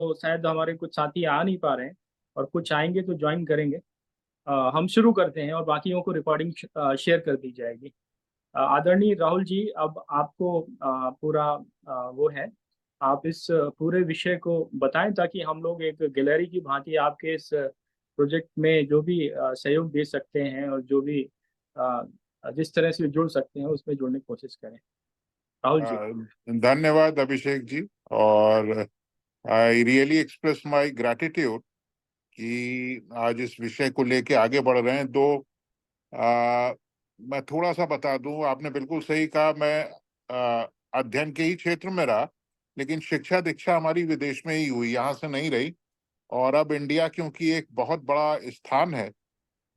तो शायद हमारे कुछ साथी आ नहीं पा रहे हैं, और कुछ आएंगे तो ज्वाइन करेंगे। हम शुरू करते हैं और बाकियों को रिकॉर्डिंग शेयर कर दी जाएगी। आदरणीय राहुल जी, अब आपको पूरा वो है, आप इस पूरे विषय को बताएं ताकि हम लोग एक गैलरी की भांति आपके इस प्रोजेक्ट में जो भी सहयोग दे सकते हैं और जो भी अ, जिस तरह से जुड़ सकते हैं उसमें जुड़ने की कोशिश करें। राहुल जी। धन्यवाद अभिषेक जी। और I really express my gratitude कि आज इस विषय को लेके आगे बढ़ रहे हैं। आ, मैं थोड़ा सा बता दूं, आपने बिल्कुल सही कहा। मैं अध्ययन के ही क्षेत्र में रहा, लेकिन शिक्षा दीक्षा हमारी विदेश में ही हुई, यहाँ से नहीं रही। और अब इंडिया क्योंकि एक बहुत बड़ा स्थान है,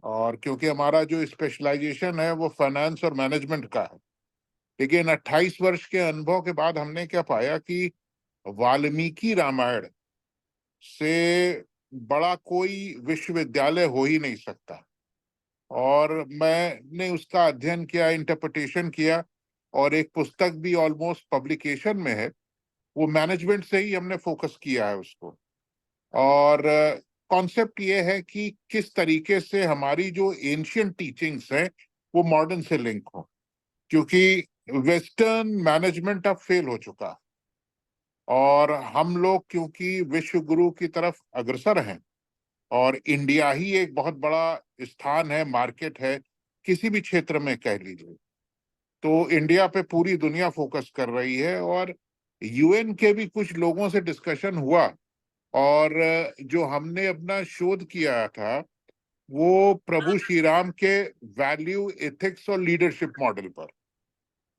और क्योंकि हमारा जो स्पेशलाइजेशन है वो फाइनेंस और मैनेजमेंट का है, लेकिन 28 वर्ष के अनुभव के बाद हमने क्या पाया कि वाल्मीकि रामायण से बड़ा कोई विश्वविद्यालय हो ही नहीं सकता। और मैंने उसका अध्ययन किया, इंटरप्रिटेशन किया, और एक पुस्तक भी ऑलमोस्ट पब्लिकेशन में है। वो मैनेजमेंट से ही हमने फोकस किया है उसको। और कॉन्सेप्ट ये है कि किस तरीके से हमारी जो एंशियंट टीचिंग्स हैं वो मॉडर्न से लिंक हो, क्योंकि वेस्टर्न मैनेजमेंट अब फेल हो चुका है, और हम लोग क्योंकि विश्व गुरु की तरफ अग्रसर हैं, और इंडिया ही एक बहुत बड़ा स्थान है, मार्केट है, किसी भी क्षेत्र में कह लीजिए, तो इंडिया पे पूरी दुनिया फोकस कर रही है। और यूएन के भी कुछ लोगों से डिस्कशन हुआ, और जो हमने अपना शोध किया था वो प्रभु श्री राम के वैल्यू एथिक्स और लीडरशिप मॉडल पर,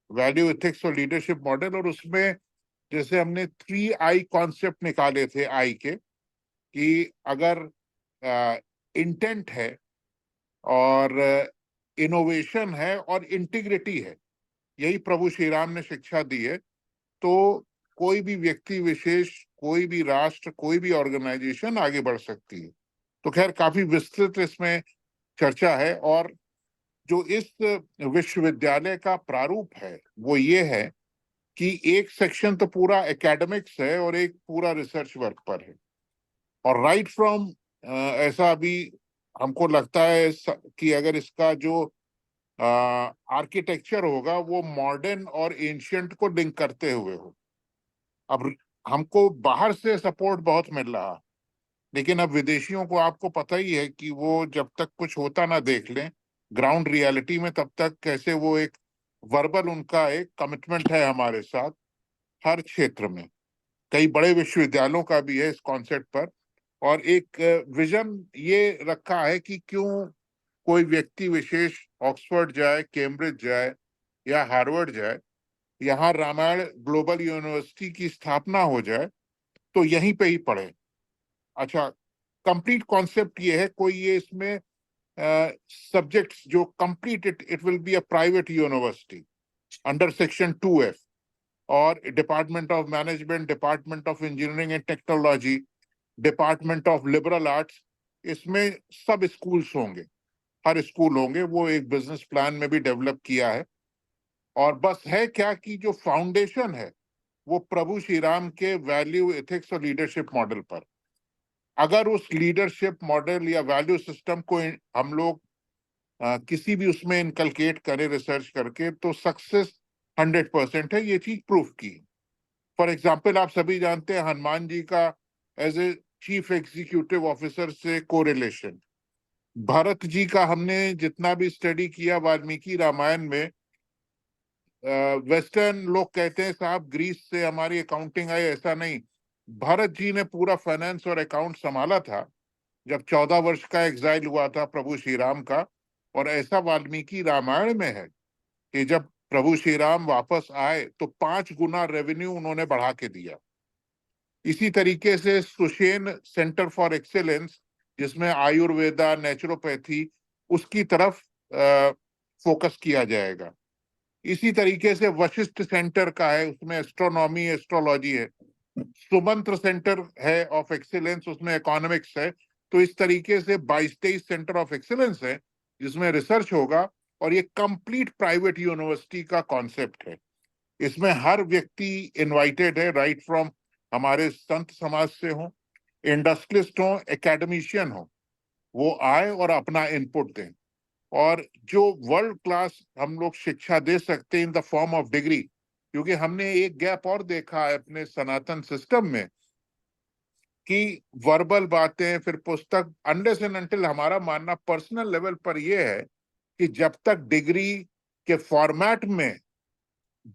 वैल्यू एथिक्स और लीडरशिप मॉडल। और उसमें जैसे हमने 3 I कॉन्सेप्ट निकाले थे, आई के, कि अगर इंटेंट है और इनोवेशन है और इंटीग्रिटी है, यही प्रभु श्री राम ने शिक्षा दी है, तो कोई भी व्यक्ति विशेष, कोई भी राष्ट्र, कोई भी ऑर्गेनाइजेशन आगे बढ़ सकती है। तो खैर काफी विस्तृत इसमें चर्चा है। और जो इस विश्वविद्यालय का प्रारूप है वो ये है कि एक सेक्शन तो पूरा एकेडमिक्स है और एक पूरा रिसर्च वर्क पर है। और राइट फ्रॉम ऐसा अभी हमको लगता है कि अगर इसका जो आर्किटेक्चर होगा वो मॉडर्न और एंशियंट को लिंक करते हुए हो। अब हमको बाहर से सपोर्ट बहुत मिल रहा है, लेकिन अब विदेशियों को आपको पता ही है कि वो जब तक कुछ होता ना देख लें ग्राउंड रियलिटी में, तब तक कैसे वो एक वर्बल उनका एक कमिटमेंट है हमारे साथ हर क्षेत्र में। कई बड़े विश्वविद्यालयों का भी है इस कॉन्सेप्ट पर। और एक विजन ये रखा है कि क्यों कोई व्यक्ति विशेष ऑक्सफोर्ड जाए, कैम्ब्रिज जाए या हार्वर्ड जाए, यहाँ रामायण ग्लोबल यूनिवर्सिटी की स्थापना हो जाए तो यहीं पे ही पढ़े। अच्छा, कंप्लीट कॉन्सेप्ट ये है, कोई ये इसमें सब्जेक्ट्स जो complete, it will be a private university under section 2F, और department of management, department of engineering and technology, department of liberal arts, इसमें सब स्कूल्स होंगे, हर स्कूल होंगे। वो एक बिजनेस प्लान में भी डेवलप किया है। और बस है क्या कि जो फाउंडेशन है वो प्रभु श्री राम के वैल्यू एथिक्स और लीडरशिप मॉडल पर। अगर उस लीडरशिप मॉडल या वैल्यू सिस्टम को हम लोग किसी भी उसमें इनकलकेट करें रिसर्च करके, तो सक्सेस 100% है। ये चीज प्रूफ की। फॉर एग्जाम्पल, आप सभी जानते हैं हनुमान जी का as a chief executive officer से कोरिलेशन, भरत जी का हमने जितना भी स्टडी किया वाल्मीकि रामायण में, वेस्टर्न लोग कहते हैं साहब ग्रीस से हमारी अकाउंटिंग आई, ऐसा नहीं। भरत जी ने पूरा फाइनेंस और अकाउंट संभाला था जब 14 वर्ष का एग्जाइल हुआ था प्रभु श्री राम का। और ऐसा वाल्मीकि रामायण में है कि जब प्रभु श्री राम वापस आए तो 5 गुना रेवेन्यू उन्होंने बढ़ा के दिया। इसी तरीके से सुषेण सेंटर फॉर एक्सेलेंस, जिसमें आयुर्वेदा, नेचुरोपैथी, उसकी तरफ फोकस किया जाएगा। इसी तरीके से वशिष्ठ सेंटर का है, उसमें एस्ट्रोनॉमी, एस्ट्रोलॉजी है। सुमंत्र सेंटर है ऑफ एक्सीलेंस, उसमें इकोनॉमिक्स है। तो इस तरीके से 22-23 सेंटर ऑफ एक्सीलेंस है जिसमें रिसर्च होगा। और ये कंप्लीट प्राइवेट यूनिवर्सिटी का कॉन्सेप्ट है। इसमें हर व्यक्ति इनवाइटेड है, राइट फ्रॉम हमारे संत समाज से हों, इंडस्ट्रियलिस्ट हों, एकेडमिशियन हों, वो आए और अपना इनपुट दें। और जो वर्ल्ड क्लास हम लोग शिक्षा दे सकते हैं in the form of degree, क्योंकि हमने एक गैप और देखा है अपने सनातन सिस्टम में कि वर्बल बातें, फिर पुस्तक, अनलेस एंड अनटिल, हमारा मानना पर्सनल लेवल पर यह है कि जब तक डिग्री के फॉर्मेट में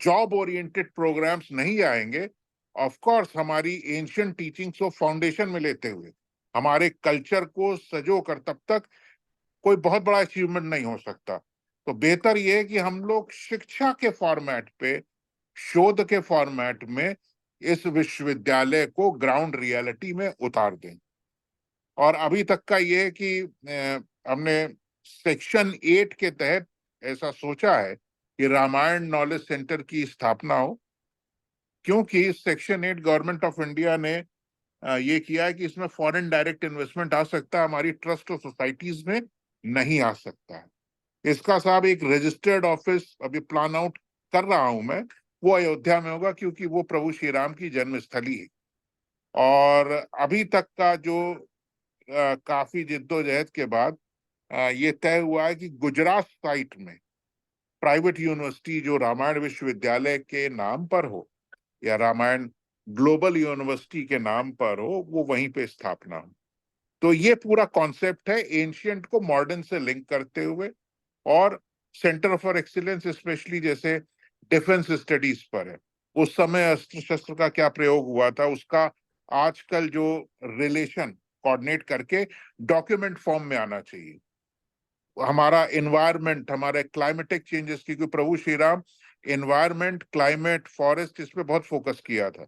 जॉब ओरिएंटेड प्रोग्राम्स नहीं आएंगे, ऑफ कोर्स हमारी एंशियंट टीचिंग्स को फाउंडेशन में लेते हुए हमारे कल्चर को सजो कर, तब तक कोई बहुत बड़ा अचीवमेंट नहीं हो सकता। तो बेहतर यह है कि हम लोग शिक्षा के फॉर्मेट पे, शोध के फॉर्मेट में इस विश्वविद्यालय को ग्राउंड रियलिटी में उतार दें। और अभी तक का ये है कि हमने सेक्शन 8 के तहत ऐसा सोचा है कि रामायण नॉलेज सेंटर की स्थापना हो, क्योंकि सेक्शन 8 गवर्नमेंट ऑफ इंडिया ने ये किया है कि इसमें फॉरेन डायरेक्ट इन्वेस्टमेंट आ सकता है, हमारी ट्रस्ट और सोसाइटीज में नहीं आ सकता है। इसका साहब एक रजिस्टर्ड ऑफिस अभी प्लान आउट कर रहा हूं मैं, वो अयोध्या में होगा, क्योंकि वो प्रभु श्री राम की जन्मस्थली है। और अभी तक का जो काफी जिद्दोजहद के बाद ये तय हुआ है कि गुजरात साइट में प्राइवेट यूनिवर्सिटी जो रामायण विश्वविद्यालय के नाम पर हो या रामायण ग्लोबल यूनिवर्सिटी के नाम पर हो, वो वहीं पे स्थापना हो। तो ये पूरा कॉन्सेप्ट है, एंशियंट को मॉडर्न से लिंक करते हुए, और सेंटर फॉर एक्सीलेंस स्पेशली जैसे डिफेंस स्टडीज पर है। उस समय अस्त्र शस्त्र का क्या प्रयोग हुआ था, उसका आजकल जो रिलेशन कोऑर्डिनेट करके डॉक्यूमेंट फॉर्म में आना चाहिए। हमारा एनवायरनमेंट, हमारे क्लाइमेटिक चेंजेस, क्योंकि प्रभु Shri Ram environment, climate, forest, इस पे बहुत फोकस किया था।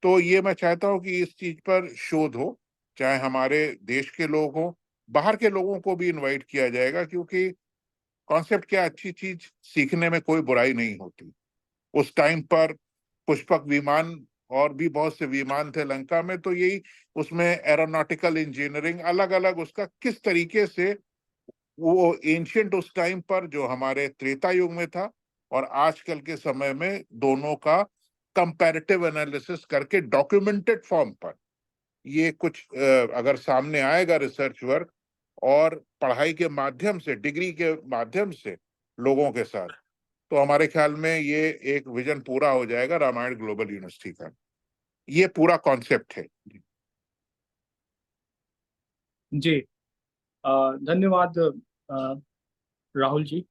तो ये मैं चाहता हूँ कि इस चीज पर शोध हो, चाहे हमारे देश के लोग हों, बाहर के लोगों को भी इनवाइट किया जाएगा, क्योंकि कॉन्सेप्ट क्या, अच्छी चीज सीखने में कोई बुराई नहीं होती। उस टाइम पर पुष्पक विमान और भी बहुत से विमान थे लंका में, तो यही उसमें एरोनॉटिकल इंजीनियरिंग अलग अलग, उसका किस तरीके से वो एंशियंट उस टाइम पर जो हमारे त्रेता युग में था और आजकल के समय में, दोनों का कंपैरेटिव एनालिसिस करके डॉक्यूमेंटेड फॉर्म पर ये कुछ अगर सामने आएगा रिसर्च वर्क और पढ़ाई के माध्यम से, डिग्री के माध्यम से लोगों के साथ, तो हमारे ख्याल में ये एक विजन पूरा हो जाएगा रामायण ग्लोबल यूनिवर्सिटी का। ये पूरा कॉन्सेप्ट है। जी, धन्यवाद राहुल जी।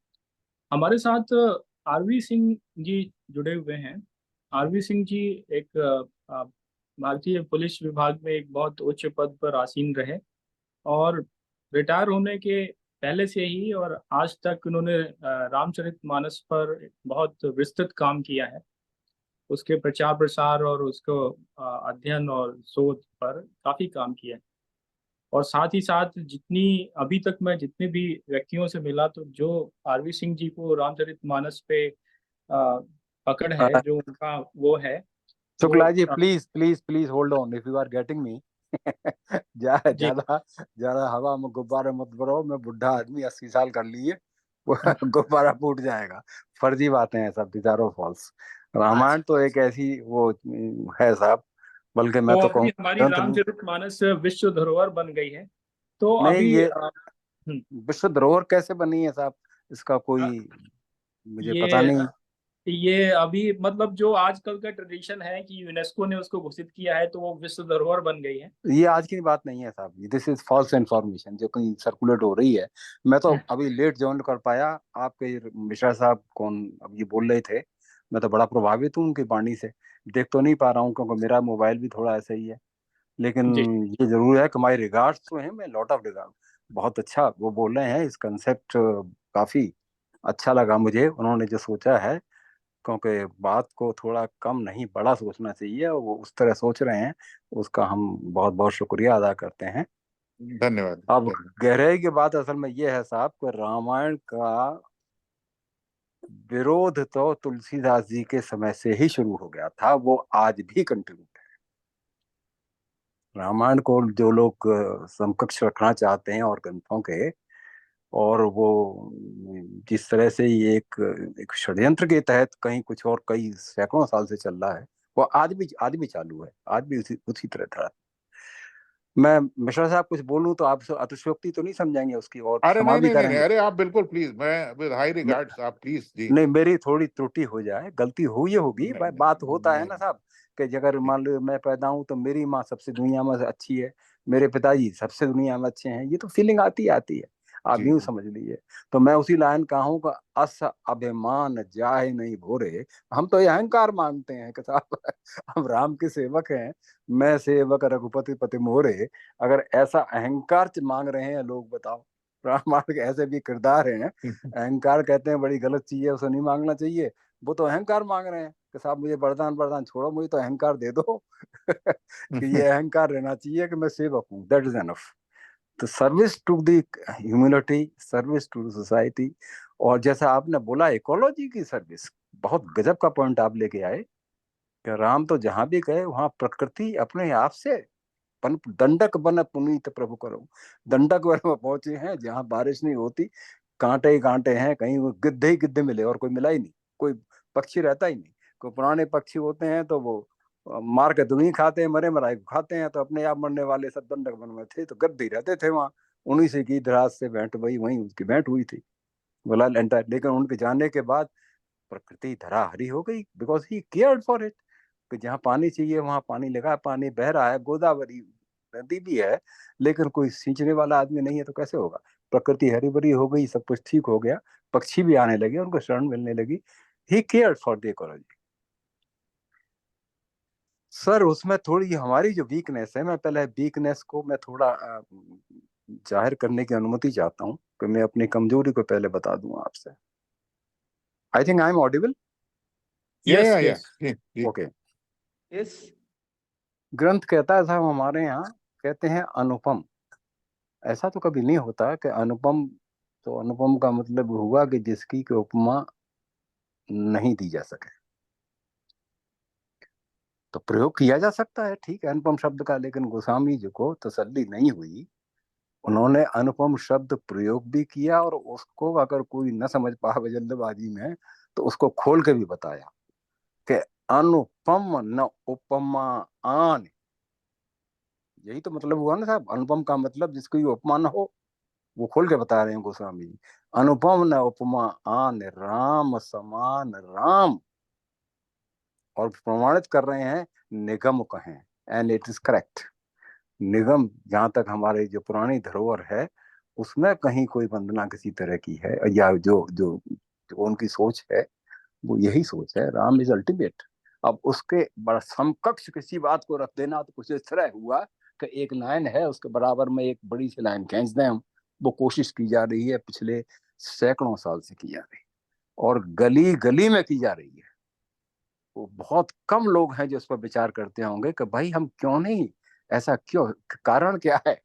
हमारे साथ आरवी सिंह जी जुड़े हुए हैं। आरवी सिंह जी एक भारतीय पुलिस विभाग में एक बहुत उच्च पद पर आसीन रहे, और रिटायर होने के पहले से ही और आज तक उन्होंने रामचरितमानस पर बहुत विस्तृत काम किया है। उसके प्रचार प्रसार और उसको अध्ययन और शोध पर काफी काम किया है। और साथ ही साथ जितनी अभी तक मैं जितने भी व्यक्तियों से मिला, तो जो आरवी सिंह जी को रामचरितमानस पे पकड़ है, जो उनका वो है, वो Shukla ji, please please please hold on, if you are getting me. जी ज्यादा ज्यादा हवा में गुब्बारे मत भरो, मैं बुढ़ा आदमी, 80 साल कर लिए। वो गुब्बारा फूट जाएगा। फर्जी बातें हैं सब, दिजारो फॉल्स। रामायण अच्छा। तो एक ऐसी वो है साहब, बल्कि मैं तो तो अभी कहूँ हमारी ग्रंथ नहीं। रामचरितमानस विश्व धरोहर बन गई है। तो नहीं, अभी ये हम्म, विश्व धरोहर कैसे बनी है साहब, इसका अ, कोई मुझे पता ये नहीं। ये अभी मतलब जो आजकल का ट्रेडिशन है कि यूनेस्को ने उसको घोषित किया है, तो वो विश्व धरोहर बन गई है। ये आज की बात नहीं है साहब, दिस इज फॉल्स इन्फॉर्मेशन जो कहीं सर्कुलेट हो रही है। मैं तो अभी लेट ज्वाइन कर पाया। आपके मिश्रा साहब कौन अब ये बोल रहे थे, मैं तो बड़ा प्रभावित हूँ उनकी वाणी से। देख तो नहीं पा रहा हूँ क्योंकि मेरा मोबाइल भी थोड़ा ऐसा ही है, लेकिन जी ये जरूर है कि माई रिगार्ड्स तो हैं, मैं लॉट ऑफ रिगार्ड। बहुत अच्छा वो बोल रहे हैं, इस कंसेप्ट काफी अच्छा लगा मुझे उन्होंने जो सोचा है, क्योंकि बात को थोड़ा कम नहीं बड़ा सोचना चाहिए, और वो उस तरह सोच रहे हैं, उसका हम बहुत बहुत शुक्रिया अदा करते हैं। धन्यवाद। अब गहराई की बात असल में ये है साहब कि रामायण का विरोध तो तुलसीदास जी के समय से ही शुरू हो गया था, वो आज भी कंटिन्यू है। रामायण को जो लोग समकक्ष रखना चाहते हैं और ग्रंथों के, और वो जिस तरह से ये एक एक षड्यंत्र के तहत कहीं कुछ और कई सैकड़ों साल से चल रहा है, वो आज भी चालू है, आज भी उसी तरह था। मैं मिश्रा साहब कुछ बोलूं तो आप अतिशयोक्ति तो नहीं समझेंगे उसकी, और अरे क्षमा नहीं भी नहीं नहीं नहीं, करेंगे। अरे आप बिल्कुल प्लीज, मैं विद हाई रिगार्ड्स, आप प्लीज जी। नहीं, मेरी थोड़ी त्रुटि हो जाए, गलती हुई होगी, नहीं बात होता है नहीं ना साहब, कि अगर नहीं, मान लो मैं पैदा हूं तो मेरी माँ सबसे दुनिया में अच्छी है, मेरे पिताजी सबसे दुनिया में अच्छे हैं, ये तो फीलिंग आती है, आप जी यूं समझ लीजिए। तो मैं उसी लाइन का हूं कि अस अभिमान जाहे नहीं भोरे। हम तो ये अहंकार मानते हैं कि साहब हम राम के सेवक हैं, मैं सेवक रघुपति पति मोरे। अगर ऐसा अहंकार मांग रहे हैं लोग, बताओ, रामायण के ऐसे भी किरदार हैं। अहंकार कहते हैं बड़ी गलत चीज है, उसे नहीं मांगना चाहिए। वो तो अहंकार मांग रहे हैं कि साहब मुझे वरदान वरदान छोड़ो, मुझे तो अहंकार दे दो कि ये अहंकार रहना चाहिए कि मैं सेवक हूँ, दैट इज एनफ। तो service to the humility, service to society. और जैसा आपने बोला इकोलॉजी की सर्विस, बहुत गजब का पॉइंट आप लेके आए कि राम तो जहां भी गए वहां प्रकृति अपने आप से दंडक बन पुनीत प्रभु करो। दंडक वन में पहुंचे हैं जहां बारिश नहीं होती, कांटे ही कांटे हैं, कहीं वो गिद्धे ही गिद्धे मिले और कोई मिला ही नहीं, कोई पक्षी रहता ही नहीं। कोई पुराने पक्षी होते हैं तो वो मार के दुही खाते हैं, मरे मराए को खाते हैं, तो अपने आप मरने वाले सब दंडक वन में थे तो गद्दे ही रहते थे वहां। उन्हीं से की धराज से भेंट वही वहीं उसकी भेंट हुई थी, बोला एंटायर। लेकिन उनके जाने के बाद प्रकृति धरा हरी हो गई, because he cared for it. कि जहाँ पानी चाहिए वहां पानी लगा, पानी बह रहा है, गोदावरी नदी भी है, लेकिन कोई सींचने वाला आदमी नहीं है, तो कैसे होगा। प्रकृति हरी भरी हो गई, सब कुछ ठीक हो गया, पक्षी भी आने लगे, उनको शरण मिलने लगी। He cared for the ecology. Sir उसमें थोड़ी हमारी जो वीकनेस है, मैं पहले वीकनेस को मैं थोड़ा जाहिर करने की अनुमति चाहता हूँ कि मैं अपनी कमजोरी को पहले बता दूं आपसे। I think I am audible. Yes या यस जी जी। ओके। यस। ग्रंथ कहता है साहब हमारे यहाँ, कहते हैं अनुपम। ऐसा तो कभी नहीं होता कि अनुपम, तो अनुपम का मतलब हुआ कि जिसकी कोई उपमा नहीं दी जा सके। तो प्रयोग किया जा सकता है, ठीक है, अनुपम शब्द का, लेकिन गोस्वामी जी को तसल्ली नहीं हुई, उन्होंने अनुपम शब्द प्रयोग भी किया, और उसको अगर कोई न समझ पावे जल्दबाजी में तो उसको खोल के भी बताया कि अनुपम न उपमा आन। यही तो मतलब हुआ ना साहब, अनुपम का मतलब जिसको उपमा न हो, वो खोल के बता रहे हैं गोस्वामी जी। अनुपम न उपमा आन राम समान राम। और प्रमाणित कर रहे हैं निगम कहें, एंड इट इज करेक्ट। निगम जहां तक हमारे जो पुरानी धरोहर है उसमें कहीं कोई वंदना किसी तरह की है, या जो उनकी सोच है, वो यही सोच है, राम इज अल्टीमेट। अब उसके बड़ा समकक्ष किसी बात को रख देना तो कुछ इस तरह हुआ कि एक लाइन है उसके बराबर में एक बड़ी सी लाइन खींच दें हम। वो कोशिश की जा रही है पिछले सैकड़ों साल से की जा रही है, और गली गली में की जा रही है। वो बहुत कम लोग हैं जो इस पर विचार करते होंगे कि भाई हम क्यों नहीं, ऐसा क्यों, कारण क्या है।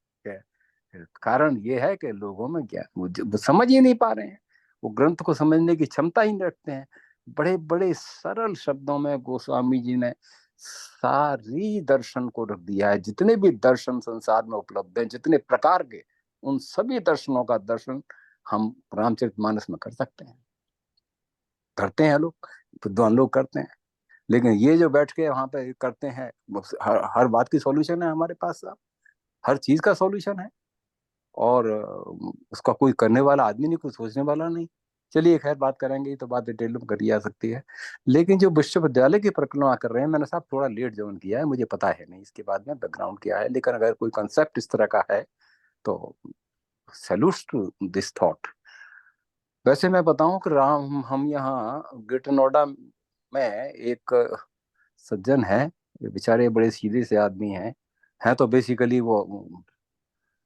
कारण ये है कि लोगों में क्या, वो समझ ही नहीं पा रहे हैं, वो ग्रंथ को समझने की क्षमता ही नहीं रखते हैं। बड़े बड़े सरल शब्दों में गोस्वामी जी ने सारी दर्शन को रख दिया है, जितने भी दर्शन संसार में उपलब्ध हैं, जितने प्रकार के, उन सभी दर्शनों का दर्शन हम रामचरितमानस में कर सकते हैं, करते हैं लोग, विद्वान लोग करते हैं। लेकिन ये जो बैठ के वहां पे करते हैं, हर बात की सॉल्यूशन है हमारे पास साहब, हर चीज का सॉल्यूशन है, और उसका कोई करने वाला आदमी नहीं, कोई सोचने वाला नहीं। चलिए खैर, बात करेंगे तो बात डिटेल में करी जा सकती है। लेकिन जो विश्वविद्यालय की परिक्रमा कर रहे हैं, मैंने साहब थोड़ा लेट ज्वाइन किया है, मुझे पता है नहीं इसके बाद में बैकग्राउंड क्या है, लेकिन अगर कोई कंसेप्ट इस तरह का है तो सैल्यूट टू दिस थॉट। वैसे मैं बताऊं कि राम, हम यहाँ ग्रेटर नोएडा में एक सज्जन है, बेचारे बड़े सीधे से आदमी हैं तो बेसिकली वो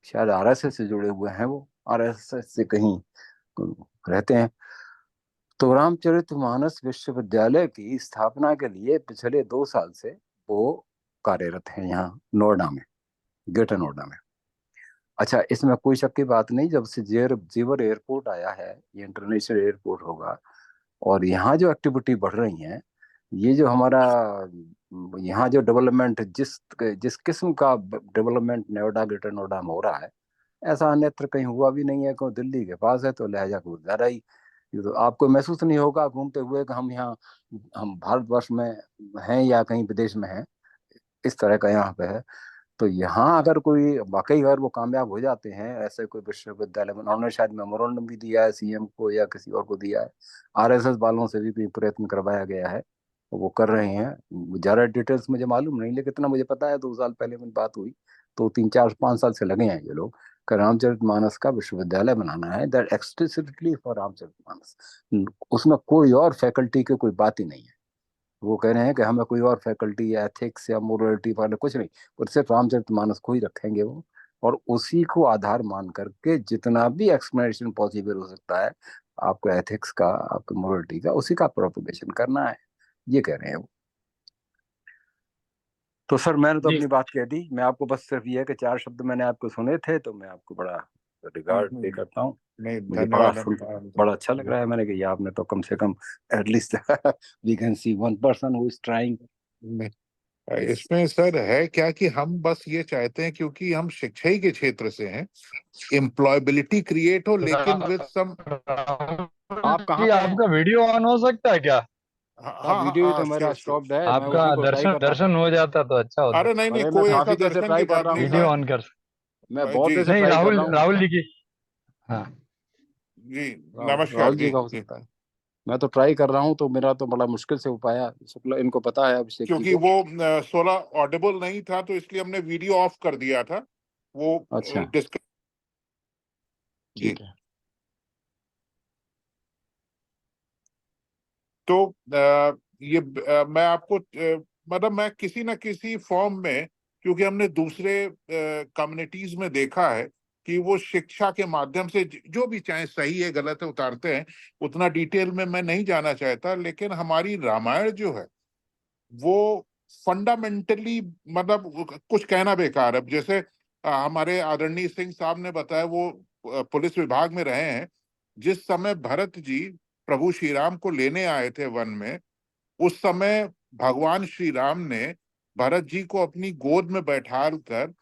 शायद आरएसएस से जुड़े हुए हैं, वो आरएसएस से कहीं रहते हैं। तो रामचरितमानस विश्वविद्यालय की स्थापना के लिए पिछले 2 साल से वो कार्यरत हैं यहाँ नोएडा में, ग्रेटर नोएडा में। अच्छा, इसमें कोई शक की बात नहीं, जब से जेवर एयरपोर्ट आया है, ये इंटरनेशनल एयरपोर्ट होगा, और यहाँ जो एक्टिविटी बढ़ रही है, ये जो हमारा यहाँ जो डेवलपमेंट, जिस जिस किस्म का डेवलपमेंट नोएडा, ग्रेटर नोएडा में हो रहा है, ऐसा अन्यत्र कहीं हुआ भी नहीं है। को दिल्ली के पास है तो लहजा कुछ ज्यादा ही ये तो आपको महसूस नहीं होगा घूमते हुए कि हम भारतवर्ष में हैं या कहीं विदेश में हैं, इस तरह का यहाँ पे है। तो यहाँ अगर कोई वाकई अगर वो कामयाब हो जाते हैं ऐसे कोई विश्वविद्यालय में, उन्होंने शायद मेमोरेंडम भी दिया है सीएम को या किसी और को दिया है, आरएसएस वालों से भी प्रयत्न करवाया गया है, वो कर रहे हैं। ज्यादा डिटेल्स मुझे मालूम नहीं, लेकिन इतना मुझे पता है 2 साल पहले मेरी बात हुई, तो 3 4 5 साल से लगे हैं ये लोग कि रामचरितमानस का विश्वविद्यालय बनाना है, दैट एक्सक्लूसिवली फॉर रामचरितमानस। उसमें कोई और फैकल्टी की कोई बात ही नहीं है। वो कह रहे हैं कि हमें कोई और फैकल्टी या एथिक्स या मोरलिटी वाले कुछ नहीं, और सिर्फ रामचरितमानस को ही रखेंगे वो, और उसी को आधार मान करके जितना भी एक्सप्लेनेशन पॉसिबल हो सकता है आपको एथिक्स का, आपको मोरलिटी का, उसी का प्रोपगेशन करना है, ये कह रहे हैं वो। तो सर मैंने तो जी अपनी बात कह दी, मैं आपको बस सिर्फ ये है कि 4 शब्द मैंने आपको सुने थे, तो मैं आपको बड़ा रिगार्ड पे करता हूँ। नहीं, मुझे बड़ा धन्यवाद। बड़ा अच्छा लग रहा है, मैंने कहा आपने तो कम से कम at least we can see one person who is trying. नहीं, इसमें सर है क्या कि हम बस ये चाहते हैं, क्योंकि हम शिक्षा ही के क्षेत्र से हैं, एम्प्लॉयबिलिटी क्रिएट हो, लेकिन विद सम। आप कहाँ जी, पे हैं? आपका वीडियो ऑन हो सकता है क्या? हाँ हाँ, हाँ वीडियो ही तो हाँ, मेरा श्योर श्योर। स्टॉप्ड है, मैं आपका उसी को ट्राई दर्शन कर रहा हूँ। दर्शन हो जाता तो अच्छा होता। अरे नहीं नहीं, अरे मैं कोई ऐसा काफी देर से दर्शन की ट्राई कर बात रहा नहीं हूँ वीडियो सर, सर। ऑन कर। मैं बहुत जी देर से नहीं, ट्राई कर राहुल रहा हूँ। राहुल जी की। हाँ। जी, राहुल नमस्कार जी जी का हो जी। सकता है, मैं तो ट्राई कर रहा हूँ, तो मेरा तो बड़ा मुश्किल से हो पाया। शुक्ला इनको पता है, अभिषेक जी क्योंकि को। वो 16 ऑडिबल नहीं था, तो इसलिए हमने वीडियो ऑफ कर दिया था वो अच्छा, डिस्कस। जी। ठीक है। तो ये मैं आपको मतलब मैं किसी ना किसी फॉर्म में, क्योंकि हमने दूसरे कम्युनिटीज में देखा है कि वो शिक्षा के माध्यम से जो भी, चाहे सही है गलत है, उतारते हैं। उतना डिटेल में मैं नहीं जाना चाहता, लेकिन हमारी रामायण जो है वो फंडामेंटली, मतलब कुछ कहना बेकार है। जैसे हमारे आदरणीय सिंह साहब ने बताया, वो पुलिस विभाग में रहे हैं। जिस समय भरत जी प्रभु श्री राम को लेने आए थे वन में, उस समय भगवान श्री राम ने भरत जी को अपनी गोद में बैठा कर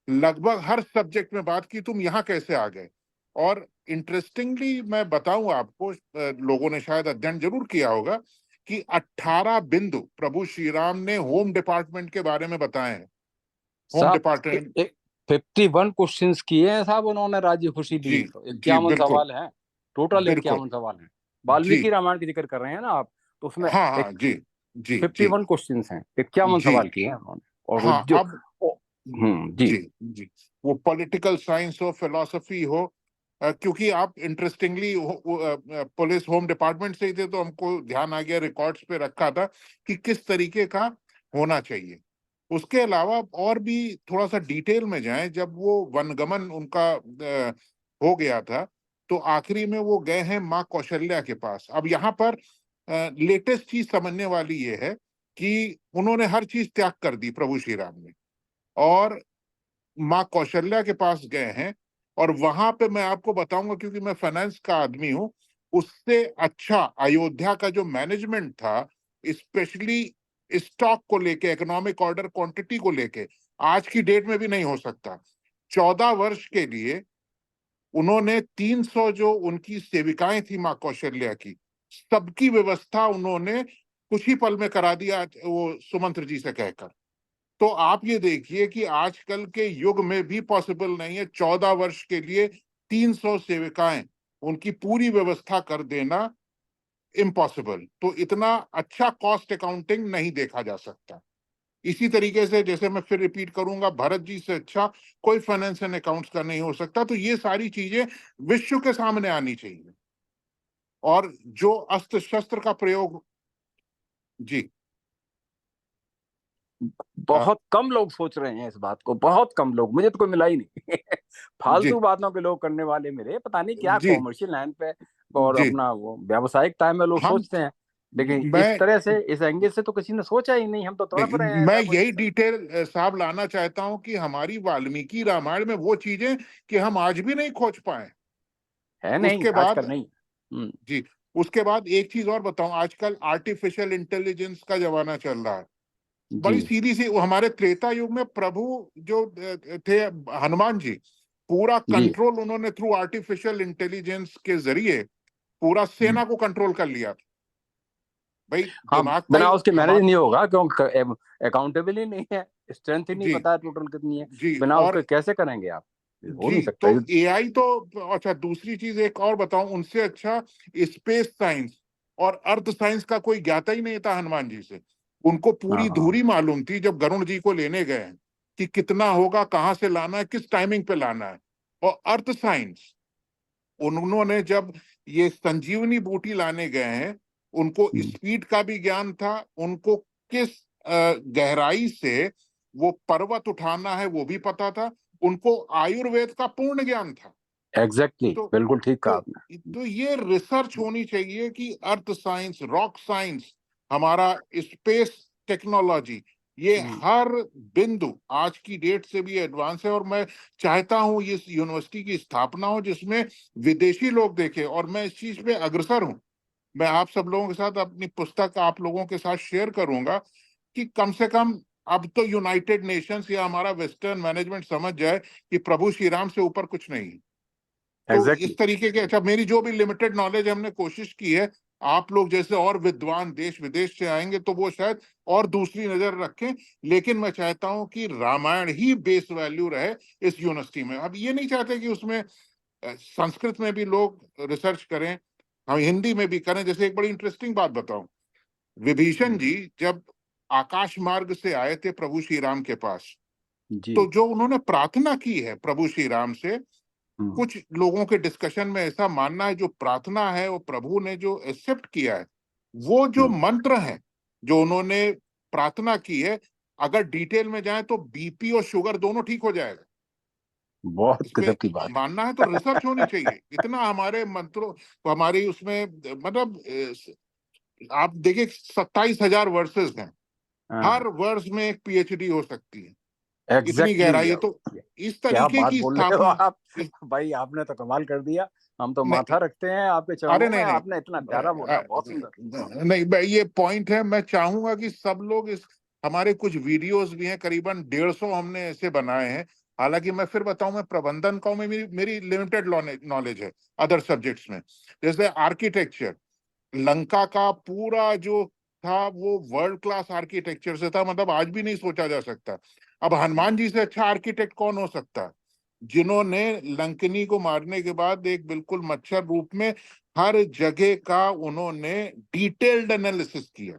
लगभग हर सब्जेक्ट में बात की, तुम यहाँ कैसे आ गए। और इंटरेस्टिंगली मैं बताऊं आपको, लोगों ने शायद अध्ययन जरूर किया होगा कि 18 बिंदु प्रभु श्री राम ने होम डिपार्टमेंट के बारे में बताए हैं। होम साहब डिपार्टमेंट। 51 क्वेश्चन किए हैं साहब उन्होंने, राज्य खुशी दी जी है तो जी, 51 बिल्कुल सवाल हैं, टोटल बिल्कुल। 51 सवाल हैं। जी वाल्मीकि रामायण की जिक्र कर रहे हैं ना आप, तो उसमें हाँ हाँ, जी जी जी 51 क्वेश्चन हैं, 51 जी। सवाल किए हैं उन्होंने। और वो हाँ, जो अब जी। जी जी, वो पॉलिटिकल साइंस हो, फिलॉसफी हो, क्योंकि आप इंटरेस्टिंगली पुलिस होम डिपार्टमेंट से ही थे, तो हमको ध्यान आ गया, रिकॉर्ड्स पे रखा था कि किस तरीके का होना चाहिए। उसके अलावा और भी थोड़ा सा डिटेल में जाएं, जब वो वनगमन उनका हो गया था, तो आखिरी में वो गए हैं माँ कौशल्या के पास। अब यहाँ पर लेटेस्ट चीज समझने वाली ये है कि उन्होंने हर चीज त्याग कर दी प्रभु श्री राम ने, और माँ कौशल्या के पास गए हैं। और वहां पे मैं आपको बताऊंगा, क्योंकि मैं फाइनेंस का आदमी हूं, उससे अच्छा अयोध्या का जो मैनेजमेंट था, स्पेशली स्टॉक को लेके, इकोनॉमिक ऑर्डर क्वांटिटी को लेके, आज की डेट में भी नहीं हो सकता। 14 वर्ष के लिए उन्होंने 300 जो उनकी सेविकाएं थी माँ कौशल्या की, सबकी व्यवस्था उन्होंने कुछ ही पल में करा दिया, वो सुमंत्र जी से कहकर। तो आप ये देखिए कि आजकल के युग में भी पॉसिबल नहीं है 14 वर्ष के लिए 300 सेविकाएं, उनकी पूरी व्यवस्था कर देना इम्पॉसिबल। तो इतना अच्छा कॉस्ट अकाउंटिंग नहीं देखा जा सकता। इसी तरीके से, जैसे मैं फिर रिपीट करूंगा, भरत जी से अच्छा कोई फाइनेंस एंड अकाउंट्स का नहीं हो सकता। तो ये सारी चीजें विश्व के सामने आनी चाहिए। और जो अस्त्र शस्त्र का प्रयोग, जी बहुत कम लोग सोच रहे हैं इस बात को, बहुत कम लोग, मुझे तो कोई मिला ही नहीं जी फालतू बातों के लोग करने वाले मिले, पता नहीं क्या जी कॉमर्शियल लाइन पे और जी। अपना वो व्यावसायिक टाइम में लोग हम सोचते हैं, लेकिन इस मैं तरह से इस एंगल से तो किसी ने सोचा ही नहीं, हम तो तड़प रहे हैं मैं यही रेवोल्यूशन। डिटेल साहब लाना चाहता हूं कि हमारी वाल्मीकि रामायण में वो चीजें कि हम आज भी नहीं खोज पाए। है नहीं, उसके आजकल बाद, नहीं। जी, उसके बाद एक चीज और बताऊं, आजकल आर्टिफिशियल इंटेलिजेंस का जमाना चल रहा है। जी बड़ी सीधी सी, वो हमारे त्रेता युग में प्रभु जो थे हनुमान जी, पूरा जी कंट्रोल उन्होंने थ्रू आर्टिफिशियल इंटेलिजेंस के जरिए पूरा सेना को कंट्रोल कर लिया था। भाई हाँ, दिमाग का बिना ही उसके मैनेज हमारा। नहीं होगा, क्योंकि अकाउंटेबल ही नहीं है, स्ट्रेंथ ही नहीं जी पता है टोटल कितनी है। जी। बिना और उसके कैसे करेंगे आप? हो जी नहीं सकता तो ये। एआई तो अच्छा, दूसरी चीज एक और बताऊं, उनसे अच्छा स्पेस साइंस और अर्थ साइंस का कोई ज्ञाता ही नहीं था हनुमान जी से। उनको हाँ पूरी हाँ। धुरी मालूम थी जब गरुण जी को लेने गए हैं कि कितना होगा, कहां से लाना है, किस टाइमिंग पे लाना है। और अर्थ साइंस, उन्होंने जब ये संजीवनी बूटी लाने गए हैं, उनको हम्म, स्पीड का भी ज्ञान था, उनको किस गहराई से वो पर्वत उठाना है वो भी पता था, उनको आयुर्वेद का पूर्ण ज्ञान था। एग्जैक्टली, तो बिल्कुल ठीक कहा तो आपने। तो ये रिसर्च होनी चाहिए कि अर्थ साइंस, रॉक साइंस, हमारा स्पेस टेक्नोलॉजी, ये हम्म, हर बिंदु आज की डेट से भी एडवांस है। और मैं चाहता हूं इस यूनिवर्सिटी की स्थापना हो जिसमें विदेशी लोग देखें, और मैं इस चीज पे अग्रसर हूं। मैं आप सब लोगों के साथ अपनी पुस्तक आप लोगों के साथ शेयर करूंगा कि कम से कम अब तो यूनाइटेड नेशंस या हमारा वेस्टर्न मैनेजमेंट समझ जाए कि प्रभु श्री राम से ऊपर कुछ नहीं है। तो एग्जैक्टली। इस तरीके के, अच्छा, मेरी जो भी लिमिटेड नॉलेज हमने कोशिश की है, आप लोग जैसे और विद्वान देश विदेश से आएंगे तो वो शायद और दूसरी नजर रखें। लेकिन मैं चाहता हूं कि रामायण ही बेस वैल्यू रहे इस यूनिवर्सिटी में। अब ये नहीं चाहते कि उसमें संस्कृत में भी लोग रिसर्च करें, हम हिंदी में भी करें। जैसे एक बड़ी इंटरेस्टिंग बात बताऊं, विभीषण जी जब आकाश मार्ग से आए थे प्रभु श्री राम के पास, जी। तो जो उन्होंने प्रार्थना की है प्रभु श्री राम से, हम्म, कुछ लोगों के डिस्कशन में ऐसा मानना है जो प्रार्थना है वो प्रभु ने जो एक्सेप्ट किया है, वो जो हम्म, मंत्र है जो उन्होंने प्रार्थना की है, अगर डिटेल में जाए तो बीपी और शुगर दोनों ठीक हो जाएगा। बहुत इस पे गजब की बात मानना है तो रिसर्च होनी चाहिए। इतना हमारे मंत्रों, तो हमारी उसमें मतलब आप देखिए 27,000 वर्सेस हैं, है। हर वर्ष में एक पीएचडी हो सकती है, इतनी एग्जैक्टली गहराई है। exactly, तो इस क्या तरीके बात की बोल रहे हो स्थापना आप! इस, भाई आपने तो कमाल कर दिया। हम तो नहीं, माथा रखते हैं आपके अरे चरणों में, नहीं नहीं, आपने इतना प्यारा बोला, बहुत सुंदर। नहीं ये पॉइंट है। मैं चाहूंगा कि सब लोग इस, हमारे कुछ वीडियोस भी हैं, करीबन 150 हमने ऐसे बनाए हैं। हालांकि मैं फिर बताऊं, मैं प्रबंधन का में मेरी मेरी लिमिटेड नॉलेज है अदर सब्जेक्ट्स में। जैसे आर्किटेक्चर, लंका का पूरा जो था वो वर्ल्ड क्लास आर्किटेक्चर से था, मतलब आज भी नहीं सोचा जा सकता। अब हनुमान जी से अच्छा आर्किटेक्ट कौन हो सकता है, जिन्होंने लंकनी को मारने के बाद एक बिल्कुल मच्छर रूप में हर जगह का उन्होंने डिटेल्ड एनालिसिस किया।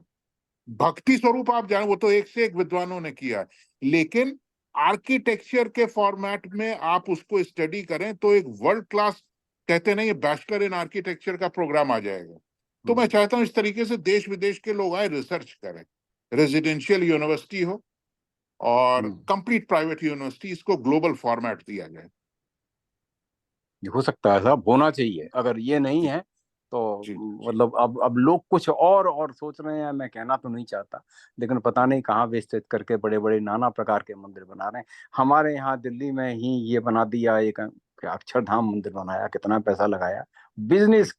भक्ति स्वरूप आप जाने, वो तो एक से एक विद्वानों ने किया है, लेकिन आर्किटेक्चर के फॉर्मेट में आप उसको स्टडी करें तो एक वर्ल्ड क्लास, कहते नहीं, बैचलर इन आर्किटेक्चर का प्रोग्राम आ जाएगा। तो मैं चाहता हूं इस तरीके से देश विदेश के लोग आए, रिसर्च करें, रेजिडेंशियल यूनिवर्सिटी हो और कंप्लीट प्राइवेट यूनिवर्सिटी, इसको ग्लोबल फॉर्मेट दिया जाए। ये हो सकता है साहब, होना चाहिए। अगर ये नहीं जी है तो जी मतलब अब लोग कुछ और सोच रहे हैं, मैं कहना तो नहीं चाहता, लेकिन पता नहीं कहाँ विस्तृत करके बड़े बड़े नाना प्रकार के मंदिर बना रहे हैं। हमारे यहाँ दिल्ली में ही ये बना दिया, एक अक्षरधाम मंदिर बनाया, कितना पैसा लगाया। जी बिजनेस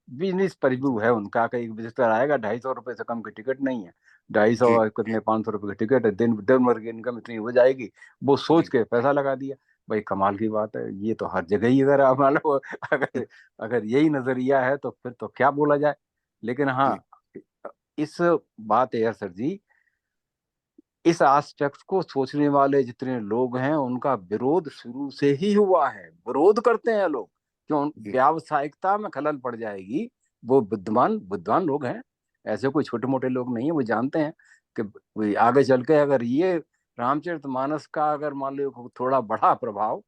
बिजनेस परिव्यू है उनका कि एक विजिटर आएगा, 250 रुपये से कम की टिकट नहीं है। ढाई सौ जी कितने, 500 रुपये की टिकट है, दिन दिन भर की इनकम इतनी हो जाएगी, वो सोच जी के पैसा लगा दिया। भाई कमाल की बात है, ये तो हर जगह ही अगर आप मान लो, अगर अगर यही नजरिया है तो फिर तो क्या बोला जाए। लेकिन हाँ, जी इस बात है यार सर जी, इस एस्पेक्ट को सोचने वाले जितने लोग हैं उनका विरोध शुरू से ही हुआ है, विरोध करते हैं लोग, क्यों? जी व्यावसायिकता में खलल पड़ जाएगी। वो विद्वान विद्वान लोग हैं, ऐसे कोई छोटे मोटे लोग नहीं है, वो जानते हैं कि आगे चल के अगर ये रामचरितमानस का अगर मान लो थोड़ा बड़ा प्रभाव,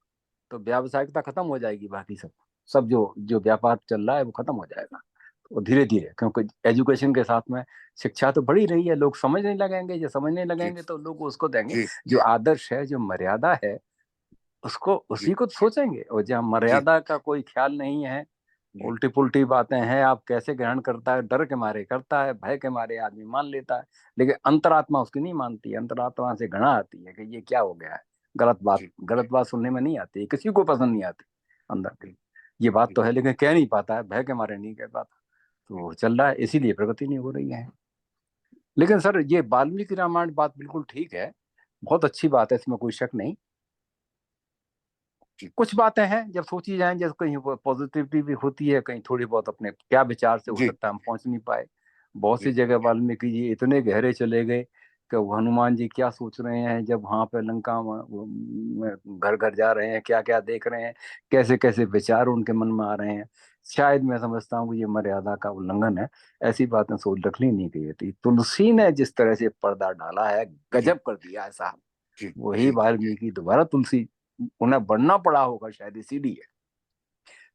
तो व्यावसायिकता खत्म हो जाएगी, बाकी सब सब जो जो व्यापार चल रहा है वो खत्म हो जाएगा। तो धीरे धीरे, क्योंकि एजुकेशन के साथ में शिक्षा तो बढ़ी रही है, लोग समझने लगेंगे, जो समझने जी लगेंगे तो लोग उसको देंगे। जी जो आदर्श है, जो मर्यादा है, उसको जी उसी को सोचेंगे। और जहाँ जी मर्यादा का कोई ख्याल नहीं है, जी उल्टी पुल्टी बातें हैं, आप कैसे ग्रहण करता है, डर के मारे करता है, भय के मारे आदमी मान लेता है, लेकिन अंतरात्मा उसकी नहीं मानती है। अंतरात्मा से घृणा आती है कि ये क्या हो गया है। जी गलत बात सुनने में नहीं आती, किसी को पसंद नहीं आती अंदर की। ये बात तो जी है, लेकिन कह नहीं पाता है, भय के मारे नहीं कह पाता। तो चल रहा है, इसीलिए प्रगति नहीं हो रही है। लेकिन सर ये वाल्मीकि रामायण बात बिल्कुल ठीक है, बहुत अच्छी बात है, इसमें कोई शक नहीं। जी कुछ बातें हैं जब सोची जाएं, जैसे कहीं पॉजिटिविटी भी होती है, कहीं थोड़ी बहुत अपने क्या विचार से हो जी सकता है हम पहुंच नहीं पाए। बहुत सी जी जगह वाल्मीकि जी इतने गहरे चले गए कि वो हनुमान जी क्या सोच रहे हैं जब वहां पे लंका में घर घर जा रहे हैं, क्या क्या देख रहे हैं, कैसे कैसे विचार उनके मन में आ रहे हैं। शायद मैं समझता हूँ कि ये मर्यादा का उल्लंघन है, ऐसी बातें सोच रखनी नहीं चाहिए थी। तुलसी ने जिस तरह से पर्दा डाला है, जी गजब कर दिया है साहब। जी वही जी वाल्मीकि दोबारा तुलसी, उन्हें बढ़ना पड़ा होगा शायद इसीलिए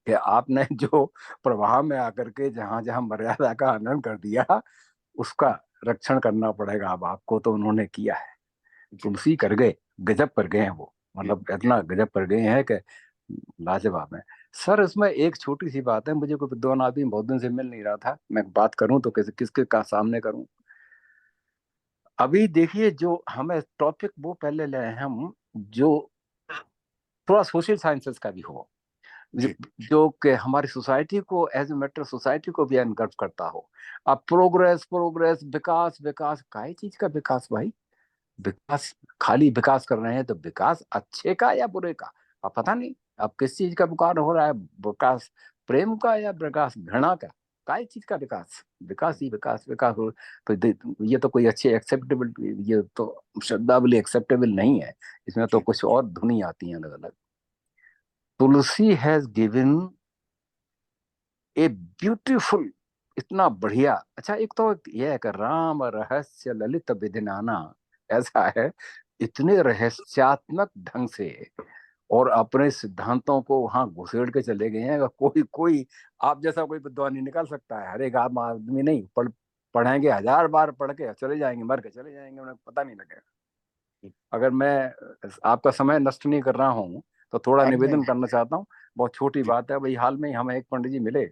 कि आपने जो प्रवाह में आकर के जहां जहां मर्यादा का हनन कर दिया, उसका रक्षण करना पड़ेगा अब आपको, तो उन्होंने किया है। जी तुलसी कर गए, गजब कर गए हैं वो, जी मतलब इतना गजब कर गए हैं कि लाजवाब है। सर इसमें एक छोटी सी बात है, मुझे कोई विद्वान आदमी बहुत दिन से मिल नहीं रहा था, मैं बात करूं तो किसके का सामने करूं। अभी देखिए जो हमें टॉपिक वो पहले ले हैं हम, जो थोड़ा सोशल साइंसेस का भी हो, जो जी जो कि हमारी सोसाइटी को एज ए मैटर सोसाइटी को भी एनकरेज करता हो। अब प्रोग्रेस प्रोग्रेस विकास विकास, काय चीज का विकास भाई? विकास खाली विकास कर रहे हैं तो विकास अच्छे का या बुरे का अब पता नहीं। अब किस चीज का विकास हो रहा है? विकास प्रेम का या विकास घृणा का? काय चीज का विकास? विकास ही विकास विकास हो। तो ये तो कोई अच्छे एक्सेप्टेबल, ये तो शब्दावली एक्सेप्टेबल नहीं है। इसमें तो जी कुछ और धुनी आती है अलग अलग। तुलसी हैज गिवन ए ब्यूटीफुल, इतना बढ़िया। अच्छा एक तो यह है कि राम रहस्य ललित विधिनाना, ऐसा है इतने रहस्यात्मक ढंग से और अपने सिद्धांतों को वहां घुसेड़ के चले गए हैं। कोई कोई आप जैसा कोई विद्वान नहीं निकाल सकता है। हर एक आम आदमी नहीं पढ़ेंगे, 1000 बार पढ़ के चले जाएंगे, मर के चले जाएंगे, उन्हें पता नहीं लगेगा। अगर मैं आपका समय नष्ट नहीं कर रहा हूँ तो थोड़ा नहीं निवेदन करना चाहता हूँ। बहुत छोटी जी बात है भाई, हाल में ही हमें एक पंडित जी मिले,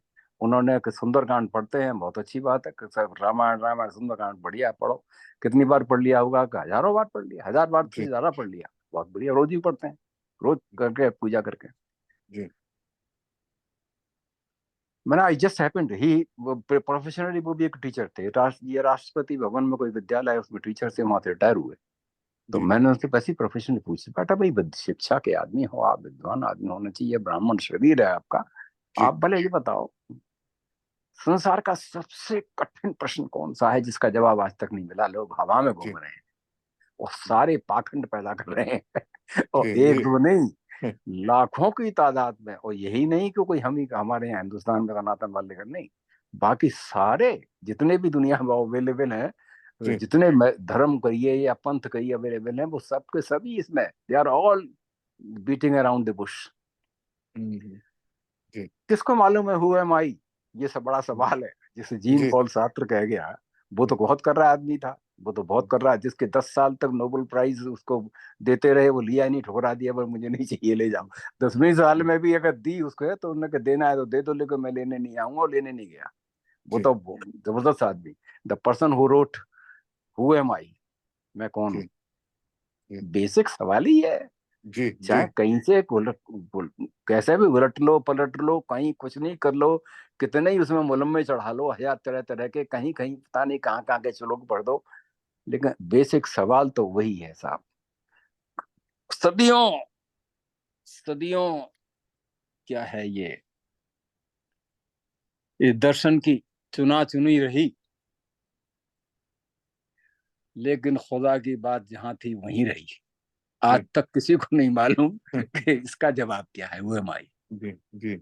उन्होंने सुंदरकांड पढ़ते हैं, बहुत अच्छी बात है कि सब रामायण रामायण सुंदरकांड बढ़िया पढ़ो। कितनी बार पढ़ लिया होगा? कि हजारों बार पढ़ लिया, 1000 बार से जी ज्यादा पढ़ लिया। बहुत बढ़िया, रोज ही पढ़ते हैं, रोज करके पूजा करके। जी मैंने I just happened he, professionally वो भी एक टीचर थे, ये राष्ट्रपति भवन में कोई विद्यालय है, उसमें टीचर से वहां से रिटायर हुए। तो जी मैंने उससे वैसे प्रोफेशनली पूछा, बेटा भाई शिक्षा के आदमी हो आप, विद्वान आदमी होना चाहिए, ब्राह्मण शरीर है आपका, जी आप भले ये बताओ संसार का सबसे कठिन प्रश्न कौन सा है जिसका जवाब आज तक नहीं मिला? लोग हवा में घूम जी रहे हैं और सारे पाखंड पैदा कर रहे हैं और जी एक जी दो नहीं, लाखों की तादाद में। और यही नहीं कि कोई हम ही हमारे यहाँ हिंदुस्तान में सनातन वाले का नहीं, बाकी सारे जितने भी दुनिया में अवेलेबल हैं, जी जितने धर्म कहिए या पंथ कहिए अवेलेबल हैं, वो सब के सभी इसमें they are all beating around the bush. जी किसको मालूम है हु एम आई? ये सब बड़ा सवाल है। जिसे जीन जी पॉल सार्त्र कह गया, वो तो बहुत कर रहा आदमी था, वो तो बहुत कर रहा है। जिसके 10 साल तक नोबेल प्राइज उसको देते रहे, वो लिया नहीं, ठुकरा दिया, पर मुझे नहीं चाहिए, ले जाओ। 10वें साल में भी अगर दी उसको तो उन्होंने देना है तो दे दो, लेकिन मैं लेने नहीं आऊंगा, और लेने नहीं गया। वो जी तो जबरदस्त आदमी। The person who wrote who am I, मैं कौन हूँ, जी जी बेसिक सवाल ही है। जी जी चाहे कहीं से कैसे भी उलट लो पलट लो, कहीं कुछ नहीं कर लो, कितने ही उसमें मुलम्मे चढ़ा लो, 1000 तरह तरह के, कहीं कहीं पता नहीं कहाँ कहाँ के श्लोक पढ़ दो, लेकिन बेसिक सवाल तो वही है साहब। सदियों सदियों क्या है ये दर्शन की चुना चुनी रही, लेकिन खुदा की बात जहां थी वहीं रही। आज जी तक किसी को नहीं मालूम कि इसका जवाब क्या है, वो हमारी। जी जी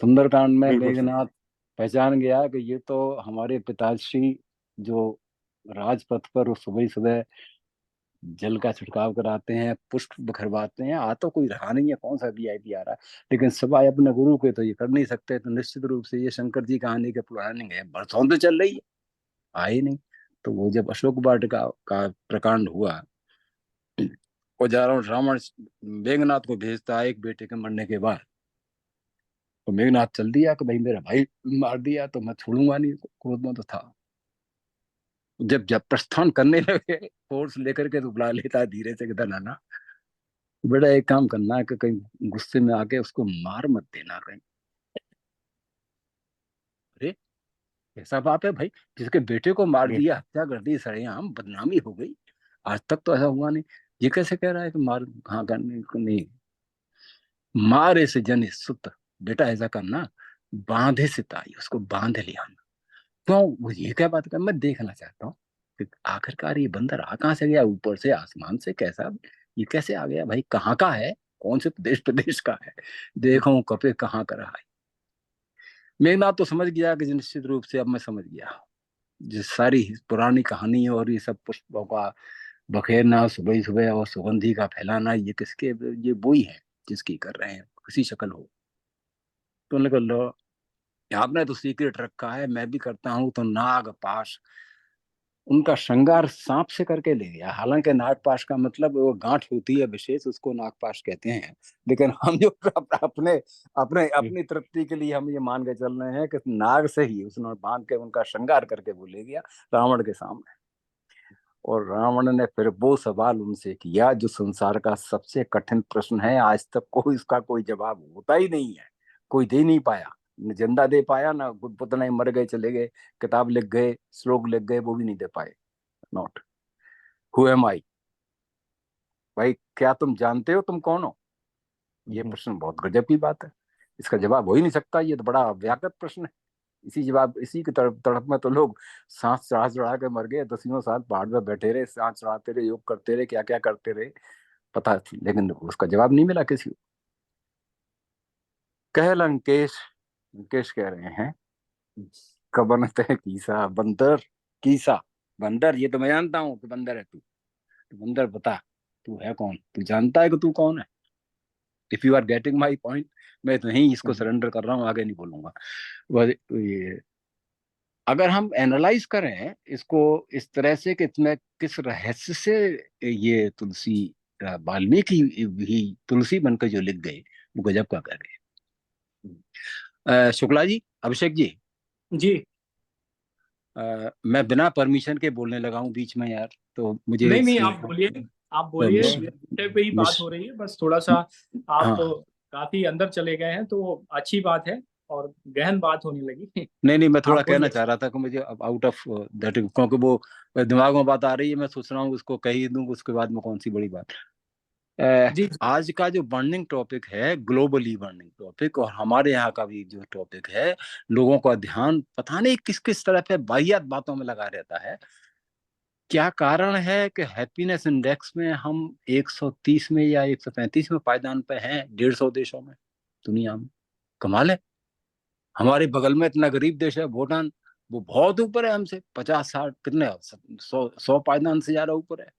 सुंदरकांड में बिल्कुल सर मेघनाथ पहचान गया कि ये तो हमारे पिताश्री जो राजपथ पर सुबह सुबह जल का छिड़काव कराते हैं, पुष्प बिखरवाते हैं, आ तो कोई रहा नहीं है, कौन सा वीआईपी आ रहा है, लेकिन सिवाय अपने गुरु के तो ये कर नहीं सकते। तो निश्चित रूप से ये शंकर जी कहानी के पुराने है, बरसों तो चल रही है, आए नहीं। तो वो जब अशोक वाटिका का प्रकांड हुआ, वो जा रहा हूँ, रावण मेघनाथ को भेजता है एक बेटे के मरने के बाद, तो मेघनाथ चल दिया कि भाई मेरा भाई मार दिया तो मैं छोड़ूंगा नहीं, क्रोध में तो था। जब जब प्रस्थान करने लगे फोर्स लेकर के, तो बुला लेता है धीरे से, कहता नाना बेटा एक काम करना है कि कहीं गुस्से में आके उसको मार मत देना कहीं। अरे ऐसा बाप है भाई, जिसके बेटे को मार जी दिया, हत्या कर दी, सरेआम बदनामी हो गई, आज तक तो ऐसा हुआ नहीं। ये कैसे कह रहा है कि मार, हाँ करने को नहीं, मारे से जन सुत, बेटा ऐसा करना, बांधे से ताई, उसको बांध लिया। क्यों, वो ये क्या बात कर, मैं देखना चाहता हूँ कि आखिरकार ये बंदर आ कहाँ से गया, ऊपर से आसमान से कैसा, ये कैसे आ गया भाई, कहाँ का है, कौन से प्रदेश प्रदेश का है, देखो कपे कहाँ का रहा है। मेघनाथ तो समझ गया कि निश्चित रूप से अब मैं समझ गया, जिस सारी पुरानी कहानी और ये सब पुष्पों का बखेरना, सुबह सुबह और सुगंधी का फैलाना, ये किसके, ये वो ही है जिसकी कर रहे हैं, किसी शक्ल हो। तो उन्होंने कहा लो, आपने तो सीक्रेट रखा है, मैं भी करता हूँ। तो नाग पाश, उनका श्रृंगार सांप से करके ले गया। हालांकि नागपाश का मतलब वो गांठ होती है विशेष, उसको नागपाश कहते हैं, लेकिन हम जो अपने अपने अपनी तृप्ति के लिए हम ये मान के चल रहे हैं कि नाग से ही उसने बांध के उनका श्रृंगार करके वो ले गया रावण के सामने। और रावण ने फिर वो सवाल उनसे किया जो संसार का सबसे कठिन प्रश्न है, आज तक कोई इसका कोई जवाब होता ही नहीं है, कोई दे नहीं पाया, न जिंदा दे पाया, ना पुतना ही मर गए चले गए, किताब लिख गए, श्लोक लिख गए, वो भी नहीं दे पाए। नॉट हु एम आई, भाई क्या तुम जानते हो तुम कौन हो? ये प्रश्न बहुत गजब की बात है, इसका जवाब हो ही नहीं सकता, ये तो बड़ा व्यापक प्रश्न है। इसी जवाब, इसी की तड़प में तो लोग सांस चढ़ा चढ़ा के मर गए, दसियों साल पहाड़ में बैठे रहे, सांस चढ़ाते रहे, योग करते रहे, क्या क्या करते रहे, पता, लेकिन उसका जवाब नहीं मिला किसी को। कह लंकेश, लंकेश कह रहे हैं, कबनत है कीसा बंदर, कीसा बंदर, ये तो मैं जानता हूँ कि बंदर है तू, तो बंदर बता तू है कौन, तू जानता है कि तू कौन है? If you are getting my point, मैं तो यही इसको सरेंडर कर रहा हूँ, आगे नहीं बोलूंगा। वह ये, अगर हम एनालाइज करें इसको इस तरह से कि इसमें किस रहस्य से ये तुलसी, वाल्मीकि ही तुलसी बनकर जो लिख गए, वो गजब का कर गए। शुक्ला जी, अभिषेक जी, जी मैं बिना परमिशन के बोलने लगा हूँ बीच में यार, तो मुझे नहीं नहीं, इसकी आप बोलिए, आप बोलिए, विषय पे ही बात हो रही है, बस थोड़ा सा आप हाँ, काफी अंदर चले गए हैं तो अच्छी बात है, और गहन बात होने लगी। नहीं नहीं, मैं थोड़ा आप कहना बोलिए। चाह रहा था कि मुझे अब आउट ऑफ दैट, क्योंकि वो दिमाग में बात आ रही है, मैं सोच रहा हूँ उसको कह ही दूं, उसके बाद में कौन सी बड़ी बात। जी आज का जो बर्निंग टॉपिक है, ग्लोबली बर्निंग टॉपिक, और हमारे यहाँ का भी जो टॉपिक है, लोगों का ध्यान पता नहीं किस किस तरह पे वाहियात बातों में लगा रहता है। क्या कारण है कि हैप्पीनेस इंडेक्स में हम 130 में या 135 में पायदान पे हैं 150 देशों में दुनिया में? कमाल है। हमारे बगल में इतना गरीब देश है भूटान, वो बहुत ऊपर है हमसे, 50 60 कितने, 100 पायदान से ज्यादा ऊपर है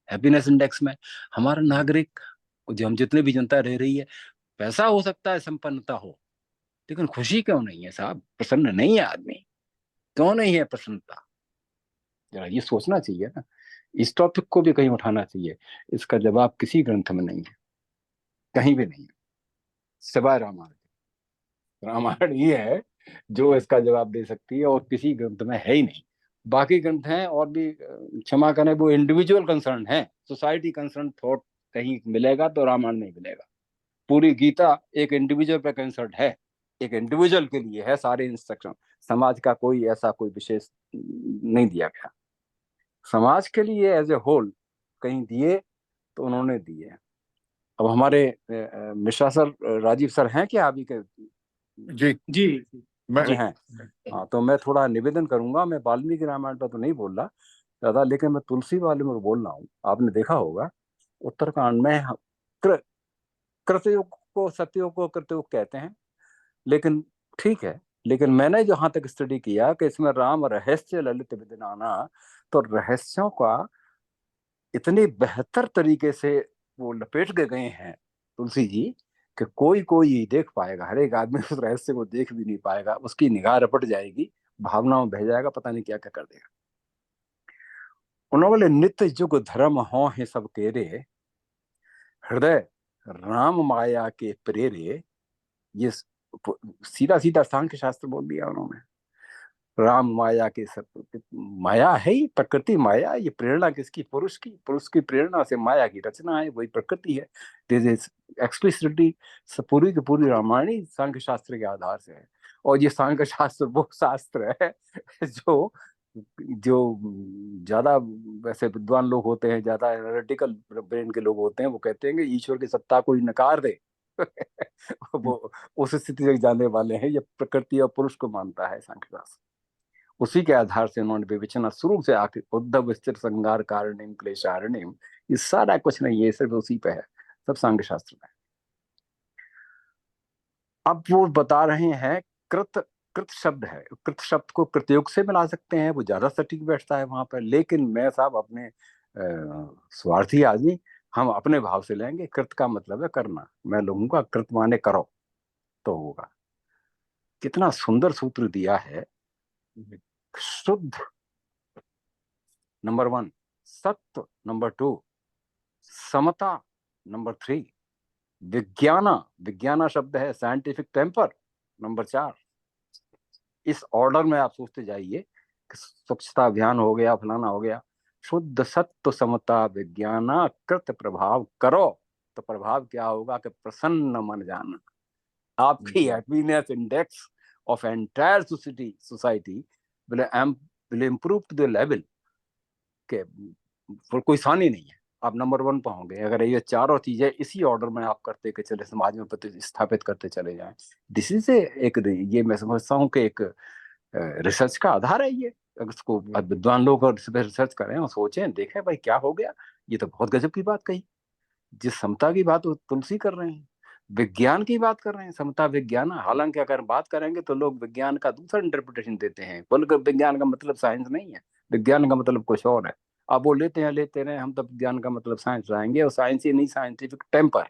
हैप्पीनेस इंडेक्स में। हमारा नागरिक, जो हम जितने भी जनता रह रही है, पैसा हो सकता है संपन्नता हो, लेकिन खुशी क्यों नहीं है साहब, प्रसन्न नहीं है आदमी, क्यों नहीं है प्रसन्नता? जरा ये सोचना चाहिए ना, इस टॉपिक को भी कहीं उठाना चाहिए। इसका जवाब किसी ग्रंथ में नहीं है, कहीं भी नहीं है, सिवाय रामायण। रामायण ही है जो इसका जवाब दे सकती है, और किसी ग्रंथ में है ही नहीं। बाकी ग्रंथ हैं और भी, क्षमा करें, वो इंडिविजुअल कंसर्न है, सोसाइटी कंसर्न थॉट कहीं मिलेगा तो रामायण नहीं मिलेगा। पूरी गीता एक इंडिविजुअल पे कंसर्न है, एक इंडिविजुअल के लिए है सारे इंस्ट्रक्शन, समाज का कोई ऐसा कोई विशेष नहीं दिया गया। समाज के लिए एज ए होल कहीं दिए तो उन्होंने दिए। अब हमारे मिश्रा सर, राजीव सर हैं क्या अभी के? जी जी मैं अरे हैं। हाँ, तो मैं थोड़ा निवेदन करूंगा, मैं वाल्मीकि रामायण पर तो नहीं बोल रहा दादा, लेकिन मैं तुलसी वाले में बोल रहा हूँ। आपने देखा होगा उत्तरकांड में कृ, कृतयुग को सतयुग को कृतयुग कहते हैं, लेकिन ठीक है, लेकिन मैंने जहां तक स्टडी किया कि इसमें राम रहस्य ललित विद्यमाना, तो रहस्यों का इतने बेहतर तरीके से वो लपेट के गए हैं तुलसी जी, कि कोई कोई देख पाएगा, हर एक आदमी उस रहस्य को देख भी नहीं पाएगा, उसकी निगाह रपट जाएगी, भावनाओं बह जाएगा, पता नहीं क्या क्या कर देगा। उन्होंने बोले नित्य जुग धर्म हो है सब तेरे, हृदय राम माया के प्रेरे। ये सीधा सीधा सांख्य शास्त्र बोल दिया उन्होंने। राम माया के सब, माया है ही, प्रकृति माया, ये प्रेरणा किसकी? पुरुष की, पुरुष की प्रेरणा से माया की रचना है, वही प्रकृति है। दिस इज एक्सप्लिसिटली, पूरी की पूरी रामायण ही सांख्य शास्त्र के आधार से है। और ये सांख्य शास्त्र वो शास्त्र है जो जो ज्यादा वैसे विद्वान लोग होते हैं, ज्यादा एनालिटिकल ब्रेन के लोग होते हैं, वो कहते हैं कि ईश्वर की सत्ता को ही नकार दे। वो उस स्थिति तक जाने वाले हैं। ये प्रकृति और पुरुष को मानता है सांख्यशास्त्र। उसी के आधार से उन्होंने विवेचना शुरू से आखिर उद्धव स्थिर संगार कारणिम क्लेशारणिम, ये सारा कुछ नहीं, ये सिर्फ उसी पे है, सब सांख्य शास्त्र में। अब वो बता रहे हैं कृत, कृत शब्द है, कृत शब्द को कृतयुग से मिला सकते हैं, वो ज्यादा सटीक बैठता है वहां पर। लेकिन मैं साहब अपने स्वार्थी आदमी, हम अपने भाव से लेंगे। कृत का मतलब है करना, मैं लूंगा कृत माने करो तो होगा। कितना सुंदर सूत्र दिया है। शुद्ध नंबर 1, सत्य नंबर 2, समता नंबर 3, विज्ञाना, विज्ञाना शब्द है साइंटिफिक टेम्पर नंबर 4। इस ऑर्डर में आप सोचते जाइए कि स्वच्छता अभियान हो गया, फलाना हो गया। शुद्ध सत्य समता विज्ञाना कृत प्रभाव करो, तो प्रभाव क्या होगा कि प्रसन्न मन जाना। आपकी happiness index of entire society will improve to the level के कोई सानी नहीं है, आप नंबर 1 पर होंगे अगर ये चारों चीजें इसी ऑर्डर में आप करते के चले, समाज में प्रतिस्थापित करते चले जाएं। दिस इज एक, ये मैं समझता हूँ कि एक रिसर्च का आधार है ये। अगर इसको विद्वान लोग और इस पर रिसर्च करें और सोचें, देखें भाई क्या हो गया। ये तो बहुत गजब की बात कही। जिस समता की बात तुलसी कर रहे हैं, विज्ञान की बात कर रहे हैं, समता विज्ञान। हालांकि अगर बात करेंगे तो लोग विज्ञान का दूसरा इंटरप्रिटेशन देते हैं, बोलकर विज्ञान का मतलब साइंस नहीं है, विज्ञान का मतलब कुछ और है। अब वो लेते रहे, हम तो विज्ञान का मतलब साइंस लाएंगे, और साइंस ही नहीं, scientific temper,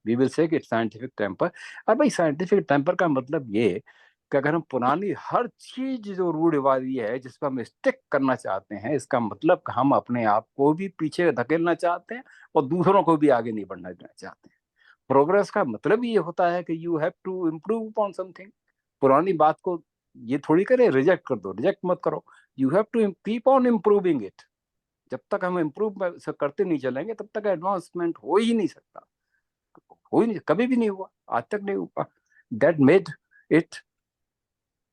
we will say कि साइंटिफिक टेम्पर। और भाई साइंटिफिक टेम्पर का मतलब ये कि अगर हम पुरानी हर चीज जो रूढ़िवादी है जिस पर हम स्टिक करना चाहते हैं, इसका मतलब हम अपने आप को भी पीछे धकेलना चाहते हैं और दूसरों को भी आगे नहीं बढ़ना चाहते हैं। प्रोग्रेस का मतलब ये होता है कि you have to improve upon something. पुरानी बात को ये थोड़ी करे रिजेक्ट कर दो, रिजेक्ट मत करो, you have to keep on improving it. जब तक हम इम्प्रूव करते नहीं चलेंगे तब तक एडवांसमेंट हो ही नहीं सकता, हो ही नहीं, कभी भी नहीं हुआ, आज तक नहीं हुआ। That made it.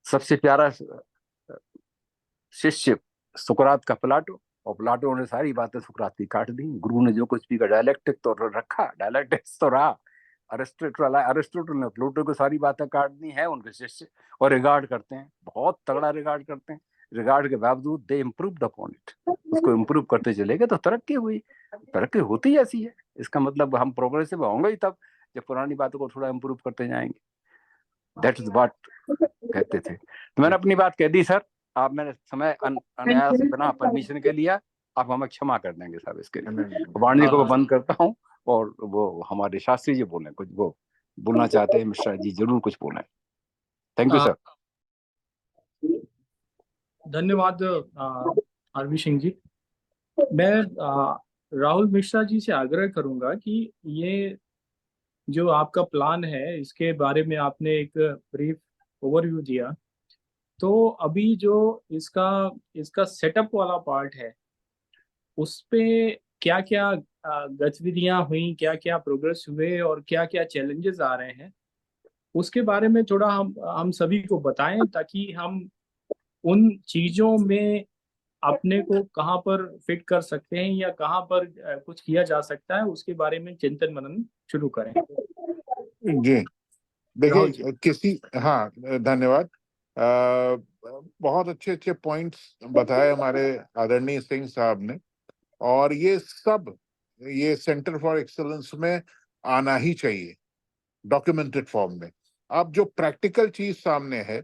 सबसे प्यारा शिष्य सुकरात का प्लाटो, और प्लाटो ने सारी बातें सुकरात की काट दी। गुरु ने जो कुछ भी का डायलेक्टिक तो रखा, डायलेक्टिक्स तो रहा। अरिस्टोटल ने प्लूटो को सारी बातें काट दी हैं उनके शिष्य, और रिगार्ड करते हैं, बहुत तगड़ा रिगार्ड करते हैं। रिगार्ड के बावजूद दे इम्प्रूव अपॉन इट, उसको इम्प्रूव करते चले गए तो तरक्की हुई। तरक्की होती ऐसी है, इसका मतलब हम प्रोग्रेसिव होंगे ही तब जब पुरानी बातों को थोड़ा इम्प्रूव करते जाएंगे। दैट इज व्हाट कहते थे। तो मैंने अपनी बात कह दी सर। आप, मैंने समय अनायास बिना परमिशन के लिया, आप हमें क्षमा कर देंगे साहब इसके लिए। वाणी को बंद करता हूँ, और वो हमारे शास्त्री जी बोले कुछ, वो बोलना चाहते हैं, मिश्रा जी जरूर कुछ बोले। Thank you sir. धन्यवाद आरवी सिंह जी। मैं राहुल मिश्रा जी से आग्रह करूंगा कि ये जो आपका प्लान है इसके बारे में आपने एक ब्रीफ ओवरव्यू दिया। तो अभी जो इसका इसका सेटअप वाला पार्ट है, उस पे क्या क्या गतिविधियां हुई, क्या क्या प्रोग्रेस हुए और क्या क्या चैलेंजेस आ रहे हैं, उसके बारे में थोड़ा हम सभी को बताएं, ताकि हम उन चीजों में अपने को कहाँ पर फिट कर सकते हैं या कहाँ पर कुछ किया जा सकता है, उसके बारे में चिंतन मनन शुरू करें। जी राहुल जी। देखिए, हाँ धन्यवाद। बहुत अच्छे अच्छे पॉइंट्स बताए हमारे आदरणीय सिंह साहब ने, और ये सब ये सेंटर फॉर एक्सलेंस में आना ही चाहिए डॉक्यूमेंटेड फॉर्म में। अब जो प्रैक्टिकल चीज सामने है,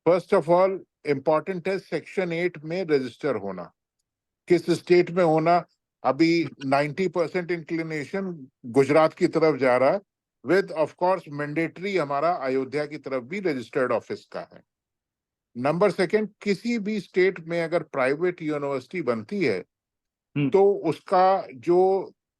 फर्स्ट ऑफ ऑल इम्पॉर्टेंट है सेक्शन 8 में रजिस्टर होना। किस स्टेट में होना? अभी 90% इंक्लिनेशन गुजरात की तरफ जा रहा है, विद ऑफ कोर्स मैंडेटरी हमारा अयोध्या की तरफ भी रजिस्टर्ड ऑफिस का है। नंबर सेकंड, किसी भी स्टेट में अगर प्राइवेट यूनिवर्सिटी बनती है तो उसका जो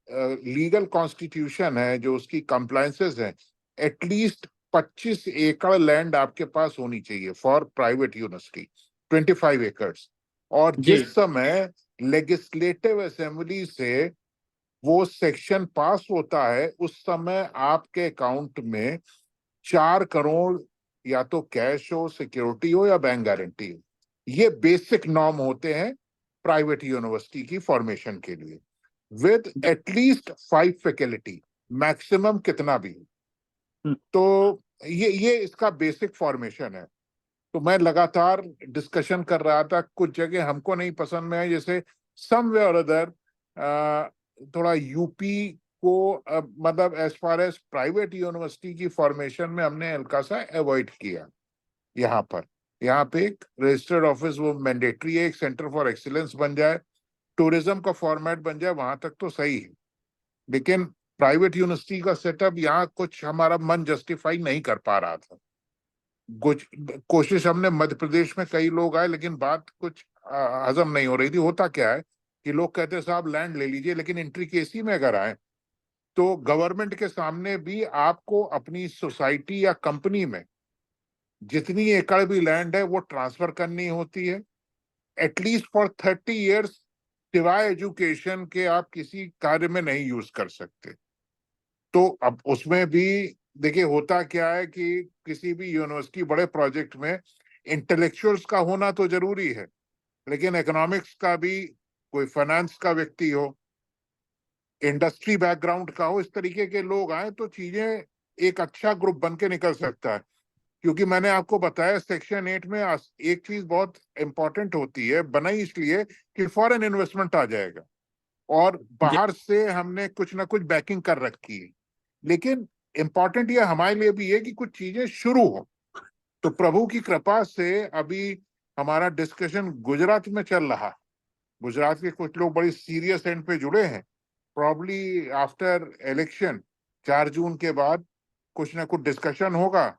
लीगल कॉन्स्टिट्यूशन है, जो उसकी कंप्लायंसेस है, एटलीस्ट 25 एकड़ लैंड आपके पास होनी चाहिए फॉर प्राइवेट यूनिवर्सिटी, 25 एकर्स। और जिस समय लेजिस्लेटिव असेंबली से वो सेक्शन पास होता है, उस समय आपके अकाउंट में 4 करोड़ या तो कैश हो, सिक्योरिटी हो या बैंक गारंटी हो, ये बेसिक नॉर्म होते हैं प्राइवेट यूनिवर्सिटी की फॉर्मेशन के लिए, विद एटलीस्ट 5 फैकल्टी, मैक्सिमम कितना भी। तो ये इसका बेसिक फॉर्मेशन है। तो मैं लगातार डिस्कशन कर रहा था, कुछ जगह हमको नहीं पसंद में है, जैसे समवेयर और अदर थोड़ा यूपी को मतलब as far as private university की फॉर्मेशन में हमने हल्का सा अवॉइड किया। यहाँ पे एक रजिस्टर्ड ऑफिस वो मैंडेटरी है, एक सेंटर फॉर एक्सीलेंस बन जाए, टूरिज्म का फॉर्मेट बन जाए, वहां तक तो सही है। लेकिन प्राइवेट यूनिवर्सिटी का सेटअप यहाँ कुछ हमारा मन जस्टिफाई नहीं कर पा रहा था। कोशिश हमने, मध्य प्रदेश में कई लोग आए, लेकिन बात कुछ हजम नहीं हो रही थी। होता क्या है कि लोग कहते हैं साहब लैंड ले लीजिए, लेकिन इंट्रिकेसी में अगर आए तो गवर्नमेंट के सामने भी आपको अपनी सोसाइटी या कंपनी में जितनी एकड़ भी लैंड है वो ट्रांसफर करनी होती है, एटलीस्ट फॉर 30 ईयर्स, सिवाय एजुकेशन के आप किसी कार्य में नहीं यूज कर सकते। तो अब उसमें भी देखिए होता क्या है कि किसी भी यूनिवर्सिटी बड़े प्रोजेक्ट में इंटेलेक्चुअल्स का होना तो जरूरी है, लेकिन इकोनॉमिक्स का भी, कोई फाइनेंस का व्यक्ति हो, इंडस्ट्री बैकग्राउंड का हो, इस तरीके के लोग आए तो चीजें एक अच्छा ग्रुप बन के निकल सकता है। क्योंकि मैंने आपको बताया सेक्शन 8 में एक चीज बहुत इंपॉर्टेंट होती है, बनाई इसलिए कि फॉरेन इन्वेस्टमेंट आ जाएगा, और बाहर से हमने कुछ ना कुछ बैकिंग कर रखी है। लेकिन इंपॉर्टेंट ये हमारे लिए भी है कि कुछ चीजें शुरू हो। तो प्रभु की कृपा से अभी हमारा डिस्कशन गुजरात में चल रहा है। गुजरात के कुछ लोग बड़ी सीरियस एंड पे जुड़े हैं। प्रॉब्ली आफ्टर इलेक्शन 4 जून के बाद कुछ ना कुछ डिस्कशन होगा,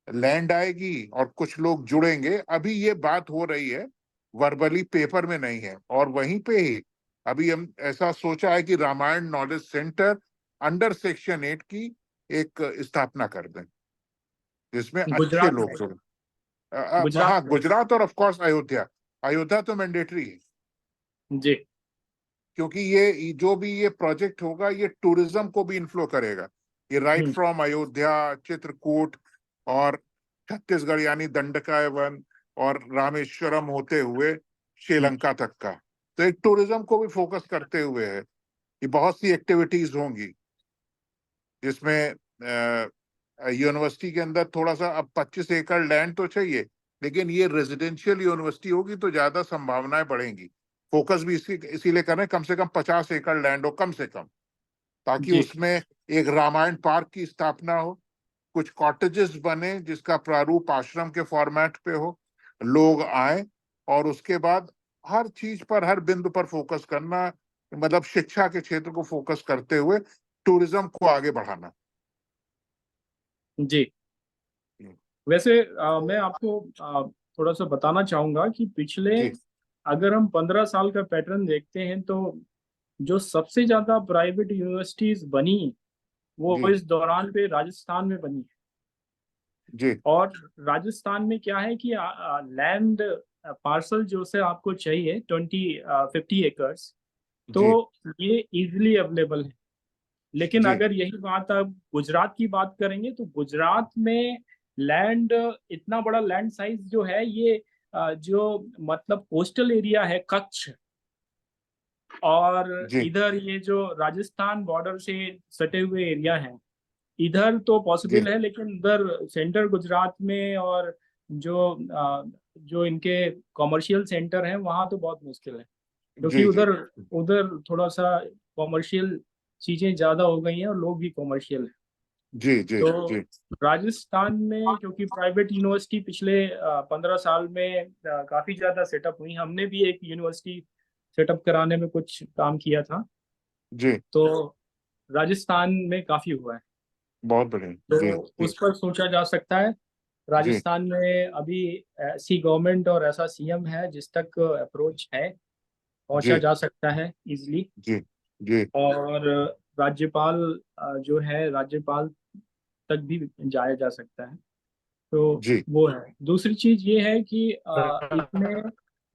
लैंड आएगी और कुछ लोग जुड़ेंगे। अभी ये बात हो रही है, वर्बली, पेपर में नहीं है। और वहीं पे ही अभी हम ऐसा सोचा है कि Ramayan knowledge centre under section 8 की एक स्थापना कर दें, जिसमें अच्छे गुजरात लोग में जुड़े। गुजरात हाँ, में गुजरात और ऑफ कोर्स अयोध्या। अयोध्या तो मैंडेटरी है, जी। क्योंकि ये जो भी ये प्रोजेक्ट होगा ये टूरिज्म को भी इन्फ्लो करेगा। ये राइट फ्रॉम अयोध्या, चित्रकूट और छत्तीसगढ़ यानी दंडकायवन और रामेश्वरम होते हुए श्रीलंका तक का, तो एक टूरिज्म को भी फोकस करते हुए है। ये बहुत सी एक्टिविटीज होंगी जिसमें यूनिवर्सिटी के अंदर थोड़ा सा, अब 25 एकड़ लैंड तो चाहिए, लेकिन ये रेजिडेंशियल यूनिवर्सिटी होगी तो ज्यादा संभावनाएं बढ़ेंगी। फोकस भी इसीलिए कर रहे हैं कम से कम 50 एकड़ लैंड हो कम से कम, ताकि जी उसमें एक रामायण पार्क की स्थापना हो, कुछ कॉटेजेस बने जिसका प्रारूप आश्रम के फॉर्मेट पे हो, लोग आए, और उसके बाद हर चीज पर, हर बिंदु पर फोकस करना, मतलब शिक्षा के क्षेत्र को फोकस करते हुए टूरिज्म को आगे बढ़ाना। जी। वैसे मैं आपको थोड़ा सा बताना चाहूंगा कि पिछले, जी अगर हम 15 साल का पैटर्न देखते हैं तो जो सबसे ज्यादा प्राइवेट यूनिवर्सिटीज बनी वो जी इस दौरान पे राजस्थान में बनी है। जी और राजस्थान में क्या है कि लैंड पार्सल जो से आपको चाहिए 50 एकर्स, तो जी ये इजीली अवेलेबल है। लेकिन जी अगर यही बात अब गुजरात की बात करेंगे तो गुजरात में लैंड, इतना बड़ा लैंड साइज जो है ये जो मतलब कोस्टल एरिया है कच्छ, और जी इधर ये जो राजस्थान बॉर्डर से सटे हुए एरिया हैं, इधर तो जी पॉसिबल है, लेकिन उधर सेंटर गुजरात में और जो जो इनके कॉमर्शियल सेंटर हैं वहाँ तो बहुत मुश्किल है, क्योंकि जी जी उधर उधर थोड़ा सा कॉमर्शियल चीजें ज्यादा हो गई हैं और लोग भी कॉमर्शियल हैं। जी जी तो जी राजस्थान में क्योंकि प्राइवेट यूनिवर्सिटी पिछले 15 साल में काफी ज्यादा सेटअप हुई, हमने भी एक यूनिवर्सिटी सेटअप कराने में कुछ काम किया था, जी, तो राजस्थान में काफी हुआ है। बहुत बढ़िया। जी तो जी उस पर सोचा जा सकता है। जी राजस्थान में अभी ऐसी गवर्नमेंट और ऐसा सीएम है जिस तक अप्रोच है, पहुंचा जी जा सकता है इजिली। जी जी और राज्यपाल जो है, राज्यपाल तक भी जाया जा सकता है। तो जी वो है। दूसरी चीज ये है कि इसमें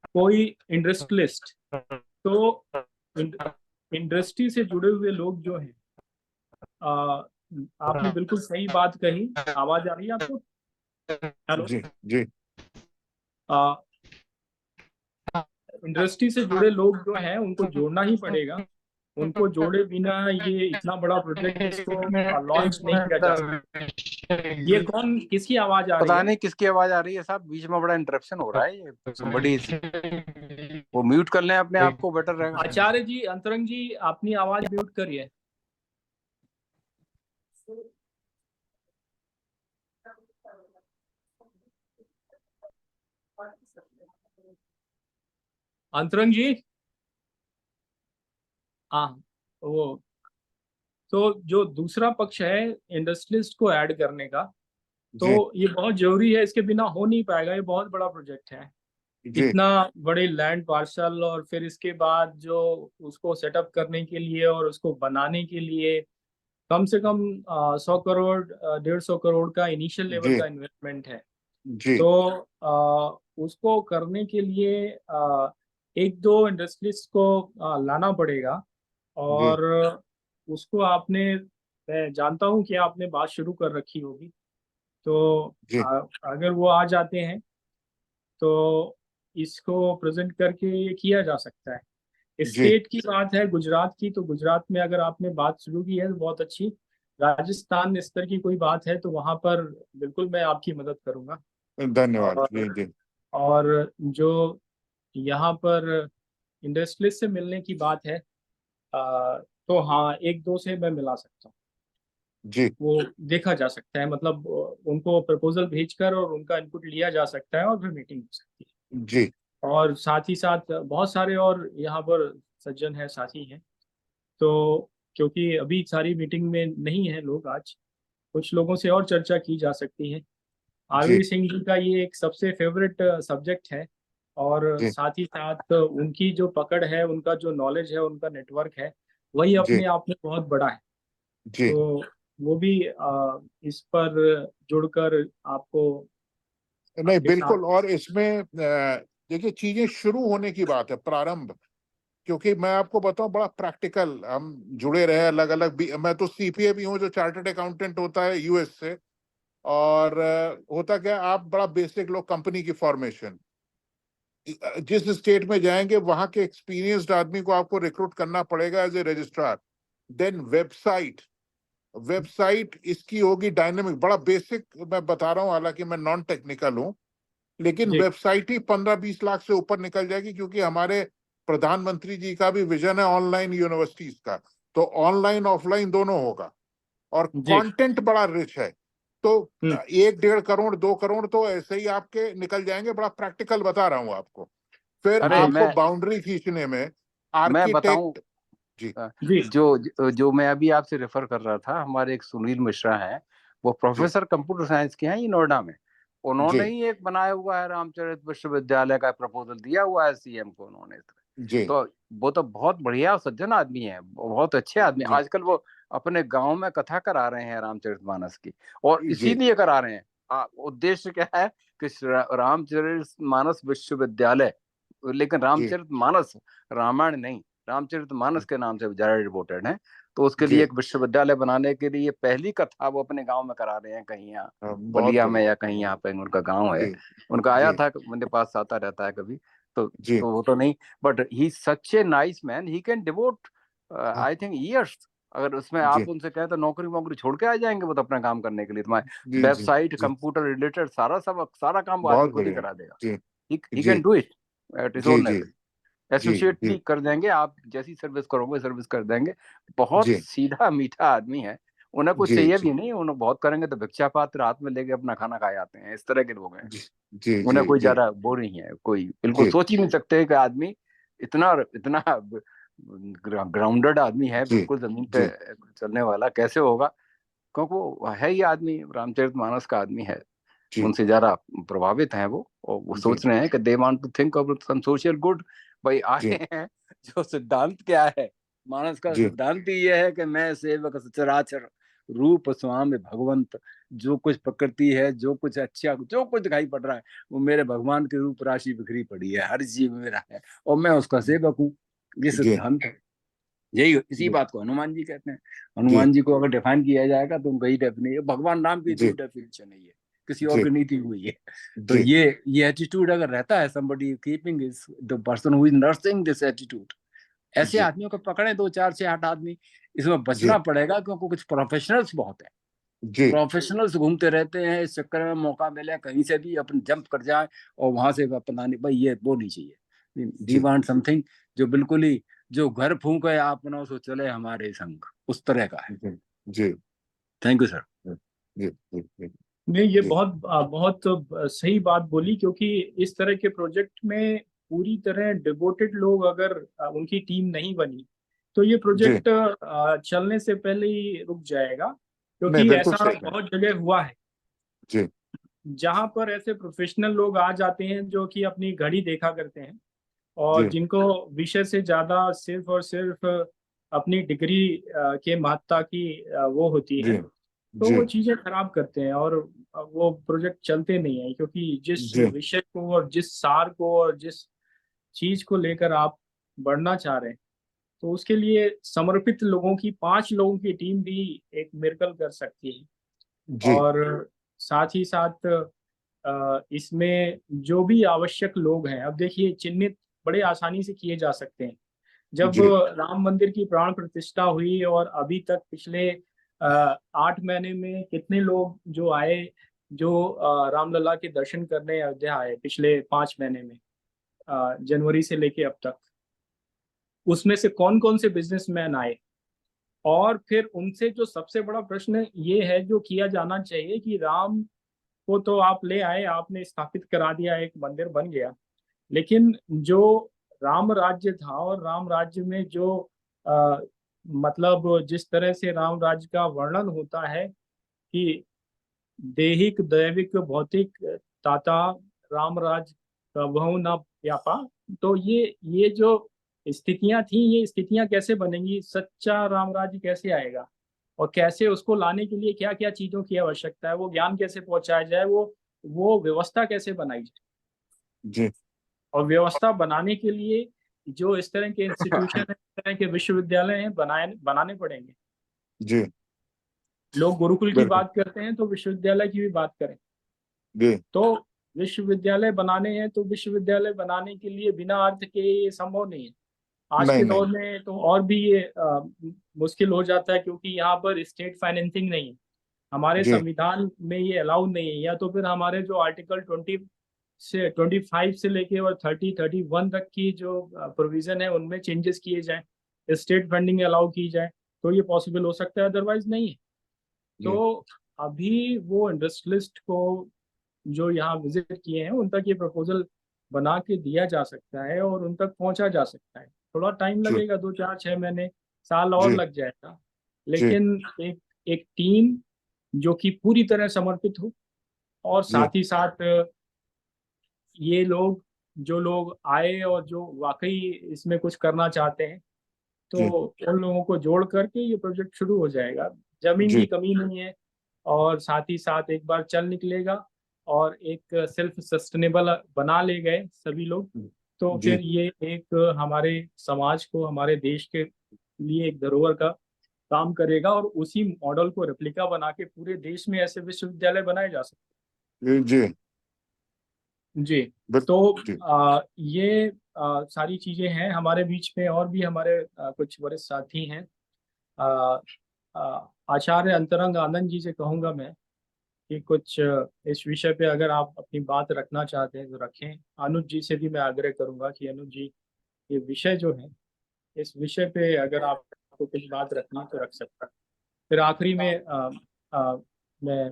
कोई इंडस्ट्रियलिस्ट, तो इंडस्ट्री से जुड़े हुए लोग जो हैं, आपने बिल्कुल सही बात कही। आवाज आ रही है आपको? हेलो? जी जी इंडस्ट्री से जुड़े लोग जो हैं उनको जोड़ना ही पड़ेगा। उनको जोड़े बिना ये इतना बड़ा प्रोजेक्ट इसको लॉन्च नहीं किया जा सकता। ये कौन, किसकी आवाज आ रही पता है? नहीं किसकी आवाज आ रही है साहब, बीच में बड़ा इंटरप्शन हो रहा है, ये बड़ी वो म्यूट कर लें अपने आप को, बेटर रहेगा। आचार्य जी, अंतरंग जी, अपनी आवाज म्यूट करिए। अंतरंग जी, हाँ, वो तो जो दूसरा पक्ष है इंडस्ट्रियलिस्ट को ऐड करने का, तो जी ये बहुत जरूरी है, इसके बिना हो नहीं पाएगा। ये बहुत बड़ा प्रोजेक्ट है, जी इतना बड़े लैंड पार्सल, और फिर इसके बाद जो उसको सेटअप करने के लिए और उसको बनाने के लिए कम से कम 100 करोड़ 150 करोड़ का इनिशियल लेवल जी का इन्वेस्टमेंट है। जी तो उसको करने के लिए एक दो इंडस्ट्रीज को लाना पड़ेगा। जी और उसको आपने, मैं जानता हूँ कि आपने बात शुरू कर रखी होगी। तो जी अगर वो आ जाते हैं तो इसको प्रेजेंट करके ये किया जा सकता है। जी स्टेट की बात है गुजरात की, तो गुजरात में अगर आपने बात शुरू की है तो बहुत अच्छी। राजस्थान स्तर की कोई बात है तो वहां पर बिल्कुल मैं आपकी मदद करूंगा। धन्यवाद जी और जी और जो यहाँ पर इंडस्ट्रियलिस्ट से मिलने की बात है, तो हाँ, एक दो से मैं मिला सकता हूँ। जी वो देखा जा सकता है, मतलब उनको प्रपोजल भेजकर और उनका इनपुट लिया जा सकता है और फिर मीटिंग हो सकती जी है। और साथ ही साथ बहुत सारे और यहाँ पर सज्जन हैं, साथी हैं। तो क्योंकि अभी सारी मीटिंग में नहीं है लोग आज, कुछ लोगों से और चर्चा की जा सकती है। जी आरवी सिंह जी का ये एक सबसे फेवरेट सब्जेक्ट है, और जी साथ ही साथ उनकी जो पकड़ है, उनका जो नॉलेज है, उनका नेटवर्क है, वही जी अपने आप में बहुत बड़ा है। जी तो वो भी इस पर जुड़कर आपको, नहीं आपके साथ। बिल्कुल। और इसमें देखिए, चीजें शुरू होने की बात है, प्रारंभ। क्योंकि मैं आपको बताऊं, बड़ा प्रैक्टिकल हम जुड़े रहे अलग अलग भी। मैं तो सीपीए भी हूं, जो चार्टर्ड अकाउंटेंट होता है यूएस से। और होता क्या, आप बड़ा बेसिक लोग, कंपनी की फॉर्मेशन, जिस स्टेट में जाएंगे वहां के एक्सपीरियंस्ड आदमी को आपको रिक्रूट करना पड़ेगा as a registrar. Then website, website इसकी होगी डायनेमिक, बड़ा बेसिक मैं बता रहा हूँ, हालांकि मैं नॉन टेक्निकल हूँ। लेकिन जी वेबसाइट ही 15-20 लाख से ऊपर निकल जाएगी, क्योंकि हमारे प्रधानमंत्री जी का भी विजन है ऑनलाइन यूनिवर्सिटीज का। तो ऑनलाइन ऑफलाइन दोनों होगा। और जी। कंटेंट बड़ा रिच है। तो हम्म। 1-1.5 करोड़ 2 करोड़ तो ऐसे ही आपके निकल जाएंगे, बड़ा प्रैक्टिकल बता रहा हूँ आपको। फिर अरे आपको बाउंड्री खींचने में मैं बताऊं, आर्किटेक्ट। जी जी जो मैं अभी आपसे रेफर कर रहा था, हमारे एक सुनील मिश्रा हैं, वो जी प्रोफेसर कंप्यूटर साइंस के हैं, ये नोएडा में। जी उन्होंने ही एक बनाया हुआ है रामचरित विश्वविद्यालय का प्रपोजल दिया हुआ है सीएम को उन्होंने। जी तो वो तो बहुत बढ़िया सज्जन आदमी है, बहुत अच्छे आदमी। जी आजकल वो अपने गांव में कथा करा रहे हैं रामचरितमानस की, और जी इसीलिए करा रहे हैं। उद्देश्य क्या है कि रामचरितमानस विश्वविद्यालय, लेकिन जी रामचरितमानस रामायण नहीं, रामचरितमानस के नाम से ज्यादा डिवोटेड है। तो उसके लिए जी एक विश्वविद्यालय बनाने के लिए पहली कथा वो अपने गांव में करा रहे हैं, कहीं यहाँ हाँ, बहुत बलिया में बढ़िया। या कहीं यहाँ पे उनका गांव है। जी उनका आया जी था, मेरे पास आता रहता है कभी। तो जी वो तो नहीं, but he such a nice man, he can devote हाँ, आई थिंक ईयर्स। अगर उसमें जी आप उनसे कहें तो नौकरी वोकरी छोड़ के आ जाएंगे वो तो अपना काम करने के लिए। तुम्हारे जी जी वेबसाइट जी कंप्यूटर रिलेटेड सारा काम वो आदमी बहुत खुद ही बढ़िया। करा देगा। जी ही जी can do it at his जी ओन जी लेवल। जी एसोसिएट जी भी कर देंगे, आप जैसी सर्विस करोगे सर्विस कर देंगे। बहुत जी सीधा मीठा आदमी है। उन्हें कुछ जी चाहिए जी भी नहीं, उन्हें बहुत करेंगे तो भिक्षा पात्र हाथ में लेके अपना खाना खा जाते हैं, इस तरह के लोग हैं। जी जी उन्हें जी कोई जी ज्यादा वो नहीं है, कोई बिल्कुल जी सोच ही नहीं सकते कि आदमी इतना इतना ग्राउंडेड आदमी है, जी बिल्कुल जमीन पे जी चलने वाला कैसे होगा। क्योंकि वो है ही आदमी, रामचरितमानस का आदमी है। जी उनसे ज्यादा प्रभावित हैं वो, और वो जी सोच रहे हैं कि they want to think of some social good. भाई जी आए हैं, जो सिद्धांत क्या है, मानस का जी सिद्धांत ही ये है कि मैं सेवक सचराचर रूप स्वामी भगवंत। जो कुछ प्रकृति है, जो कुछ अच्छा, जो कुछ दिखाई पड़ रहा है, वो मेरे भगवान की रूप राशि बिखरी पड़ी है, हर जीव मेरा है और मैं उसका सेवक हूँ। ये जी सिद्धांत है। यही इसी बात को हनुमान जी कहते हैं। जी हनुमान जी को अगर डिफाइन किया जाएगा तो उनका ही डेफिनेशन, भगवान राम की जी जो डेफिनेशन है ये, किसी और जी की नीति हुई है। तो जी ये एटीट्यूड अगर रहता है, somebody keeping is the person who is nursing this attitude, ऐसे जी आदमियों को पकड़े 2 4 6 8 आदमी, इसमें जी बचना पड़ेगा क्योंकि कुछ प्रोफेशनल्स बहुत हैं। जी प्रोफेशनल्स घूमते रहते हैं, इस चक्कर में मौका मिले कहीं से भी अपन जंप कर जाए और वहां से पता नहीं, भाई ये वो नहीं चाहिए। वी जी वांट समथिंग जो बिल्कुल ही, जो घर फूंके आप बनाओ सो चले हमारे संग, उस तरह का है। जी जी थैंक यू सर। जी जी नहीं, ये जी बहुत सही बात बोली, क्योंकि इस तरह के प्रोजेक्ट में पूरी तरह डिवोटेड लोग अगर उनकी टीम नहीं बनी तो ये जी प्रोजेक्ट चलने से पहले ही रुक जाएगा। नहीं, क्योंकि बिल्कुल ऐसा सही है। बहुत जगह हुआ है जी जहां पर ऐसे प्रोफेशनल लोग आ जाते हैं जो कि अपनी घड़ी देखा करते हैं और जी जिनको विषय से ज्यादा सिर्फ और सिर्फ अपनी डिग्री के महत्ता की वो होती है, जी तो जी वो चीजें खराब करते हैं और वो प्रोजेक्ट चलते नहीं है। क्योंकि जिस जी विषय को और जिस सार को और जिस चीज को लेकर आप बढ़ना चाह रहे हैं, तो उसके लिए समर्पित लोगों की 5 लोगों की टीम भी एक मिरेकल कर सकती है। जी और साथ ही साथ इसमें जो भी आवश्यक लोग हैं, अब देखिए चिन्हित बड़े आसानी से किए जा सकते हैं। जब जी राम मंदिर की प्राण प्रतिष्ठा हुई और अभी तक पिछले 8 महीने में कितने लोग जो आए, जो रामलला के दर्शन करने अयोध्या आए पिछले 5 महीने में, जनवरी से लेके अब तक, उसमें से कौन कौन से बिजनेसमैन आए। और फिर उनसे जो सबसे बड़ा प्रश्न ये है जो किया जाना चाहिए कि राम को तो आप ले आए, आपने स्थापित करा दिया, एक मंदिर बन गया, लेकिन जो राम राज्य था और राम राज्य में जो आ, मतलब जिस तरह से राम राज्य का वर्णन होता है कि देहिक दैविक भौतिक ताता राम राज कबहु न व्यापा, तो ये जो स्थितियां थी, ये स्थितियां कैसे बनेंगी, सच्चा राम राज्य कैसे आएगा और कैसे उसको लाने के लिए क्या क्या चीजों की आवश्यकता है, वो ज्ञान कैसे पहुंचाया जाए, वो व्यवस्था कैसे बनाई जाए। जी और व्यवस्था बनाने के लिए जो इस तरह के इंस्टीट्यूशन है, इस तरह के विश्वविद्यालय हैं, बनाने पड़ेंगे। जी लोग गुरुकुल की बिल्कुल बात करते हैं तो विश्वविद्यालय की भी बात करें। जी तो विश्वविद्यालय बनाने हैं तो विश्वविद्यालय बनाने के लिए बिना अर्थ के ये संभव नहीं है। आज नहीं के नहीं दौर में तो और भी ये मुश्किल हो जाता है, क्योंकि यहाँ पर स्टेट फाइनेंसिंग नहीं है। हमारे जी संविधान में ये अलाउ नहीं है, या तो फिर हमारे जो आर्टिकल 25 से लेके और 31 तक की जो प्रोविजन है उनमें चेंजेस किए जाए, स्टेट फंडिंग अलाउ की जाए, तो ये पॉसिबल हो सकता है, अदरवाइज नहीं है। जी तो अभी वो इंडस्ट्रियलिस्ट को जो यहाँ विजिट किए हैं उन तक ये प्रपोजल बना के दिया जा सकता है और उन तक पहुंचा जा सकता है। थोड़ा टाइम जी लगेगा, 2 4 6 महीने, साल और जी लग जाएगा, जी लेकिन एक एक टीम जो कि पूरी तरह समर्पित हो, और जी साथ ही साथ ये लोग, जो लोग आए और जो वाकई इसमें कुछ करना चाहते हैं, तो जी उन लोगों को जोड़ करके ये प्रोजेक्ट शुरू हो जाएगा। जमीन की जी कमी नहीं है, और साथ ही साथ एक बार चल निकलेगा और एक सेल्फ सस्टेनेबल बना ले गए सभी लोग, तो जी फिर ये एक हमारे समाज को, हमारे देश के लिए एक धरोहर का काम करेगा, और उसी मॉडल को रेप्लिका बना के पूरे देश में ऐसे विश्वविद्यालय बनाए जा सकते जी हैं। जी। बिल- तो जी ये सारी चीजें हैं हमारे बीच में, और भी हमारे कुछ वरिष्ठ साथी हैं। आ, आचार्य अंतरंग आनंद जी से कहूंगा मैं कि कुछ इस विषय पे अगर आप अपनी बात रखना चाहते हैं तो रखें। अनुज जी से भी मैं आग्रह करूंगा कि अनुज जी, ये विषय जो है, इस विषय पे अगर आपको कुछ बात रखनी है तो रख सकता है। फिर आखिरी में मैं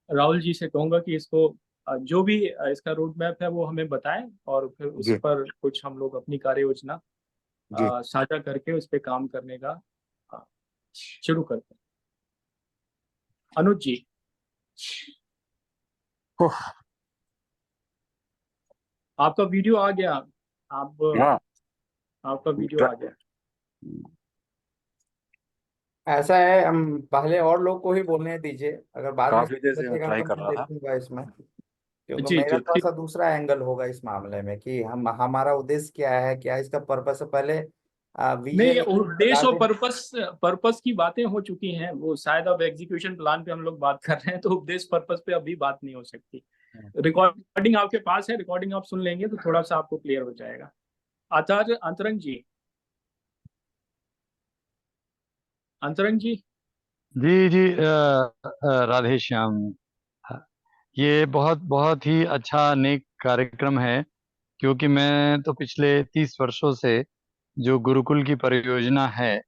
राहुल जी से कहूंगा कि इसको जो भी इसका रोड मैप है वो हमें बताएं, और फिर उस जी पर कुछ हम लोग अपनी कार्य योजना जी साझा करके उस पर काम करने का अ, शुरू करते हैं। अनुज जी। ओह, आपका वीडियो आ गया। आप हाँ आपका वीडियो आ गया। ऐसा है, हम पहले और लोग को ही बोलने दीजिए, अगर बाद में काफी देर से मैं बचेगा ट्राई तो कर मैं रहा था। देखूंगा इसमें। क्योंकि जी मेरा जी थोड़ा ठीक। सा दूसरा एंगल होगा इस मामले में कि हम हमारा उद्देश्य क्या है, क्या इसका पर्पस है। पहले नहीं, विजन उद्देश्य बता और दें। पर्पस की बातें हो चुकी हैं, वो शायद अब एग्जीक्यूशन प्लान पे हम लोग बात कर रहे हैं, तो उपदेश पर्पस पे अभी बात नहीं हो सकती। रिकॉर्डिंग आपके पास है, रिकॉर्डिंग आप सुन लेंगे तो थोड़ा सा आपको क्लियर हो जाएगा। आचार्य अंतरंग जी, अंतरंग जी। जी जी, राधे श्याम। ये बहुत बहुत ही अच्छा नेक कार्यक्रम है, क्योंकि मैं तो पिछले 30 वर्षों से जो गुरुकुल की परियोजना है,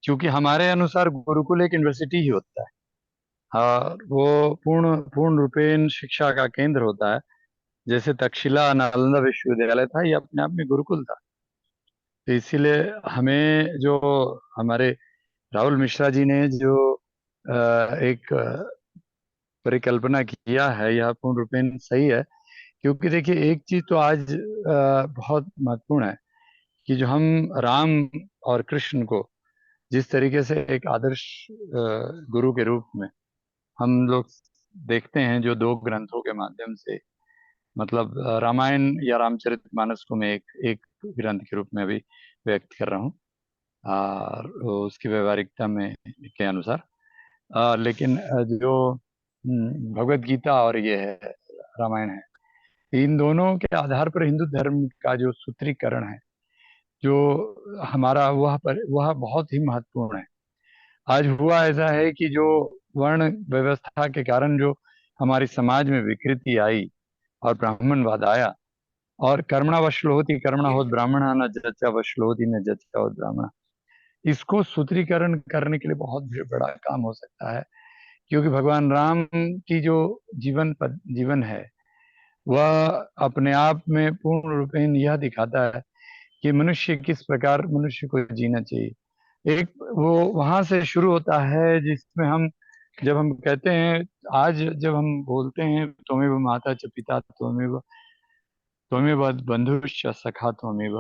क्योंकि हमारे अनुसार गुरुकुल एक यूनिवर्सिटी ही होता है। हाँ, वो पूर्ण पूर्ण रूपेण शिक्षा का केंद्र होता है। जैसे तक्षशिला नालंदा विश्वविद्यालय था, ये अपने आप में गुरुकुल था। तो इसीलिए हमें जो हमारे राहुल मिश्रा जी ने जो एक परिकल्पना किया है, यह पूर्ण रूपेण सही है। क्योंकि देखिए, एक चीज तो आज बहुत महत्वपूर्ण है कि जो हम राम और कृष्ण को जिस तरीके से एक आदर्श गुरु के रूप में हम लोग देखते हैं, जो 2 ग्रंथों के माध्यम से, मतलब रामायण या रामचरितमानस को मैं एक ग्रंथ के रूप में अभी व्यक्त कर रहा हूँ, और उसकी व्यवहारिकता में के अनुसार। लेकिन जो भगवत गीता और ये है रामायण है, इन दोनों के आधार पर हिंदू धर्म का जो सूत्रीकरण है, जो हमारा वह बहुत ही महत्वपूर्ण है। आज हुआ ऐसा है कि जो वर्ण व्यवस्था के कारण जो हमारी समाज में विकृति आई और ब्राह्मणवाद आया, और कर्मणा वश्लोति कर्मणा होत ब्राह्मणा न जच्चा वश्लोति न जच्चा होत ब्राह्मणा, इसको सूत्रीकरण करने के लिए बहुत बड़ा काम हो सकता है। क्योंकि भगवान राम की जो जीवन है, वह अपने आप में पूर्ण रूपेण यह दिखाता है कि मनुष्य किस प्रकार मनुष्य को जीना चाहिए। एक वो वहां से शुरू होता है जिसमें जब हम कहते हैं, आज जब हम बोलते हैं त्वमेव माता च पिता त्वमेव बंधुश्च सखा त्वमेव,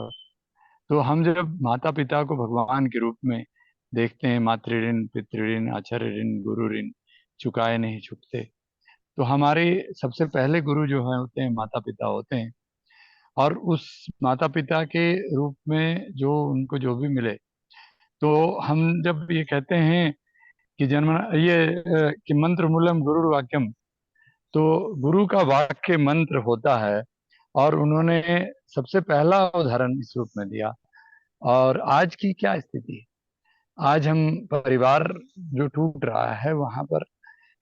तो हम जब माता पिता को भगवान के रूप में देखते हैं, मातृ ऋण पितृ ऋण आचार्य ऋण गुरु ऋण चुकाए नहीं चुकते, तो हमारे सबसे पहले गुरु जो है होते हैं माता पिता होते हैं। और उस माता पिता के रूप में जो उनको जो भी मिले, तो हम जब ये कहते हैं कि जन्म ये कि मंत्र मूलम गुरु वाक्यम, तो गुरु का वाक्य मंत्र होता है, और उन्होंने सबसे पहला उदाहरण इस रूप में दिया। और आज की क्या स्थिति है? आज हम परिवार जो टूट रहा है, वहां पर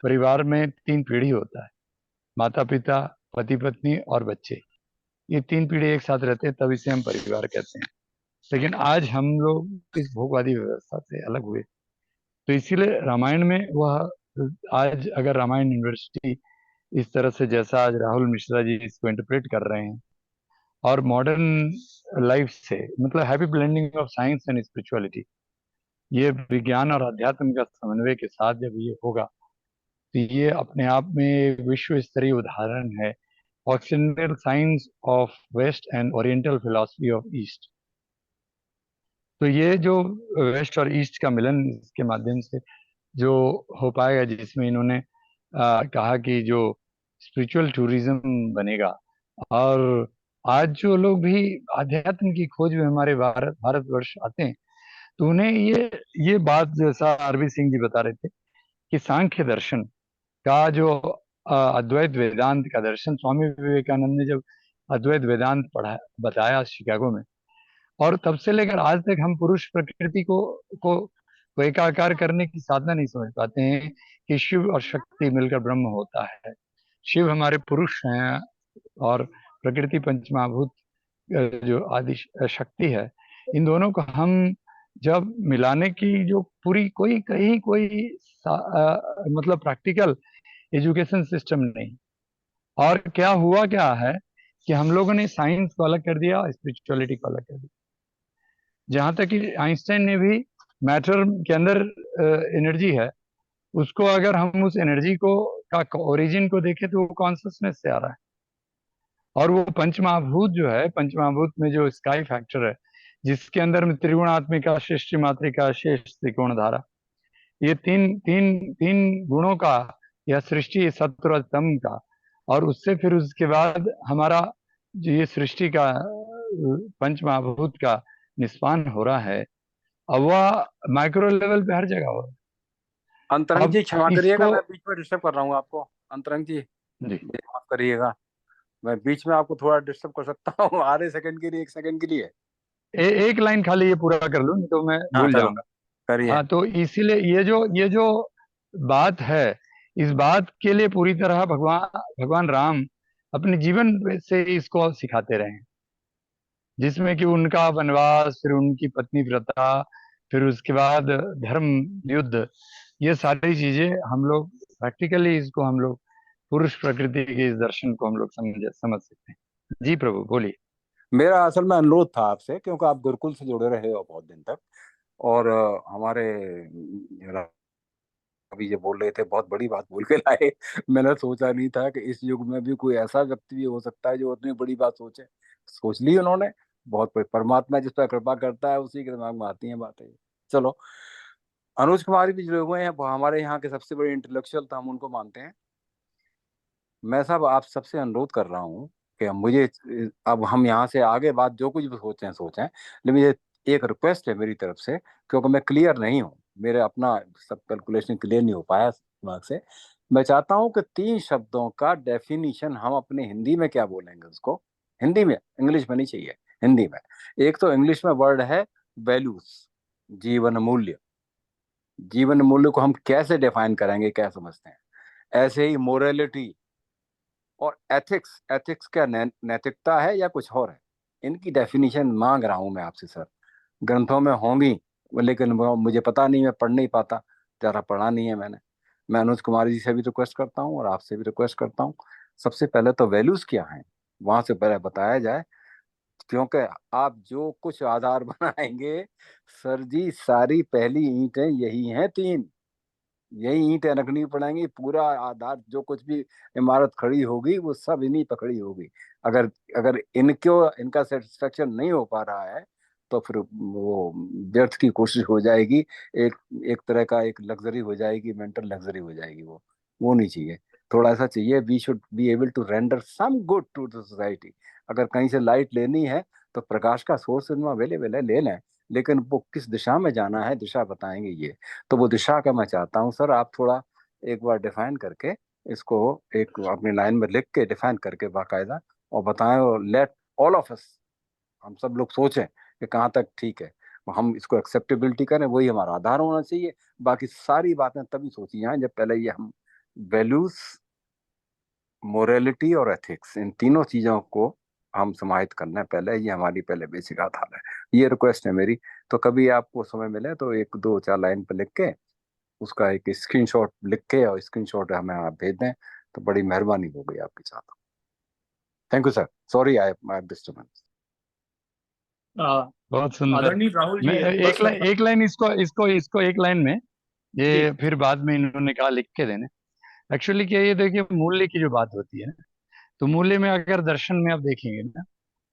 परिवार में 3 पीढ़ी होता है, माता पिता, पति पत्नी और बच्चे। ये 3 पीढ़ी एक साथ रहते हैं, तब इसे हम परिवार कहते हैं। लेकिन आज हम लोग इस भोगवादी व्यवस्था से अलग हुए, तो इसीलिए रामायण में वह, आज अगर रामायण यूनिवर्सिटी इस तरह से जैसा आज राहुल मिश्रा जी इसको इंटरप्रेट कर रहे हैं, और मॉडर्न लाइफ से मतलब happy blending of science and spirituality, ये विज्ञान और अध्यात्म का समन्वय के साथ जब ये होगा, तो ये अपने आप में एक विश्व स्तरीय उदाहरण है, occidental science of west and oriental philosophy of east. तो ये जो वेस्ट और ईस्ट का मिलन इसके माध्यम से जो हो पाएगा, जिसमें इन्होंने कहा कि जो स्पिरिचुअल टूरिज्म बनेगा। और आज जो लोग भी आध्यात्म की खोज में हमारे भारतवर्ष आते हैं, तो उन्हें ये बात, जैसा आरबी सिंह जी बता रहे थे, कि सांख्य दर्शन का जो अद्वैत वेदांत का दर्शन, स्वामी विवेकानंद ने जब अद्वैत वेदांत पढ़ा बताया शिकागो में, और तब से लेकर आज तक हम पुरुष प्रकृति को एकाकार करने की साधना नहीं समझ पाते हैं कि शिव और शक्ति मिलकर ब्रह्म होता है। शिव हमारे पुरुष हैं, और प्रकृति पंचमहाभूत जो आदि शक्ति है, इन दोनों को हम जब मिलाने की जो पूरी कोई मतलब प्रैक्टिकल एजुकेशन सिस्टम नहीं। और क्या हुआ क्या है कि हम लोगों ने साइंस को अलग कर दिया, स्पिरिचुअलिटी को अलग कर दिया। जहां तक कि आइंस्टाइन ने भी मैटर के अंदर एनर्जी है, उसको अगर हम उस एनर्जी को का ओरिजिन को देखें, तो वो कॉन्सियसनेस से आ रहा है। और वो पंचमहाभूत जो है, पंचमहाभूत में जो स्काई फैक्टर है, जिसके अंदर में त्रिगुणात्मिका, सृष्टि मात्रिका, शेष त्रिकोण धारा, ये तीन तीन तीन गुणों का, यह सृष्टि सत्व और तम का, और उससे फिर उसके बाद हमारा जो ये सृष्टि का पंच महाभूत का निष्पान हो रहा है, अब वह माइक्रो लेवल पे हर जगह हो रहा है। अंतरंग अब जी क्षमा करिएगा, इसको मैं बीच में डिस्टर्ब कर रहा हूँ आपको। अंतरंग जी जी माफ करिएगा, मैं बीच में आपको थोड़ा डिस्टर्ब कर सकता हूँ आधे सेकंड के लिए, 1 सेकंड के लिए? एक लाइन खाली ये पूरा कर लूं, नहीं तो मैं हाँ भूल चलो जाऊंगा। करिए। हाँ, तो इसीलिए ये जो बात है, इस बात के लिए पूरी तरह भगवान भगवान राम अपने जीवन से इसको सिखाते रहे हैं, जिसमें कि उनका वनवास, फिर उनकी पत्नी व्रता, फिर उसके बाद धर्म युद्ध, ये सारी चीजें हम लोग प्रैक्टिकली इसको हम लोग पुरुष प्रकृति के इस दर्शन को हम लोग समझ सकते हैं। जी प्रभु बोलिए। मेरा असल में अनुरोध था आपसे, क्योंकि आप गुरुकुल से जुड़े रहे हो बहुत दिन तक, और हमारे अभी ये बोल रहे थे, बहुत बड़ी बात बोल के लाए। मैंने सोचा नहीं था कि इस युग में भी कोई ऐसा व्यक्ति भी हो सकता है जो उतनी बड़ी बात सोचे। सोच ली उन्होंने। बहुत कोई परमात्मा जिस पर कृपा करता है उसी के दिमाग में आती हैं बातें। चलो, अनुज कुमार भी जुड़े हुए हैं, वो हमारे यहाँ के सबसे बड़े इंटेलेक्चुअल, तो हम उनको मानते हैं। मैं साहब आप सबसे अनुरोध कर रहा हूँ कि मुझे, अब हम यहाँ से आगे बात जो कुछ भी सोचें सोचें, लेकिन मुझे एक रिक्वेस्ट है मेरी तरफ से, क्योंकि मैं क्लियर नहीं हूँ, मेरे अपना सब कैलकुलेशन क्लियर नहीं हो पाया दिमाग से। मैं चाहता हूँ कि 3 शब्दों का डेफिनेशन हम अपने हिंदी में क्या बोलेंगे उसको, हिंदी में, इंग्लिश में नहीं चाहिए, हिंदी में। एक तो इंग्लिश में वर्ड है वैल्यूज, जीवन मूल्य। जीवन मूल्य को हम कैसे डिफाइन करेंगे, क्या समझते हैं? ऐसे ही मोरालिटी और एथिक्स, एथिक्स क्या नैतिकता है या कुछ और है? इनकी डेफिनेशन मांग रहा हूं मैं आपसे सर। ग्रंथों में होंगी, लेकिन वो मुझे पता नहीं, मैं पढ़ नहीं पाता, ज़्यादा पढ़ा नहीं है मैंने। मैं अनुज कुमार जी से भी रिक्वेस्ट करता हूँ और आपसे भी रिक्वेस्ट करता हूँ, सबसे पहले तो वैल्यूज क्या हैं वहां से पहले बताया जाए। क्योंकि आप जो कुछ आधार बनाएंगे सर जी, सारी पहली ईंटें यही हैं 3, यही ईंटें रखनी पड़ेंगी। पूरा आधार जो कुछ भी इमारत खड़ी होगी वो सब इन्हीं पर खड़ी होगी। अगर अगर इनका सेटिस्फेक्शन नहीं हो पा रहा है तो फिर वो व्यर्थ की कोशिश हो जाएगी। एक एक तरह का एक लग्जरी हो जाएगी, मेंटल लग्जरी हो जाएगी। वो नहीं चाहिए। थोड़ा सा चाहिए, we should be able to render some good to the society. अगर कहीं से लाइट लेनी है तो प्रकाश का सोर्स इनमें अवेलेबल है, ले लें, लेकिन वो किस दिशा में जाना है, दिशा बताएंगे ये। तो वो दिशा का मैं चाहता हूँ सर, आप थोड़ा एक बार डिफाइन करके इसको, एक अपनी लाइन में लिख के डिफाइन करके बाकायदा और बताएं, और लेट ऑल ऑफ अस, हम सब लोग सोचें कि कहाँ तक ठीक है, हम इसको एक्सेप्टेबिलिटी करें, वही हमारा आधार होना चाहिए। बाकी सारी बातें तभी सोची जाएं जब पहले ये हम वैल्यूज, मोरालिटी और एथिक्स, इन तीनों चीजों को हम समाहित करना है पहले। ये हमारी पहले बेसिक आधार है। ये रिक्वेस्ट है मेरी। तो कभी आपको समय मिले तो 1 2 4 लाइन पे लिख के उसका एक स्क्रीनशॉट लिख के और स्क्रीनशॉट हमें आप भेज दें तो बड़ी मेहरबानी होगी आपके साथ। Thank you sir, sorry I disturbance. बहुत सुंदर। आदरणीय राहुल मैं जी बस एक लाइन इसको इसको इसको एक लाइन में, जी ये फिर बाद में इन्होंने कहा लिख के देने। एक्चुअली क्या, ये देखिए मूल्य की जो बात होती है ना, तो मूल्य में अगर दर्शन में आप देखेंगे ना,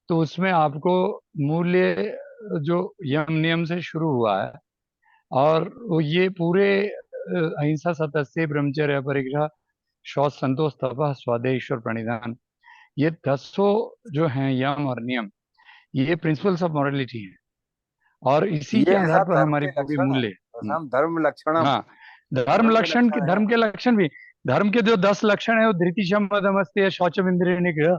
तो उसमें आपको मूल्य जो यम नियम से शुरू हुआ है, और वो ये पूरे अहिंसा सत्य ब्रह्मचर्य अपरिग्रह शौच संतोष तपः स्वाध्याय ईश्वर प्रणिधान, ये 10 जो हैं यम और नियम, ये प्रिंसिपल्स ऑफ मॉरलिटी है, और इसी के ये आधार सब पर धर्म हमारी के पूरी लक्षण है, मूल्य। बस हम धर्म लक्षणम, हाँ, धर्म धर्म के लक्षण, लक्षण है। धर्म के लक्षण भी, धर्म के जो 10 लक्षण है वो धृति क्षम मदमस्त्य शौचम इंद्रिय निग्रह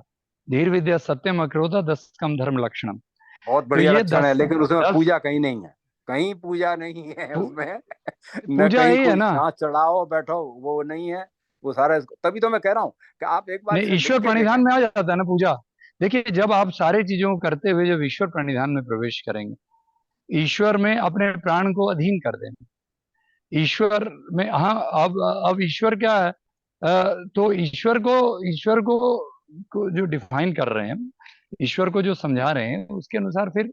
धीर विद्या सत्यम अक्रोध 10 कम धर्म लक्षणम। बहुत तो बढ़िया ये लक्षण है, 10 लेकिन उसमें 10 पूजा कहीं नहीं है, कहीं पूजा नहीं है उसमें। न पूजा कहीं ही है कोई ना। सांस चढ़ाओ बैठो, वो नहीं है। वो सारा तभी तो मैं कह रहा हूँ कि आप एक बार नहीं, इसे लिख ईश्वर के देखें। प्रणिधान में आ जाता है ना पूजा। देखिए, जब आप सारे चीजों को करते हुए जब ईश्वर प्रणिधान में प्रवेश करेंगे, ईश्वर में अपने प्राण को अधीन कर देंगे, ईश्वर में, हाँ, अब ईश्वर क्या है, तो ईश्वर को जो डिफाइन कर रहे हैं, ईश्वर को जो समझा रहे हैं, उसके अनुसार फिर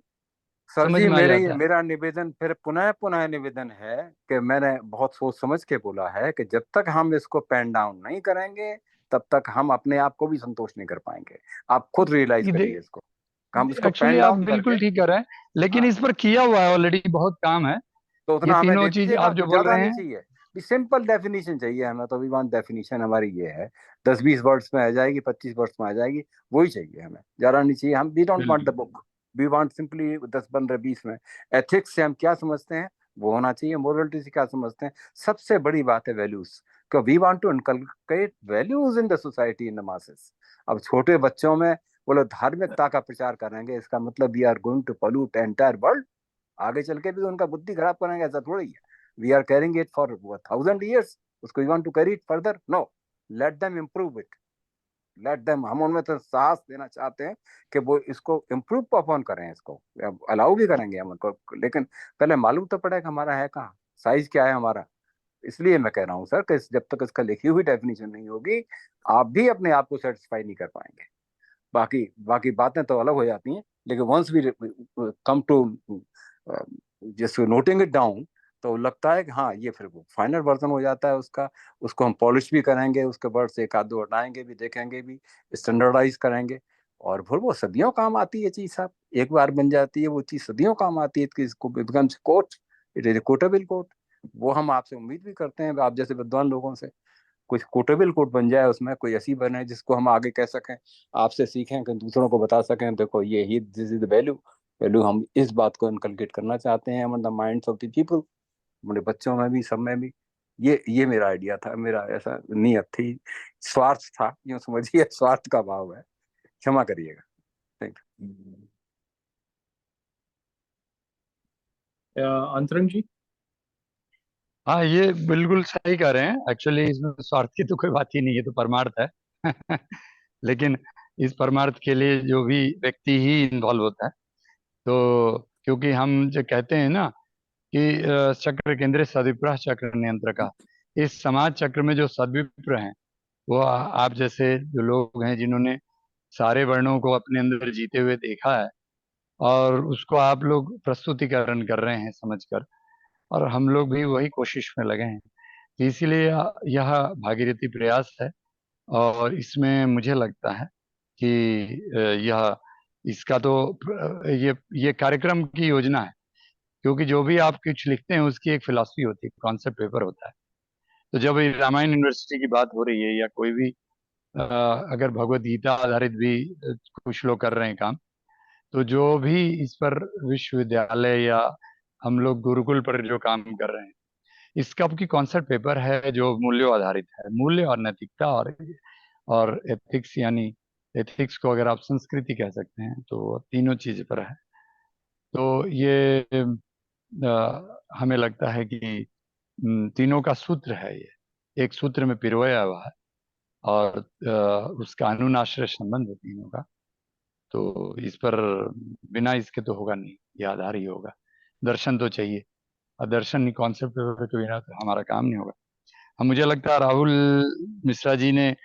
सर समझ जी, में आ जाता है। मेरा निवेदन फिर पुनः पुनः निवेदन है कि मैंने बहुत सोच समझ के बोला है कि जब तक हम इसको पेन डाउन नहीं करेंगे तब तक हम अपने आप को भी संतोष नहीं कर पाएंगे। आप खुद रियलाइज करिए इसको, हम इसको एक्चुअली पेन आप डाउन करके। बिल्कुल ठीक कर रहे हैं, लेकिन हाँ, इस पर किया हुआ है ऑलरेडी, बहुत काम है। तो ये उतना हमें तीनों दे चीज दीजिएगा, आप जो कुछ बोल ज्यादा रहे नहीं हैं, चाहिए। सिंपल डेफिनेशन चाहिए हमें, तो भी वन डेफिनेशन हमारी ये है, 10 20 वर्ड्स में आ जाएगी, 25 वर्ड्स में आ जाएगी, वही चाहिए हमें, ज्यादा नहीं चाहिए। हम वी डोंट वांट द बिल्कुल बुक, वी वांट सिंपली 10 15 20 में एथिक्स से हम क्या समझते हैं वो होना चाहिए, मोरलिटी से क्या समझते हैं। सबसे बड़ी बात है values, we want to inculcate values in the society in the masses. अब छोटे बच्चों में वो लोग धार्मिकता का प्रचार करेंगे, इसका मतलब we are going to pollute entire world. आगे चल के भी उनका बुद्धि खराब करेंगे, ऐसा थोड़ी है। We are carrying it for 1000 years, उसको we want to carry it further, no, let them improve it, let them. हम उनमें तो साहस देना चाहते हैं कि वो इसको इम्प्रूव अपॉन करें, इसको अलाउ भी करेंगे हम उनको, लेकिन पहले मालूम तो पड़ेगा हमारा है कहाँ, साइज क्या है हमारा। इसलिए मैं कह रहा हूँ सर कि जब तक इसका लिखी हुई डेफिनेशन नहीं होगी, आप भी अपने आप को सेटिस्फाई नहीं कर पाएंगे। बाकी बाकी बातें तो अलग हो जाती हैं, लेकिन once we come to just noting it down, तो लगता है कि हाँ ये फिर फाइनल वर्जन हो जाता है उसका। उसको हम पॉलिश भी करेंगे, उसके वर्ड से एक आध दो हटाएंगे भी, देखेंगे भी, स्टैंडर्डाइज करेंगे, और फिर वो सदियों काम आती है चीज साहब। एक बार बन जाती है वो चीज, सदियों काम आती है, इसको becomes quote, it is quotable quote. वो हम आपसे उम्मीद भी करते हैं, आप जैसे विद्वान लोगों से कुछ कोटेबल कोट बन जाए, उसमें कोई ऐसी बने जिसको हम आगे कह सकें, आपसे सीखें कि दूसरों को बता सकें, देखो ये ही this is the value. Value हम इस बात को इनकलकेट करना चाहते हैं in the minds of the people, हमारे बच्चों में भी, सब में भी। ये मेरा आइडिया था, मेरा ऐसा नीयत थी, स्वार्थ था, यूं समझिए, स्वार्थ का भाव है, क्षमा करिएगा। थैंक अंतरंग जी। हाँ, ये बिल्कुल सही कह रहे हैं। एक्चुअली इसमें स्वार्थ की तो कोई बात ही नहीं है, तो परमार्थ है। लेकिन इस परमार्थ के लिए जो भी व्यक्ति ही इन्वॉल्व होता है, तो क्योंकि हम जो कहते हैं ना कि चक्र केंद्र सद्विप्रः चक्र नियंत्र का, इस समाज चक्र में जो सद्विप्र हैं, वो आप जैसे जो लोग हैं जिन्होंने सारे वर्णों को अपने अंदर जीते हुए देखा है, और उसको आप लोग प्रस्तुतिकरण कर रहे हैं समझकर, और हम लोग भी वही कोशिश में लगे हैं। तो इसीलिए यह भागीरथी प्रयास है, और इसमें मुझे लगता है कि यह इसका तो ये कार्यक्रम की योजना है, क्योंकि जो भी आप कुछ लिखते हैं उसकी एक फिलॉसफी होती है, कॉन्सेप्ट पेपर होता है। तो जब ये रामायण यूनिवर्सिटी की बात हो रही है, या कोई भी अगर भगवत गीता आधारित भी कुछ लोग कर रहे हैं काम, तो जो भी इस पर विश्वविद्यालय या हम लोग गुरुकुल पर जो काम कर रहे हैं, इसका आपकी कॉन्सेप्ट पेपर है जो मूल्यों आधारित है, मूल्य और नैतिकता और एथिक्स, यानी एथिक्स को अगर आप संस्कृति कह सकते हैं, तो तीनों चीज पर है। तो ये हमें लगता है कि तीनों का सूत्र है, ये एक सूत्र में पिरोया हुआ है, और उसका अनुनाश्रय संबंध है तीनों का। तो इस पर बिना इसके तो होगा नहीं, ये आधार ही होगा। दर्शन तो चाहिए, और दर्शन नहीं, कॉन्सेप्ट पेपर के बिना तो हमारा काम नहीं होगा। हम, मुझे लगता है राहुल मिश्रा जी ने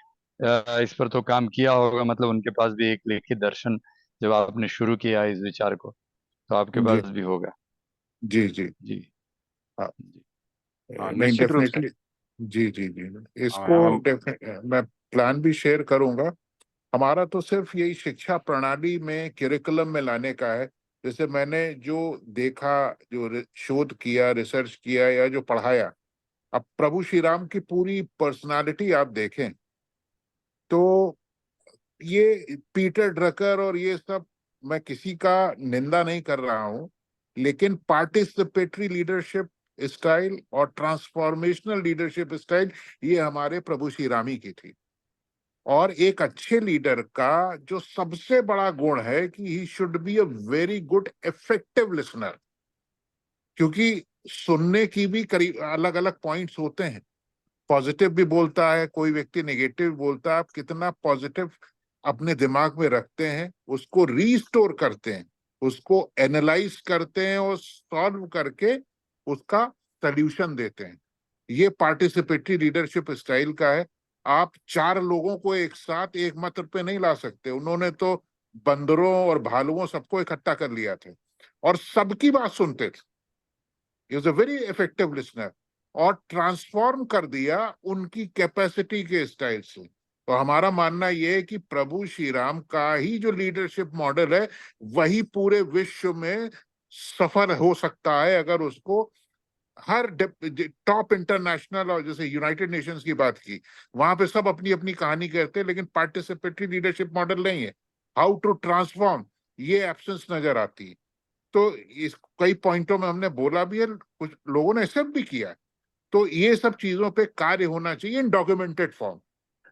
इस पर तो काम किया होगा, मतलब उनके पास भी एक लिखित दर्शन, जब आपने शुरू किया इस विचार को, तो आपके जी पास भी होगा। जी जी। जी हाँ, जी। नहीं निश्चित रूप से। डेफिनेटली। जी जी जी, इसको हम मैं प्लान भी शेयर करूंगा। हमारा तो सिर्फ यही शिक्षा प्रणाली में करिकुलम में लाने का है। जैसे मैंने जो देखा, जो शोध किया, रिसर्च किया, या जो पढ़ाया, अब प्रभु श्री राम की पूरी पर्सनालिटी आप देखें तो ये पीटर ड्रकर और ये सब, मैं किसी का निंदा नहीं कर रहा हूं, लेकिन पार्टिसिपेटरी लीडरशिप स्टाइल और ट्रांसफॉर्मेशनल लीडरशिप स्टाइल, ये हमारे प्रभु श्री राम ही की थी। और एक अच्छे लीडर का जो सबसे बड़ा गुण है कि he should be a very good effective listener, क्योंकि सुनने की भी करीब अलग अलग पॉइंट्स होते हैं। पॉजिटिव भी बोलता है कोई व्यक्ति, नेगेटिव बोलता है। आप कितना पॉजिटिव अपने दिमाग में रखते हैं, उसको रीस्टोर करते हैं, उसको एनालाइज करते हैं और सॉल्व करके उसका सल्यूशन देते हैं, ये पार्टिसिपेटरी लीडरशिप स्टाइल का है। आप 4 लोगों को एक साथ एक मंत्र पे नहीं ला सकते। उन्होंने तो बंदरों और भालुओं सबको इकट्ठा कर लिया था और सबकी बात सुनते थे। He was a very effective listener और ट्रांसफॉर्म कर दिया उनकी कैपेसिटी के स्टाइल से। तो हमारा मानना यह है कि प्रभु श्री राम का ही जो लीडरशिप मॉडल है वही पूरे विश्व में सफल हो सकता है, अगर उसको हर टॉप इंटरनेशनल, और जैसे यूनाइटेड नेशंस की बात की, वहां पे सब अपनी अपनी कहानी कहते हैं, लेकिन पार्टिसिपेटरी लीडरशिप मॉडल नहीं है। हाउ टू ट्रांसफॉर्म, ये एब्सेंस नजर आती है। तो इस कई पॉइंटों में हमने बोला भी है, कुछ लोगों ने एक्सेप्ट भी किया है। तो ये सब चीजों पे कार्य होना चाहिए इन डॉक्यूमेंटेड फॉर्म।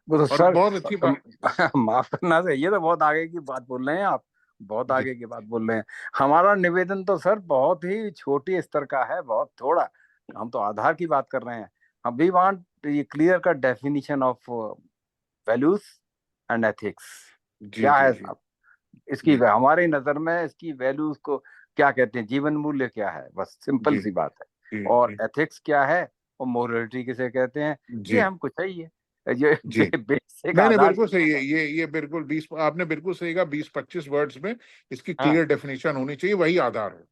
वो तो और सर बहुत अच्छी बात। माफ करना सर, ये तो बहुत आगे की बात बोल रहे हैं आप, बहुत जी आगे की बात बोल रहे हैं। हमारा निवेदन तो सर बहुत ही छोटी स्तर का है, बहुत थोड़ा। हम तो आधार की बात कर रहे हैं। हम भी वांट ये clear cut definition of values and ethics. जी क्या जी है जी साहब इसकी, जी हमारी नजर में इसकी वैल्यूज को क्या कहते हैं, जीवन मूल्य क्या है, बस सिंपल जी सी बात है। जी और जी एथिक्स क्या है और मोरलिटी किसे कहते हैं, ये जी हमको चाहिए। ये जी बेसिक नहीं नहीं, आधार बिल्कुल सही चीजें है। हैं। ये बिल्कुल 20, आपने बिल्कुल सही कहा, 20-25 वर्ड्स में इसकी हाँ, क्लियर डेफिनेशन होनी चाहिए, वही आधार हो।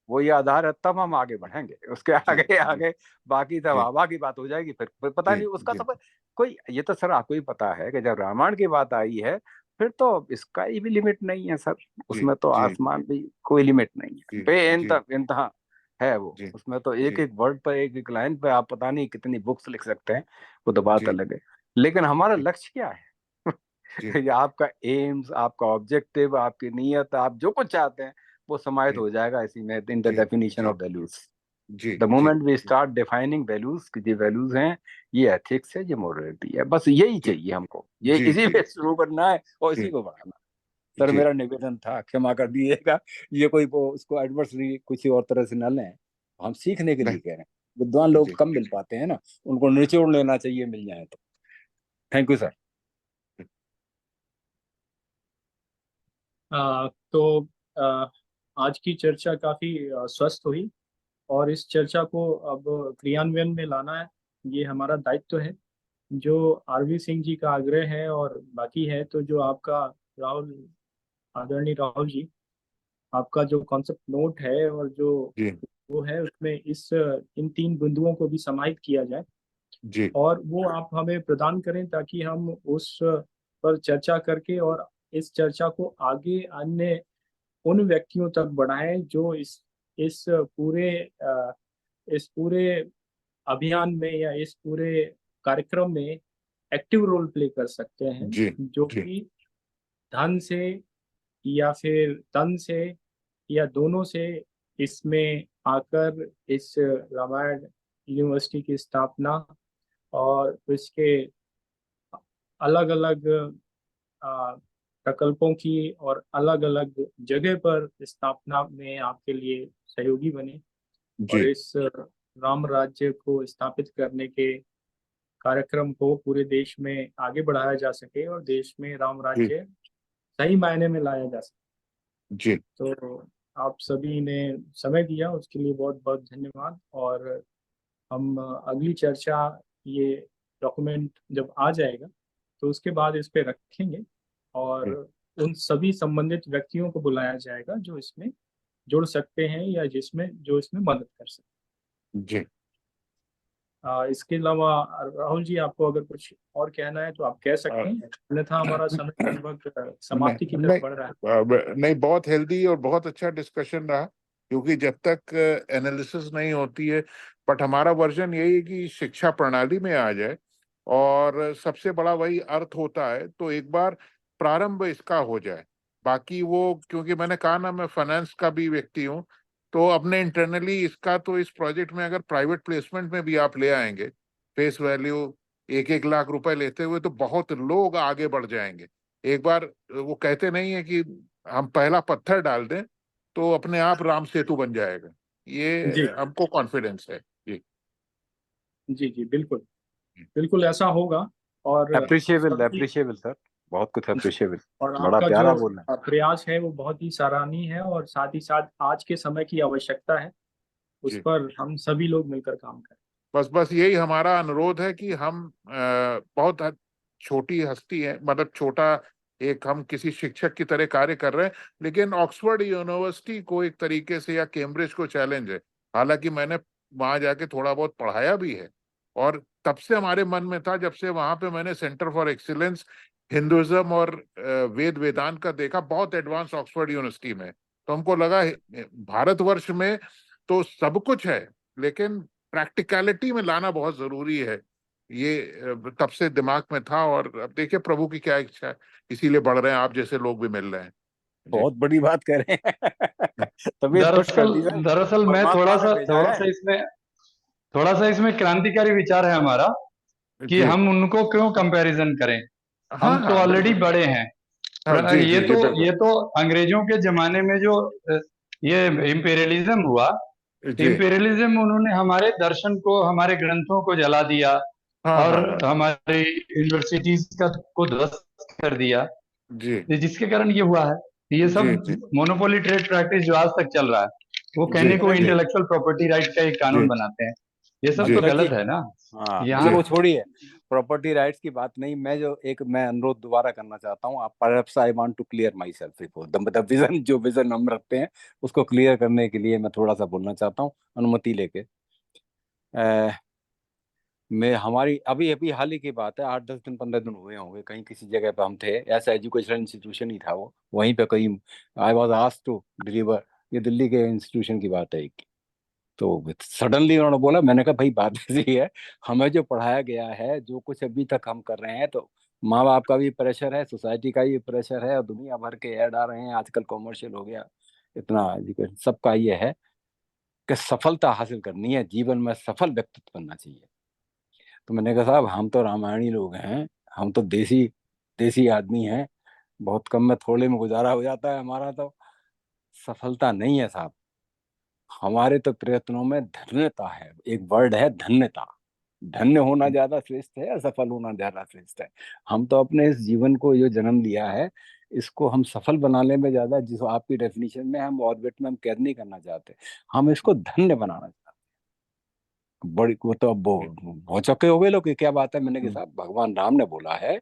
वो ये आधार है, तब हम आगे बढ़ेंगे। उसके जी आगे जी आगे बाकी सब जी हवा की बात हो जाएगी। फिर पता जी नहीं उसका जी तो कोई, ये तो सर आपको ही पता है कि जब रामायण की बात आई है, फिर तो इसका ही भी लिमिट नहीं है सर। जी उसमें तो जी आसमान भी कोई लिमिट नहीं है, जी जी बेइंतहा इंतहा है वो। जी उसमें तो एक जी एक वर्ड पर, एक एक लाइन पे आप पता नहीं कितनी बुक्स लिख सकते हैं। वो तो बात जी अलग है। लेकिन हमारा जी लक्ष्य क्या है? जी ये आपका एम्स, आपका ऑब्जेक्टिव, आपकी नीयत, आप जो कुछ चाहते हैं वो समाहित जी हो जाएगा इसी में, इन द जी डेफिनेशन जी ऑफ वैल्यूज। जी द जी moment we start defining values, कि ये वैल्यूज हैं, ये एथिक्स है, ये मोरलिटी है, बस यही जी चाहिए हमको। ये जी इसी जी पे शुरू करना है और जी इसी को बढ़ाना। सर जी मेरा निवेदन था, क्षमा कर दीजिएगा। ये कोई वो उसको एडवर्सरी किसी और तरह से न लें, हम सीखने के लिए नहीं कह रहे हैं। विद्वान लोग जी कम मिल पाते हैं ना, उनको निचोड़ लेना चाहिए, मिल जाए तो। Thank you sir. तो आ, आज की चर्चा काफी स्वस्थ हुई, और इस चर्चा को अब क्रियान्वयन में लाना है, ये हमारा दायित्व है। जो आरवी सिंह जी का आग्रह है और बाकी है, तो जो आपका राहुल, आदरणीय राहुल जी, आपका जो कॉन्सेप्ट नोट है और जो जी वो है, उसमें इस इन 3 बिंदुओं को भी समाहित किया जाए, जी और वो आप हमें प्रदान करें, ताकि हम उस पर चर्चा करके और इस चर्चा को आगे अन्य उन व्यक्तियों तक बढ़ाएं जो इस पूरे इस पूरे अभियान में या इस पूरे कार्यक्रम में एक्टिव रोल प्ले कर सकते हैं, जी जो जी कि धन से या फिर तन से या दोनों से इसमें आकर इस रामायण यूनिवर्सिटी की स्थापना और इसके अलग अलग प्रकल्पों की और अलग अलग जगह पर स्थापना में आपके लिए सहयोगी बने, और जी इस राम राज्य को स्थापित करने के कार्यक्रम को पूरे देश में आगे बढ़ाया जा सके, और देश में राम जी राज्य सही मायने में लाया जा सके। जी तो आप सभी ने समय दिया, उसके लिए बहुत बहुत धन्यवाद। और हम अगली चर्चा, ये डॉक्यूमेंट जब आ जाएगा तो उसके बाद इस पे रखेंगे, और उन सभी संबंधित व्यक्तियों को बुलाया जाएगा जो इसमें जुड़ सकते हैं या जो इसमें मदद कर सकते जी हैं। इसके अलावा राहुल जी, आपको अगर कुछ और कहना है तो आप कह अ, सकते हैं, अन्यथा हमारा समय लगभग नहीं समाप्ति की तरफ नहीं बढ़ रहा है। नहीं, बहुत हेल्दी और बहुत अच्छा डिस्कशन रहा, क्योंकि जब तक एनालिसिस नहीं होती है, बट हमारा वर्जन यही है कि शिक्षा प्रणाली में आ जाए, और सबसे बड़ा वही अर्थ होता है, तो एक बार प्रारंभ इसका हो जाए। बाकी वो, क्योंकि मैंने कहा ना, मैं फाइनेंस का भी व्यक्ति हूँ, तो अपने इंटरनली इसका, तो इस प्रोजेक्ट में अगर प्राइवेट प्लेसमेंट में भी आप ले आएंगे, फेस वैल्यू 1-1 लाख रुपए लेते हुए, तो बहुत लोग आगे बढ़ जाएंगे। एक बार, वो कहते नहीं है कि हम पहला पत्थर डाल दें तो अपने आप राम सेतु बन जाएगा, जी ये हमको कॉन्फिडेंस है। जी जी जी, बिल्कुल बिल्कुल ऐसा होगा। और अप्रिशिएबल, सभी, अप्रिशिएबल सर, बहुत कुछ अप्रिशिएबल। और बड़ा आपका प्यारा जो बोल रहे हैं। प्रयास है वो बहुत ही सराहनीय है, और साथ ही साथ आज के समय की आवश्यकता है, उस जी पर हम सभी लोग मिलकर काम करें। बस बस यही हमारा अनुरोध है कि हम बहुत छोटी हस्ती है, मतलब छोटा, एक हम किसी शिक्षक की तरह कार्य कर रहे हैं, लेकिन ऑक्सफोर्ड यूनिवर्सिटी को एक तरीके से, या कैम्ब्रिज को चैलेंज है। हालांकि मैंने वहां जाके थोड़ा बहुत पढ़ाया भी है, और तब से हमारे मन में था, जब से वहां पे मैंने सेंटर फॉर एक्सीलेंस हिंदुइज्म और वेद वेदांत का देखा, बहुत एडवांस ऑक्सफोर्ड यूनिवर्सिटी में, तो हमको लगा भारतवर्ष में तो सब कुछ है, लेकिन प्रैक्टिकलिटी में लाना बहुत जरूरी है। ये तब से दिमाग में था, और अब देखिए प्रभु की क्या इच्छा है, इसीलिए बढ़ रहे हैं, आप जैसे लोग भी मिल रहे हैं। बहुत बड़ी बात कह रहे हैं। तभी स्पष्ट कर दरअसल दिया, दरअसल मैं परमात्मा ने भेजा है। थोड़ा सा इसमें क्रांतिकारी विचार है हमारा कि जी हम उनको क्यों कंपैरिजन करें। हाँ हम तो हाँ ऑलरेडी बिल्कुल। बड़े हैं। हाँ जी जी जी बिल्कुल ये तो अंग्रेजों के जमाने में जो ये इम्पेरियलिज्म हुआ, जी। इम्पेरियलिज्म उन्होंने हमारे दर्शन को, हमारे ग्रंथों को जला दिया हाँ और हाँ हाँ हमारी यूनिवर्सिटीज का को ध्वस्त कर दिया, जी जिसके कारण ये हुआ है। ये सब जी जी मोनोपोली ट्रेड प्रैक्टिस जो आज तक चल रहा है, वो जी कहने को जी इंटेलेक्चुअल प्रॉपर्टी राइट का एक कानून जी बनाते हैं। ये सब जी तो नीरज जी, गलत है ना। हाँ यहाँ मतलब जी वो छोड़िए, प्रॉपर्टी राइट्स की बात नहीं। मैं अनुरोध दोबारा करना चाहता हूँ। Perhaps I want to clear my self before the vision, जो विजन हम रखते हैं उसको क्लियर करने के लिए मैं थोड़ा सा बोलना चाहता हूँ, अनुमति लेके। मैं हमारी अभी अभी हाल ही की बात है, 8-10 दिन 15 दिन हुए होंगे, कहीं किसी जगह पे हम थे, ऐसा एजुकेशनल इंस्टीट्यूशन ही था वो, वहीं पे कहीं I was asked to deliver, ये दिल्ली के इंस्टीट्यूशन की बात है एक। तो सडनली उन्होंने बोला, मैंने कहा भाई बात ऐसी है, हमें जो पढ़ाया गया है, जो कुछ अभी तक हम कर रहे हैं, तो माँ बाप का भी प्रेशर है, सोसाइटी का भी प्रेशर है, और दुनिया भर के ऐड आ रहे हैं, आजकल कॉमर्शियल हो गया इतना एजुकेशन, सबका ये है कि सफलता हासिल करनी है, जीवन में सफल व्यक्तित्व बनना चाहिए। तो मैंने कहा साहब हम तो रामायणी लोग हैं, हम तो देसी देसी आदमी हैं, बहुत कम में थोड़े में गुजारा हो जाता है हमारा, तो सफलता नहीं है साहब, हमारे तो प्रयत्नों में धन्यता है। एक वर्ड है धन्यता। धन्य होना ज्यादा श्रेष्ठ है या सफल होना ज्यादा श्रेष्ठ है? हम तो अपने इस जीवन को जो जन्म लिया है, इसको हम सफल बनाने में ज्यादा, जिस आपकी डेफिनेशन में हम ऑर्बिट में हम कैद नहीं करना चाहते, हम इसको धन्य बनाना चाहते हैं। बड़ी वो तो अब बहुत चौके हो गए लोग कि क्या बात है। मैंने कहा साहब भगवान राम ने बोला है,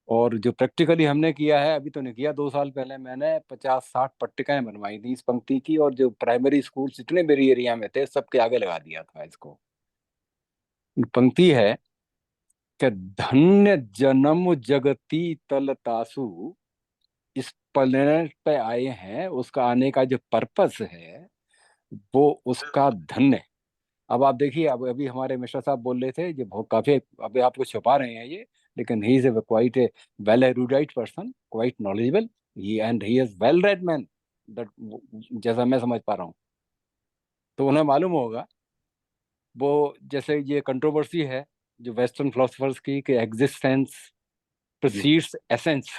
और जो प्रैक्टिकली हमने किया है, अभी तो नहीं किया, 2 साल पहले मैंने 50-60 पट्टिकाएं बनवाई थी इस पंक्ति की, और जो प्राइमरी स्कूल जितने मेरी एरिया में थे सबके आगे लगा दिया था इसको। पंक्ति है कि धन्य जन्म जगती तलतासु, इस प्लेनेट पे आए हैं, उसका आने का जो पर्पस है वो उसका धन्य। अब आप देखिए, अब अभी हमारे मिश्रा साहब बोल रहे थे, ये बहुत काफी, अभी आपको छुपा रहे हैं ये, लेकिन he is a quite a well erudite person, quite knowledgeable, he and he is well read man, that, जैसा मैं समझ पा रहा हूँ। तो उन्हें मालूम होगा, वो जैसे ये कंट्रोवर्सी है जो वेस्टर्न फिलोसफर्स की, कि एग्जिस्टेंस जी प्रीसीड्स एसेंस,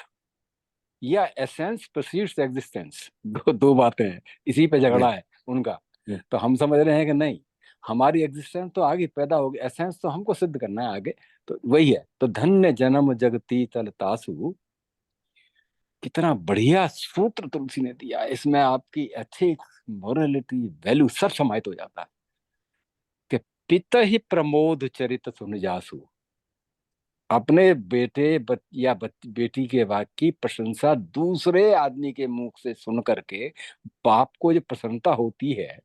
या एसेंस प्रीसीड्स एग्जिस्टेंस, दो बातें हैं, इसी पे जी झगड़ा है उनका। जी तो हम समझ रहे हैं कि नहीं, हमारी एग्जिस्टेंस तो आगे पैदा होगी, एसेंस तो हमको सिद्ध करना है आगे। तो वही है, तो धन्य जन्म जगती तलतासु, कितना बढ़िया सूत्र तुलसी ने दिया है। इसमें आपकी एथिक्स, मोरलिटी, वैल्यू सब समाहित हो जाता है कि पिता ही प्रमोद चरित सुन जासु, अपने बेटी के वाक्य की प्रशंसा दूसरे आदमी के मुख से सुन करके बाप को जो प्रसन्नता होती है,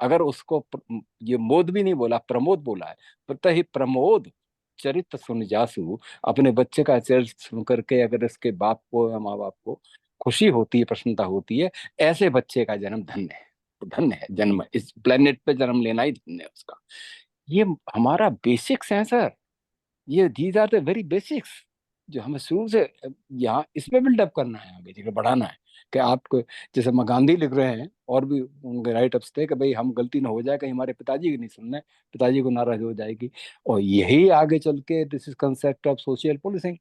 अगर उसको ये मोद भी नहीं बोला, प्रमोद बोला है, पता ही प्रमोद चरित सुन जासु, अपने बच्चे का चरित्र सुन करके अगर इसके बाप को या माँ बाप को खुशी होती है, प्रसन्नता होती है, ऐसे बच्चे का जन्म धन्य है। तो धन्य है जन्म, इस प्लेनेट पे जन्म लेना ही धन्य है उसका। ये हमारा बेसिक्स है सर, ये these are the very basics जो हमें शुरू से यहाँ इसमें बिल्डअप करना है, आगे जगह बढ़ाना है। कि आपको, जैसे मैं गांधी लिख रहे हैं, और भी उनके राइट अप्स थे कि भाई हम गलती ना हो जाए, कहीं हमारे पिताजी की नहीं सुनना है, पिताजी को नाराज हो जाएगी। और यही आगे चल के this is concept of social policing.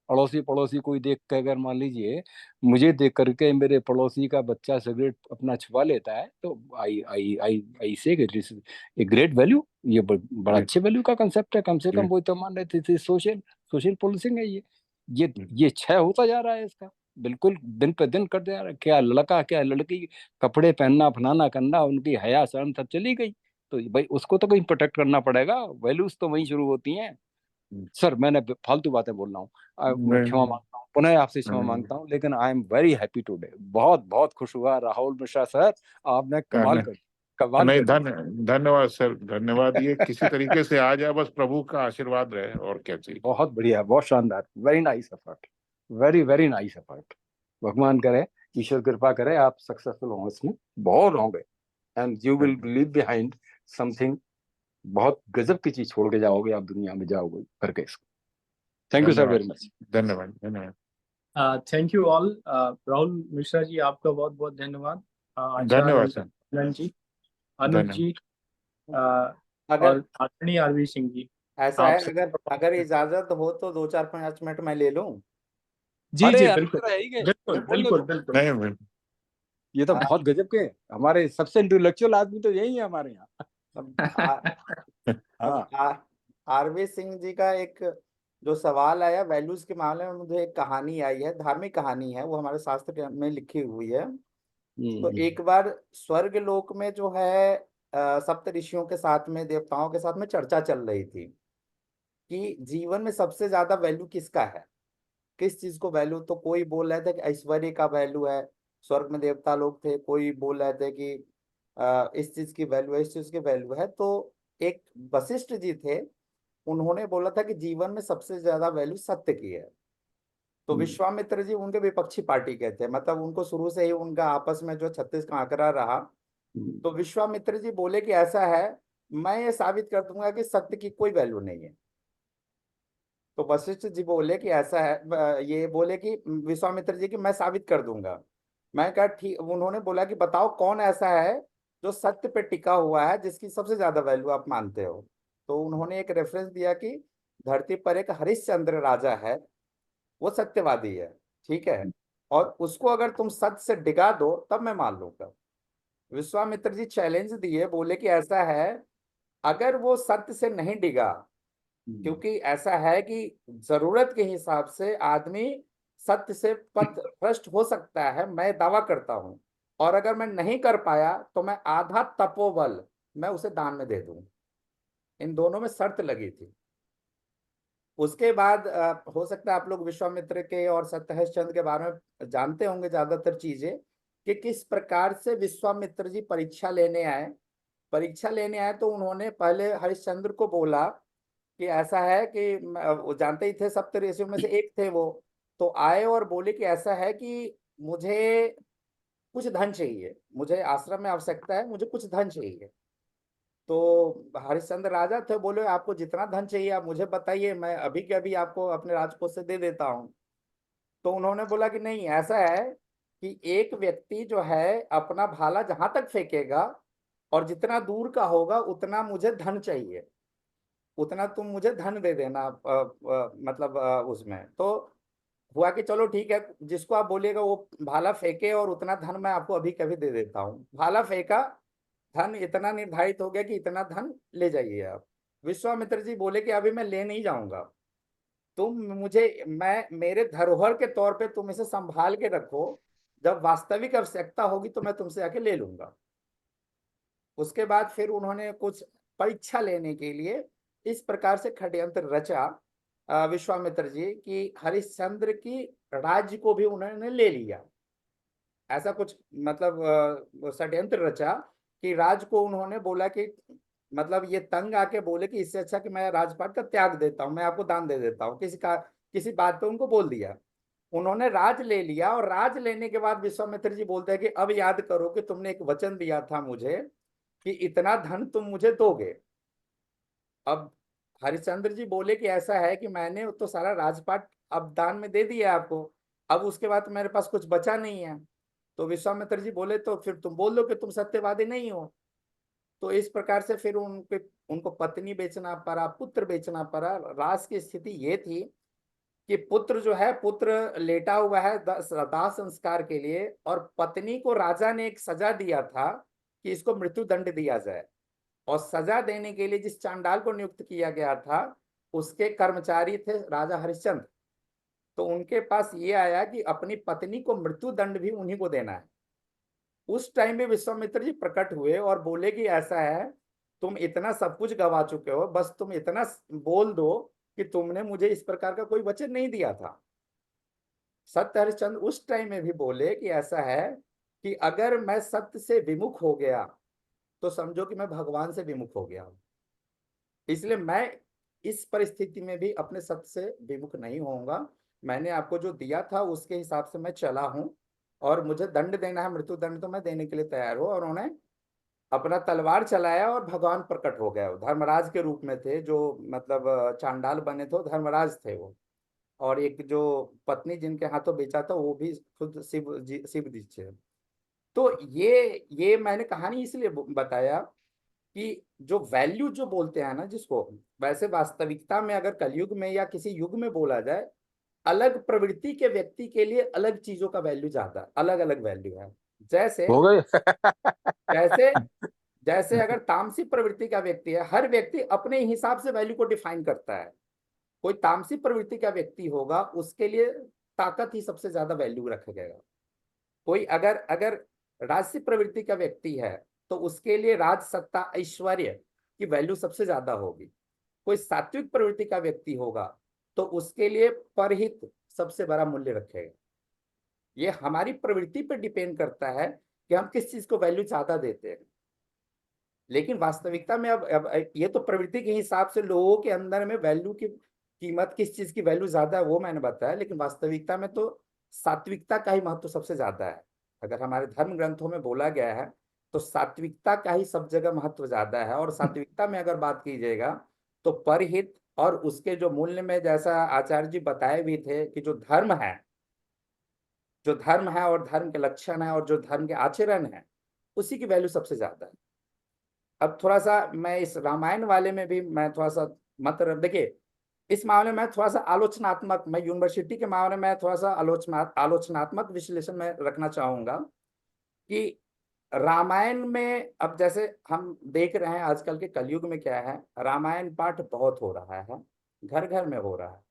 अड़ोसी पड़ोसी कोई देख के, अगर मान लीजिए मुझे देख करके मेरे पड़ोसी का बच्चा सिगरेट अपना छुपा लेता है, तो आई आई आई आई से this is a great value, ये बड़ा जी अच्छे वैल्यू का कंसेप्ट है, कम से कम जी वो तो मान रहे थे सोशल सोशल पुलिसिंग है ये। ये जी ये क्षय होता जा रहा है इसका, बिल्कुल दिन पे दिन करते जा रहा है। क्या लड़का क्या लड़की, कपड़े पहनना, फलाना करना, उनकी हया शर्म सब चली गई, तो भाई उसको तो कहीं प्रोटेक्ट करना पड़ेगा, वैल्यूज तो वहीं शुरू होती हैं। सर मैंने फालतू बातें बोल रहा हूँ, मैं क्षमा नहीं मांगता हूँ, पुनः आपसे क्षमा नहीं मांगता हूँ, लेकिन I am very happy today, बहुत बहुत खुश हुआ राहुल मिश्रा सर, आपने कमाल कर कमाल नहीं कर दिया। धन्यवाद सर, धन्यवाद। ये किसी तरीके से आ जाए, बस प्रभु का आशीर्वाद रहे, और क्या चाहिए। बहुत बढ़िया, बहुत शानदार, very nice effort, very very nice effort. भगवान करे, ईश्वर कृपा करे, आप सक्सेसफुल होंगे इसमें, बहुत होंगे, and you will leave behind something, बहुत गजब की चीज छोड़ के जाओगे आप, दुनिया में जाओगे करके इसको। थैंक यू सर धन्यवाद वेरी मच। धन्यवाद धन्यवाद। Thank you all. Rahul Mishra ji, आपका बहुत बहुत धन्यवाद। धन्यवाद आचार्य सर, आनंद जी, अनुज धन्यवाद। जी, अ, अगर और आदरणीय आरवी सिंह जी, ऐसा आप है, सब। अगर अगर इजाजत हो तो 2-4-5 मिनट मैं ले लूं। जी अरे जी, अभी बिल्कुल तो रह ही गए, बिल्कुल मैं बोल बिल्कुल लगूं। बिल्कुल। नहीं नहीं, ये तो हाँ, बहुत गजब के, हमारे सबसे इंटेलेक्चुअल आदमी तो यही है हमारे यहाँ। अब आ- अब हाँ। आरवी सिंह जी का एक जो सवाल आया वैल्यूज के मामले में, मुझे एक कहानी आई है, धार्मिक कहानी है, वो हमारे शास्त्र में लिखी हुई है। तो एक बार स्वर्ग लोक में जो है सप्त ऋषियों के साथ में, देवताओं के साथ में चर्चा चल रही थी कि जीवन में सबसे ज्यादा वैल्यू किसका है, किस चीज को वैल्यू। तो कोई बोल रहे थे कि ऐश्वर्य का वैल्यू है, स्वर्ग में देवता लोग थे। कोई बोल रहे थे कि इस चीज की वैल्यू है, इस चीज की वैल्यू है। तो एक वशिष्ठ जी थे, उन्होंने बोला था कि जीवन में सबसे ज्यादा वैल्यू सत्य की है। तो विश्वामित्र जी उनके विपक्षी पार्टी के थे, मतलब उनको शुरू से ही उनका आपस में जो 36 का आंकड़ा रहा। तो विश्वामित्र जी बोले कि ऐसा है, मैं ये साबित कर दूंगा कि सत्य की कोई वैल्यू नहीं है। तो वशिष्ठ जी बोले कि ऐसा है, ये बोले कि विश्वामित्र जी की मैं साबित कर दूंगा। मैं कहा ठीक। उन्होंने बोला कि बताओ कौन ऐसा है जो सत्य पे टिका हुआ है, जिसकी सबसे ज्यादा वैल्यू आप मानते हो। तो उन्होंने एक रेफरेंस दिया कि धरती पर एक हरिश्चंद्र राजा है, वो सत्यवादी है, ठीक है, और उसको अगर तुम सत्य से डिगा दो तब मैं मान लूंगा। विश्वामित्र जी चैलेंज दिए, बोले कि ऐसा है, अगर वो सत्य से नहीं डिगा, क्योंकि ऐसा है कि जरूरत के हिसाब से आदमी सत्य से पथ भ्रष्ट हो सकता है, मैं दावा करता हूं। और अगर मैं नहीं कर पाया तो मैं आधा तपोबल मैं उसे दान में दे दूं। इन दोनों में शर्त लगी थी। उसके बाद हो सकता है आप लोग विश्वामित्र के और सत्यहरिश्चंद्र के बारे में जानते होंगे ज्यादातर चीजें, कि किस प्रकार से विश्वामित्र जी परीक्षा लेने आए। परीक्षा लेने आए तो उन्होंने पहले हरिश्चंद्र को बोला कि ऐसा है कि वो जानते ही थे, सप्त ऋषियों में से एक थे वो। तो आए और बोले कि ऐसा है कि मुझे कुछ धन चाहिए, मुझे आश्रम में आवश्यकता है, मुझे कुछ धन चाहिए। तो हरिश्चंद्र राजा थे, बोले आपको जितना धन चाहिए आप मुझे बताइए, मैं अभी के अभी आपको अपने राजकोष से दे देता हूँ। तो उन्होंने बोला कि नहीं, ऐसा है कि एक व्यक्ति जो है अपना भाला जहां तक फेंकेगा और जितना दूर का होगा उतना मुझे धन चाहिए, उतना तुम मुझे धन दे देना। मतलब उसमें तो हुआ कि चलो ठीक है, जिसको आप बोलिएगा वो भाला फेंके और उतना धन मैं आपको अभी कभी दे देता हूँ। भाला फेंका, धन इतना निर्धारित हो गया कि इतना धन ले जाइए आप। विश्वामित्र जी बोले कि अभी मैं ले नहीं जाऊंगा, तुम मुझे, मैं मेरे धरोहर के तौर पे तुम इसे संभाल के रखो, जब वास्तविक आवश्यकता होगी तो मैं तुमसे आके ले लूंगा। उसके बाद फिर उन्होंने कुछ परीक्षा लेने के लिए इस प्रकार से षड्यंत्र रचा, विश्वामित्र जी, कि हरिश्चंद्र की राज्य को भी उन्होंने ले लिया। ऐसा कुछ मतलब षड्यंत्र रचा कि राज को उन्होंने बोला कि मतलब ये तंग आके बोले कि इससे अच्छा कि मैं राजपाट का त्याग देता हूँ, मैं आपको दान दे देता हूँ, किसी बात पे उनको बोल दिया। उन्होंने राज ले लिया, और राज लेने के बाद विश्वामित्र जी बोलते हैं कि अब याद करो कि तुमने एक वचन दिया था मुझे कि इतना धन तुम मुझे दोगे। अब हरिश्चंद्र जी बोले कि ऐसा है कि मैंने तो सारा राजपाट अब दान में दे दिया आपको, अब उसके बाद तो मेरे पास कुछ बचा नहीं है। तो विश्वामित्र जी बोले तो फिर तुम बोल दो कि तुम सत्यवादी नहीं हो। तो इस प्रकार से फिर उनको पत्नी बेचना पड़ा, पुत्र बेचना पड़ा। राज की स्थिति ये थी कि पुत्र जो है, पुत्र लेटा हुआ है दाह संस्कार के लिए, और पत्नी को राजा ने एक सजा दिया था कि इसको मृत्यु दंड दिया जाए। और सजा देने के लिए जिस चांडाल को नियुक्त किया गया था, उसके कर्मचारी थे राजा हरिश्चंद्र। तो उनके पास ये आया कि अपनी पत्नी को मृत्यु दंड भी उन्हीं को देना है। उस टाइम में विश्वामित्र जी प्रकट हुए और बोले कि ऐसा है, तुम इतना सब कुछ गवा चुके हो, बस तुम इतना बोल दो कि तुमने मुझे इस प्रकार का कोई वचन नहीं दिया था। सत्य हरिश्चंद्र उस टाइम में भी बोले कि ऐसा है कि अगर मैं सत्य से विमुख हो गया तो समझो कि मैं भगवान से विमुख हो गया। इसलिए मैं इस परिस्थिति में भी अपने सत्य से विमुख नहीं होऊंगा। मैंने आपको जो दिया था उसके हिसाब से मैं चला हूं, और मुझे दंड देना है, मृत्यु दंड, तो मैं देने के लिए तैयार हूं। और उन्होंने अपना तलवार चलाया और भगवान प्रकट हो गया। वो धर्मराज के रूप में थे, जो मतलब चांडाल बने थे, धर्मराज थे वो। और एक जो पत्नी जिनके हाथों बेचा था वो भी खुद शिव जी थे। तो ये मैंने कहानी इसलिए बताया कि जो वैल्यू जो बोलते हैं ना जिसको, वैसे वास्तविकता में अगर कलयुग में या किसी युग में बोला जाए, अलग प्रवृत्ति के व्यक्ति के लिए अलग चीजों का वैल्यू ज्यादा, अलग अलग वैल्यू है। जैसे हो गए। जैसे जैसे अगर तामसिक प्रवृत्ति का व्यक्ति है, हर व्यक्ति अपने हिसाब से वैल्यू को डिफाइन करता है। कोई तामसिक प्रवृत्ति का व्यक्ति होगा, उसके लिए ताकत ही सबसे ज्यादा वैल्यू रखेगा। कोई अगर अगर राजसिक प्रवृत्ति का व्यक्ति है तो उसके लिए राज, सत्ता, ऐश्वर्य की वैल्यू सबसे ज्यादा होगी। कोई सात्विक प्रवृत्ति का व्यक्ति होगा तो उसके लिए परहित सबसे बड़ा मूल्य रखेगा। ये हमारी प्रवृत्ति पर डिपेंड करता है कि हम किस चीज को वैल्यू ज्यादा देते हैं। लेकिन वास्तविकता में अब ये तो प्रवृत्ति के हिसाब से लोगों के अंदर में वैल्यू की कीमत, किस चीज की वैल्यू ज्यादा है वो मैंने बताया, लेकिन वास्तविकता में तो सात्विकता का ही महत्व सबसे ज्यादा है। अगर हमारे धर्म ग्रंथों में बोला गया है तो सात्विकता का ही सब जगह महत्व ज्यादा है। और सात्विकता में अगर बात की जाएगा तो परहित और उसके जो मूल्य में, जैसा आचार्य जी बताए भी थे कि जो धर्म है, जो धर्म है और धर्म के लक्षण है और जो धर्म के आचरण है, उसी की वैल्यू सबसे ज्यादा है। अब थोड़ा सा मैं इस रामायण वाले में भी मैं थोड़ा सा मतलब देखिए, इस मामले में थोड़ा सा आलोचनात्मक, मैं यूनिवर्सिटी के मामले में थोड़ा सा आलोचनात्मक विश्लेषण में रखना चाहूंगा कि रामायण में अब जैसे हम देख रहे हैं आजकल के कलयुग में क्या है, रामायण पाठ बहुत हो रहा है, घर घर में हो रहा है,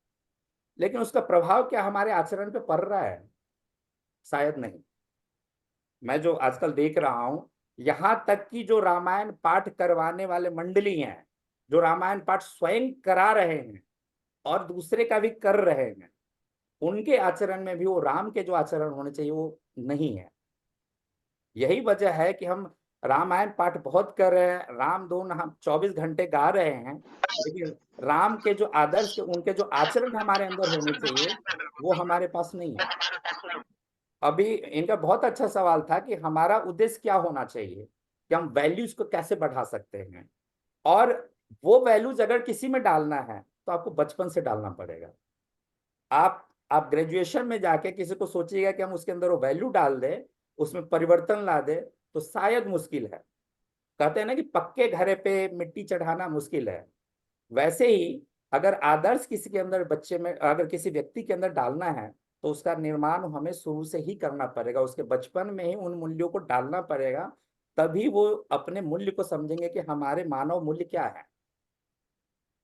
लेकिन उसका प्रभाव क्या हमारे आचरण पे पड़ रहा है? शायद नहीं। मैं जो आजकल देख रहा हूं, यहां तक कि जो रामायण पाठ करवाने वाले मंडली हैं, जो रामायण पाठ स्वयं करा रहे हैं और दूसरे का भी कर रहे हैं, उनके आचरण में भी वो राम के जो आचरण होने चाहिए वो नहीं है। यही वजह है कि हम रामायण पाठ बहुत कर रहे हैं, राम धुन हम 24 घंटे गा रहे हैं, लेकिन राम के जो आदर्श के, उनके जो आचरण हमारे अंदर होने चाहिए वो हमारे पास नहीं है। अभी इनका बहुत अच्छा सवाल था कि हमारा उद्देश्य क्या होना चाहिए, कि हम वैल्यूज को कैसे बढ़ा सकते हैं। और वो वैल्यूज अगर किसी में डालना है तो आपको बचपन से डालना पड़ेगा। आप ग्रेजुएशन में जाके किसी को सोचिएगा कि हम उसके अंदर वो वैल्यू डाल दे, उसमें परिवर्तन ला दे, तो शायद मुश्किल है। कहते हैं ना कि पक्के घरे पे मिट्टी चढ़ाना मुश्किल है। वैसे ही अगर आदर्श किसी के अंदर, बच्चे में अगर किसी व्यक्ति के अंदर डालना है तो उसका निर्माण हमें शुरू से ही करना पड़ेगा, उसके बचपन में ही उन मूल्यों को डालना पड़ेगा, तभी वो अपने मूल्य को समझेंगे कि हमारे मानव मूल्य क्या है।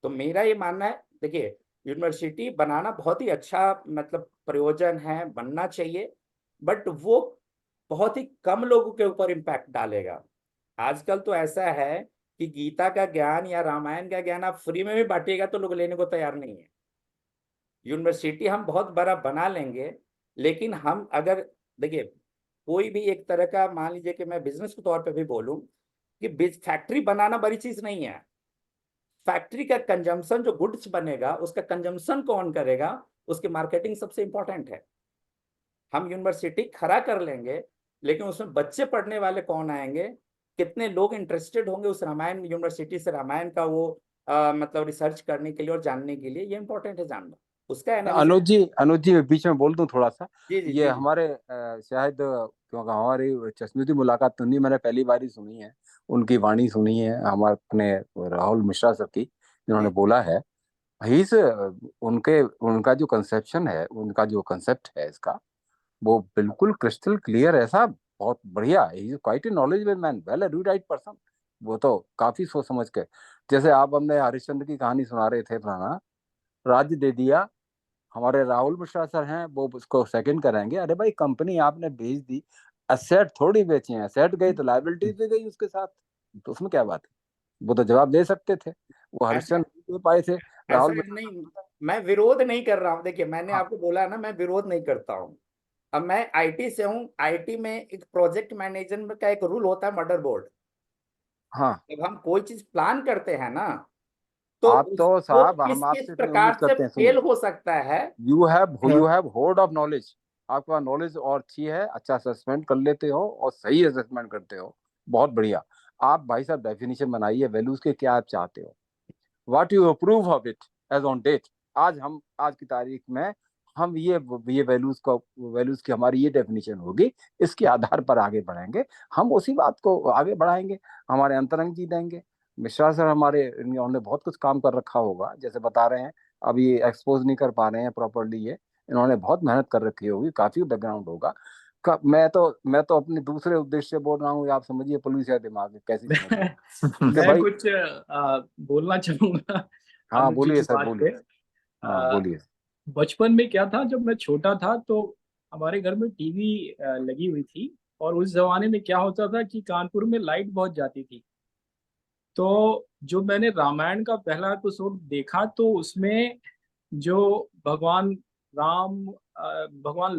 तो मेरा ये मानना है, देखिए यूनिवर्सिटी बनाना बहुत ही अच्छा मतलब प्रयोजन है, बनना चाहिए, बट वो बहुत ही कम लोगों के ऊपर इम्पैक्ट डालेगा। आजकल तो ऐसा है कि गीता का ज्ञान या रामायण का ज्ञान आप फ्री में भी बांटिएगा तो लोग लेने को तैयार नहीं है। यूनिवर्सिटी हम बहुत बड़ा बना लेंगे, लेकिन हम अगर देखिए कोई भी एक तरह का, मान लीजिए कि मैं बिजनेस के तौर पे भी बोलूं कि फैक्ट्री बनाना बड़ी चीज नहीं है। फैक्ट्री का कंजम्पशन, जो गुड्स बनेगा उसका कंजम्पशन कौन करेगा, उसकी मार्केटिंग सबसे इंपॉर्टेंट है। हम यूनिवर्सिटी खड़ा कर लेंगे, लेकिन उसमें बच्चे पढ़ने वाले कौन आएंगे, कितने लोग इंटरेस्टेड होंगे उस रामायण यूनिवर्सिटी से रामायण का वो मतलब रिसर्च करने के लिए और जानने के लिए, ये इंपॉर्टेंट है जानना, उसका एनालिसिस। अनुज जी बीच में बोल दूं थोड़ा सा। जी जी ये जी हमारे शायद क्योंकि हमारी चश्मदीद मुलाकात तो नहीं, मैंने पहली बार ही सुनी है, उनकी वाणी सुनी है हमारे अपने राहुल मिश्रा सर की, जिन्होंने जी बोला है। ही उनके उनका जो कंसेप्शन है, उनका जो कंसेप्ट है इसका, वो बिल्कुल क्रिस्टल क्लियर, ऐसा बहुत बढ़िया। He is quite a knowledgeable man, well educated person. वो तो काफी सोच समझ के, जैसे आप हमने हरिश्चंद्र की कहानी सुना रहे थे, फलाना राज्य दे दिया, हमारे राहुल मिश्रा सर हैं वो उसको सेकंड करेंगे, अरे भाई कंपनी आपने भेज दी, असेट थोड़ी बेची है, असेट गई तो लायबिलिटीज भी गई उसके साथ, तो उसमें क्या बात है? वो तो जवाब दे सकते थे, वो ऐसा हरिश्चंद्र नहीं दे पाए थे। ऐसा राहुल नहीं, मैं विरोध नहीं कर रहा हूँ। देखिए मैंने हाँ आपको बोला ना, मैं विरोध नहीं करता हूँ। अब मैं आईटी से हूँ, आईटी में एक प्रोजेक्ट मैनेजमेंट का एक रूल होता है, मदरबोर्ड। हाँ, जब हम कोई चीज प्लान करते हैं ना, तो आप तो वो साहब किस हम किस आपसे इतनी प्रकार उम्मीद से करते हैं, फेल सुनिए, हो सकता है। You have horde of knowledge, आपके पास नॉलेज और अच्छी है, अच्छा असेसमेंट कर लेते हो और सही असेसमेंट करते हो, बहुत बढ़िया। आप भाई साहब डेफिनेशन बनाइए वैल्यूज के, क्या आप चाहते हो, what you approve of it as on date, आज की तारीख में हम ये वैल्यूज की हमारी ये डेफिनेशन होगी, इसके आधार पर आगे बढ़ेंगे, हम उसी बात को आगे बढ़ाएंगे, हमारे अंतरंग जी देंगे। मिश्रा सर हमारे, इन्होंने बहुत कुछ काम कर रखा होगा, जैसे बता रहे हैं, अभी एक्सपोज नहीं कर पा रहे हैं प्रॉपरली, ये इन्होंने बहुत मेहनत कर रखी होगी, काफी बैकग्राउंड होगा। मैं तो अपने दूसरे उद्देश्य से बोल रहा हूँ, आप समझिए पुलिस है दिमाग, कैसी समझिए कि मैं भाई। कुछ बोलना चाहूंगा हाँ अनुज जी बोलिए की सर, बात पे। बोलिए। हाँ अ, बोलिए। बचपन में क्या था, जब मैं छोटा था तो हमारे घर में टीवी लगी हुई थी, और उस जमाने में क्या होता था कि कानपुर में लाइट बहुत जाती थी। तो जो मैंने रामायण का पहला एपिसोड देखा, तो उसमें जो भगवान राम, भगवान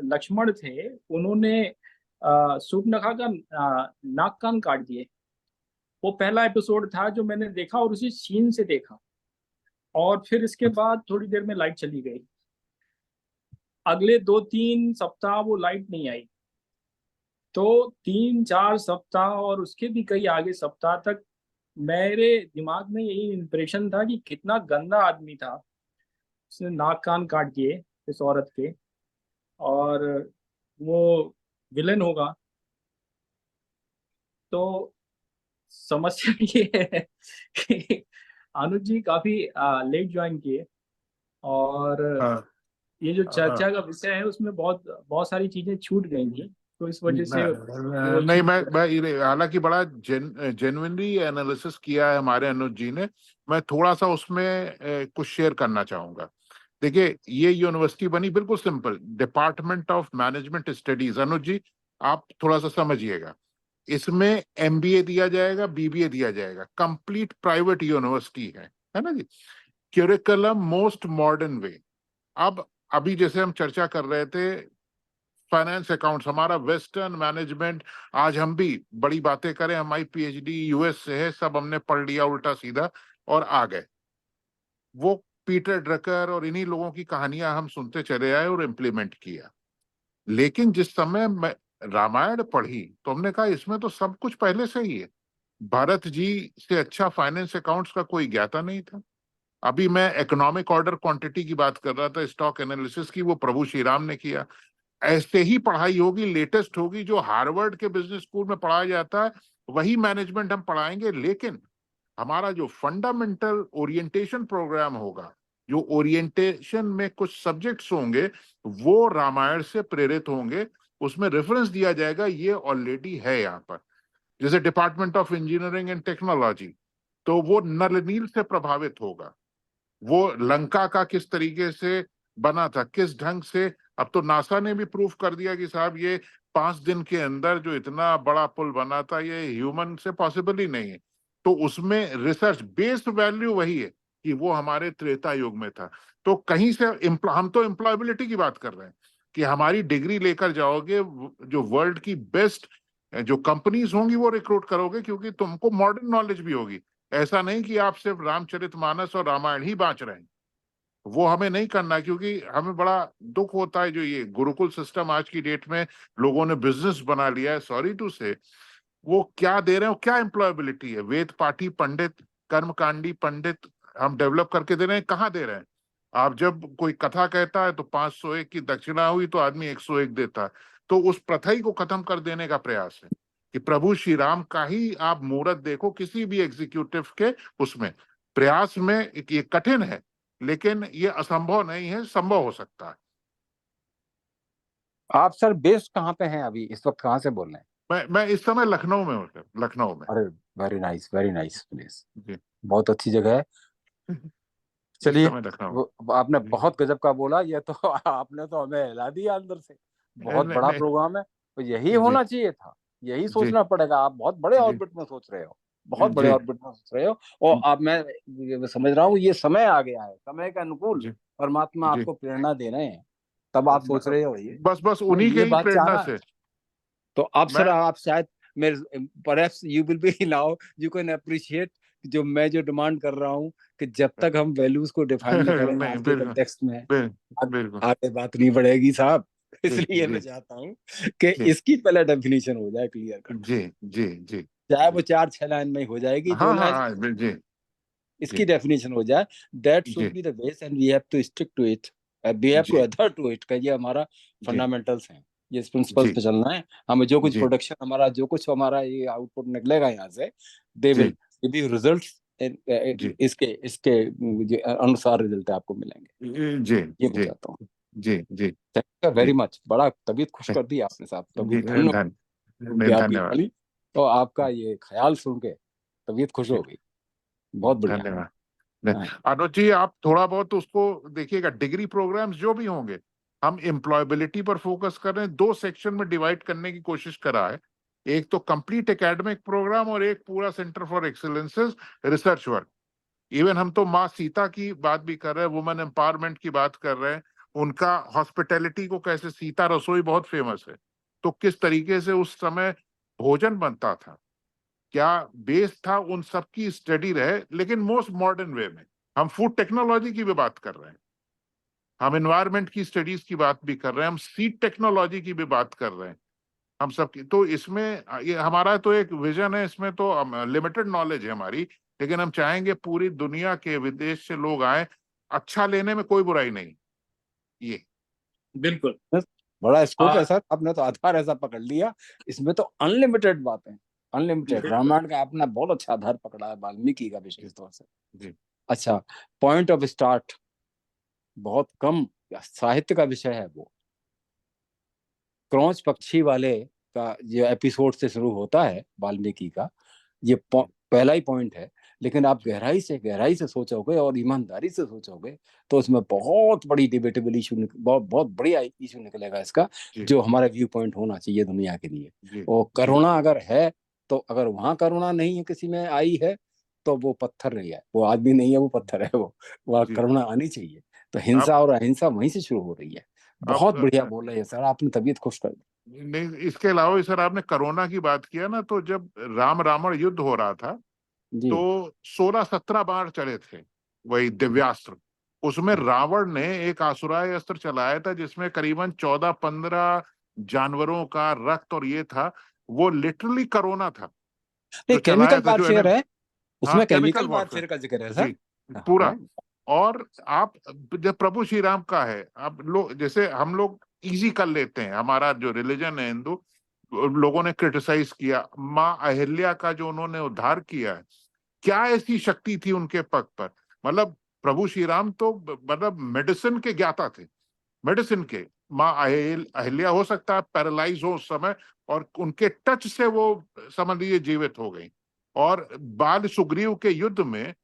लक्ष्मण थे, उन्होंने सूर्पनखा का नाक कान काट दिए। वो पहला एपिसोड था जो मैंने देखा, और उसी सीन से देखा। और फिर इसके बाद थोड़ी देर में लाइट चली गई। अगले 2-3 सप्ताह वो लाइट नहीं आई। तो 3-4 सप्ताह और उसके भी कई आगे सप्ताह तक मेरे दिमाग में यही इंप्रेशन था कि कितना गंदा आदमी था, उसने नाक कान काट दिए इस औरत के, और वो विलेन होगा। तो समस्या ये है कि अनुज जी काफी लेट ज्वाइन किए, और हाँ, ये जो हाँ। चर्चा का विषय है उसमें बहुत बहुत सारी चीजें छूट गई थी, तो इस वजह से वो नहीं, चीज। मैं हालांकि बड़ा जेन्युइनली एनालिसिस किया है हमारे अनुज जी ने। मैं थोड़ा सा उसमें कुछ शेयर करना चाहूंगा। देखिए, ये यूनिवर्सिटी बनी बिल्कुल simple, department of management studies. Anuj ji, आप थोड़ा सा समझिएगा, इसमें एमबीए दिया जाएगा, बीबीए दिया जाएगा, कंप्लीट प्राइवेट यूनिवर्सिटी है ना जी। Curriculum most modern way. अब अभी जैसे हम चर्चा कर रहे थे, फाइनेंस अकाउंट्स, हमारा वेस्टर्न मैनेजमेंट, आज हम भी बड़ी बातें करें, हमारी पीएचडी यूएस से है, सब हमने पढ़ लिया उल्टा सीधा और आ गए। वो पीटर ड्रकर और इन्हीं लोगों की कहानियां हम सुनते चले आए और इम्प्लीमेंट किया। लेकिन जिस समय मैं रामायण पढ़ी तो हमने कहा इसमें तो सब कुछ पहले से ही है। भरत जी से अच्छा फाइनेंस अकाउंट्स का कोई ज्ञाता नहीं था। अभी मैं इकोनॉमिक ऑर्डर क्वांटिटी की बात कर रहा था, स्टॉक एनालिसिस की, वो प्रभु श्री राम ने किया। ऐसे ही पढ़ाई होगी, लेटेस्ट होगी, जो हार्वर्ड के बिजनेस स्कूल में पढ़ाया जाता है वही मैनेजमेंट हम पढ़ाएंगे। लेकिन हमारा जो फंडामेंटल ओरिएंटेशन प्रोग्राम होगा, जो ओरिएंटेशन में कुछ सब्जेक्ट्स होंगे, वो रामायण से प्रेरित होंगे। उसमें रेफरेंस दिया जाएगा, ये ऑलरेडी है यहाँ पर। जैसे department of engineering and technology, तो वो नल नील से प्रभावित होगा। वो लंका का किस तरीके से बना था, किस ढंग से। अब तो नासा ने भी प्रूफ कर दिया कि साहब ये 5 दिन के अंदर जो इतना बड़ा पुल बना था, ये ह्यूमन से पॉसिबल ही नहीं है। तो उसमें रिसर्च बेस्ड वैल्यू वही है कि वो हमारे त्रेता युग में था। तो कहीं से हम तो एम्प्लॉयबिलिटी की बात कर रहे हैं कि हमारी डिग्री लेकर जाओगे, जो वर्ल्ड की बेस्ट जो कंपनीज होंगी वो रिक्रूट करोगे, क्योंकि तुमको मॉडर्न नॉलेज भी होगी। ऐसा नहीं कि आप सिर्फ रामचरितमानस और रामायण ही बांच रहे हैं, वो हमें नहीं करना। क्योंकि हमें बड़ा दुख होता है जो ये गुरुकुल सिस्टम आज की डेट में लोगों ने बिजनेस बना लिया है, सॉरी टू से। वो क्या दे रहे हैं, क्या एम्प्लॉयबिलिटी है? वेद पाठी पंडित, कर्मकांडी पंडित हम डेवलप करके दे रहे हैं, कहाँ दे रहे हैं? आप जब कोई कथा कहता है तो 501 की दक्षिणा हुई तो आदमी 101 देता है। तो उस प्रथा ही को खत्म कर देने का प्रयास है कि प्रभु श्री राम का ही आप मूर्त देखो किसी भी एग्जीक्यूटिव के उसमें। प्रयास में ये कठिन है, लेकिन ये असंभव नहीं है, संभव हो सकता है। आप सर बेस्ड कहाँ पे हैं अभी, इस वक्त कहाँ से बोल रहे हैं? मैं इस समय लखनऊ में हूँ सर, लखनऊ में। अरे वेरी नाइस प्लेस, जी। बहुत अच्छी जगह है। इस चलिए, समय लखनऊ। आपने जी। बहुत गजब का बोला, ये तो आपने तो हमें हिला दिया अंदर से। बहुत नहीं बड़ा नहीं। प्रोग्राम है, तो यही जी होना चाहिए था, यही जी सोचना पड़ेगा। आप बहुत बड़े जी ऑर्बिट में सोच रहे हो, बहुत बड़े जी ऑर्बिट में सोच रहे हो। और आप, मैं ये समझ रहा हूँ, ये समय आ गया है, समय के अनुकूल जी परमात्मा जी। आपको प्रेरणा दे रहे हैं, तब आप सोच रहे हो ये। बस मैं उन्हीं के ये ही बात चाह प्रेरणा रहा है। से तो अब सर, मैं। आप शायद मेरे, perhaps you will be now, you can appreciate जो मैं जो डिमांड कर रहा हूँ, कि जब तक हम वैल्यूज को डिफाइन नहीं करेंगे नहीं, आज के बिल्कुल कंटेक्स्ट में, बिल्कुल। आगे बात नहीं बढ़ेगी साहब। जी इसलिए मैं जी चाहता हूँ कि जी इसकी पहले डेफिनेशन हो जाए क्लियर कट, जी जी जी चाहे वो जी। 4-6 लाइन में हो जाएगी, 2 हाँ हाँ लाइन। हाँ, जी इसकी डेफिनेशन हो जाए, दैट शुड जी be the base and we have to stick to it, we have to जी अडर टू इट, ये हमारा जी फंडामेंटल्स हैं, ये प्रिंसिपल्स जी पे चलना है हमें। जो कुछ जी प्रोडक्शन हमारा, जो कुछ हमारा ये आउटपुट निकलेगा यहाँ से, दे जी विल गिव यू रिजल्ट्स, जी इसके इसके जो अनुसार रिजल्ट आपको मिलेंगे, जी ये मैं जी चाहता हूँ। जी जी थैंक यू वेरी जी मच, बड़ा तबीयत खुश कर दी आपने साहब, जी तबीयत धन्य कि आपकी धन्यवाद वाली, तो आपका ये ख्याल सुन के तबीयत खुश हो गई, बहुत बढ़िया। धन्यवाद। हाँ, अनुज जी, आप थोड़ा बहुत उसको देखिएगा, डिग्री प्रोग्राम्स जो भी होंगे, हम एम्प्लॉयबिलिटी पर फोकस कर रहे हैं, 2 सेक्शन में डिवाइड करने की कोशिश करा है, एक तो कंप्लीट एकेडमिक प्रोग्राम और एक पूरा centre for excellences research work. Even हम तो माँ सीता की बात भी कर रहे हैं, वुमेन एम्पावरमेंट की बात कर रहे हैं, उनका हॉस्पिटैलिटी को कैसे, सीता रसोई बहुत फेमस है, तो किस तरीके से उस समय भोजन बनता था, क्या बेस था, उन सब की स्टडी रहे, लेकिन मोस्ट मॉडर्न वे में। हम फूड टेक्नोलॉजी की भी बात कर रहे हैं, हम एनवायरनमेंट की स्टडीज की बात भी कर रहे हैं, हम सीड टेक्नोलॉजी की भी बात कर रहे हैं, हम सब की। तो इसमें ये हमारा तो एक विजन है, इसमें तो लिमिटेड नॉलेज है हमारी, लेकिन हम चाहेंगे पूरी दुनिया के विदेश से लोग आए, अच्छा लेने में कोई बुराई नहीं। ये बिल्कुल बड़ा स्कोप है सर, आपने तो आधार ऐसा पकड़ लिया, इसमें तो अनलिमिटेड बातें, अनलिमिटेड। रामायण का आपने बहुत अच्छा आधार पकड़ा है, वाल्मीकि का विशेष तौर से। जी अच्छा, पॉइंट ऑफ स्टार्ट बहुत कम साहित्य का विषय है वो, क्रौंच पक्षी वाले का जो एपिसोड से शुरू होता है वाल्मीकि का, ये पहला ही पॉइंट है, लेकिन आप गहराई से सोचोगे और ईमानदारी से सोचोगे तो उसमें बहुत बड़ी डिबेटेबल इशू, बहुत बढ़िया इशू निकलेगा इसका, जो हमारा व्यू पॉइंट होना चाहिए दुनिया के लिए। और करुणा अगर है तो, अगर वहां करुणा नहीं है किसी में आई है तो वो पत्थर नहीं है, वो आदमी नहीं है, वो पत्थर है। वो वहाँ करुणा आनी चाहिए। तो हिंसा और अहिंसा वहीं से शुरू हो रही है। बहुत बढ़िया बोल रहे हैं सर, आपने तबीयत खुश कर दी। नहीं, इसके अलावा सर आपने कोरोना की बात किया ना, तो जब राम रावण युद्ध हो रहा था तो 16-17 बाण चले थे, वही दिव्यास्त्र, उसमें रावण ने एक आसुराय अस्त्र चलाया था जिसमें करीबन 14-15 जानवरों का रक्त और ये था, वो लिटरली कोरोना था जो केमिकल चलाया था, जो वारफेयर है, हाँ उसमें केमिकल वॉरफेयर वारफेयर का जिक्र है सर। जी पूरा। और आप जब प्रभु श्री राम का है, आप लोग जैसे हम लोग इजी कर लेते हैं, हमारा जो रिलीजन है हिंदू, लोगों ने क्रिटिसाइज किया माँ अहिल्या का जो उन्होंने उद्धार किया है, क्या ऐसी शक्ति थी उनके पग पर, मतलब प्रभु श्री राम तो मतलब मेडिसिन के ज्ञाता थे, मेडिसिन के। माँ अहिल्या हो सकता है पैरालाइज हो उस समय, और उनके टच से वो समझ लीजिए जीवित हो गई। और बाल सुग्रीव के युद्ध में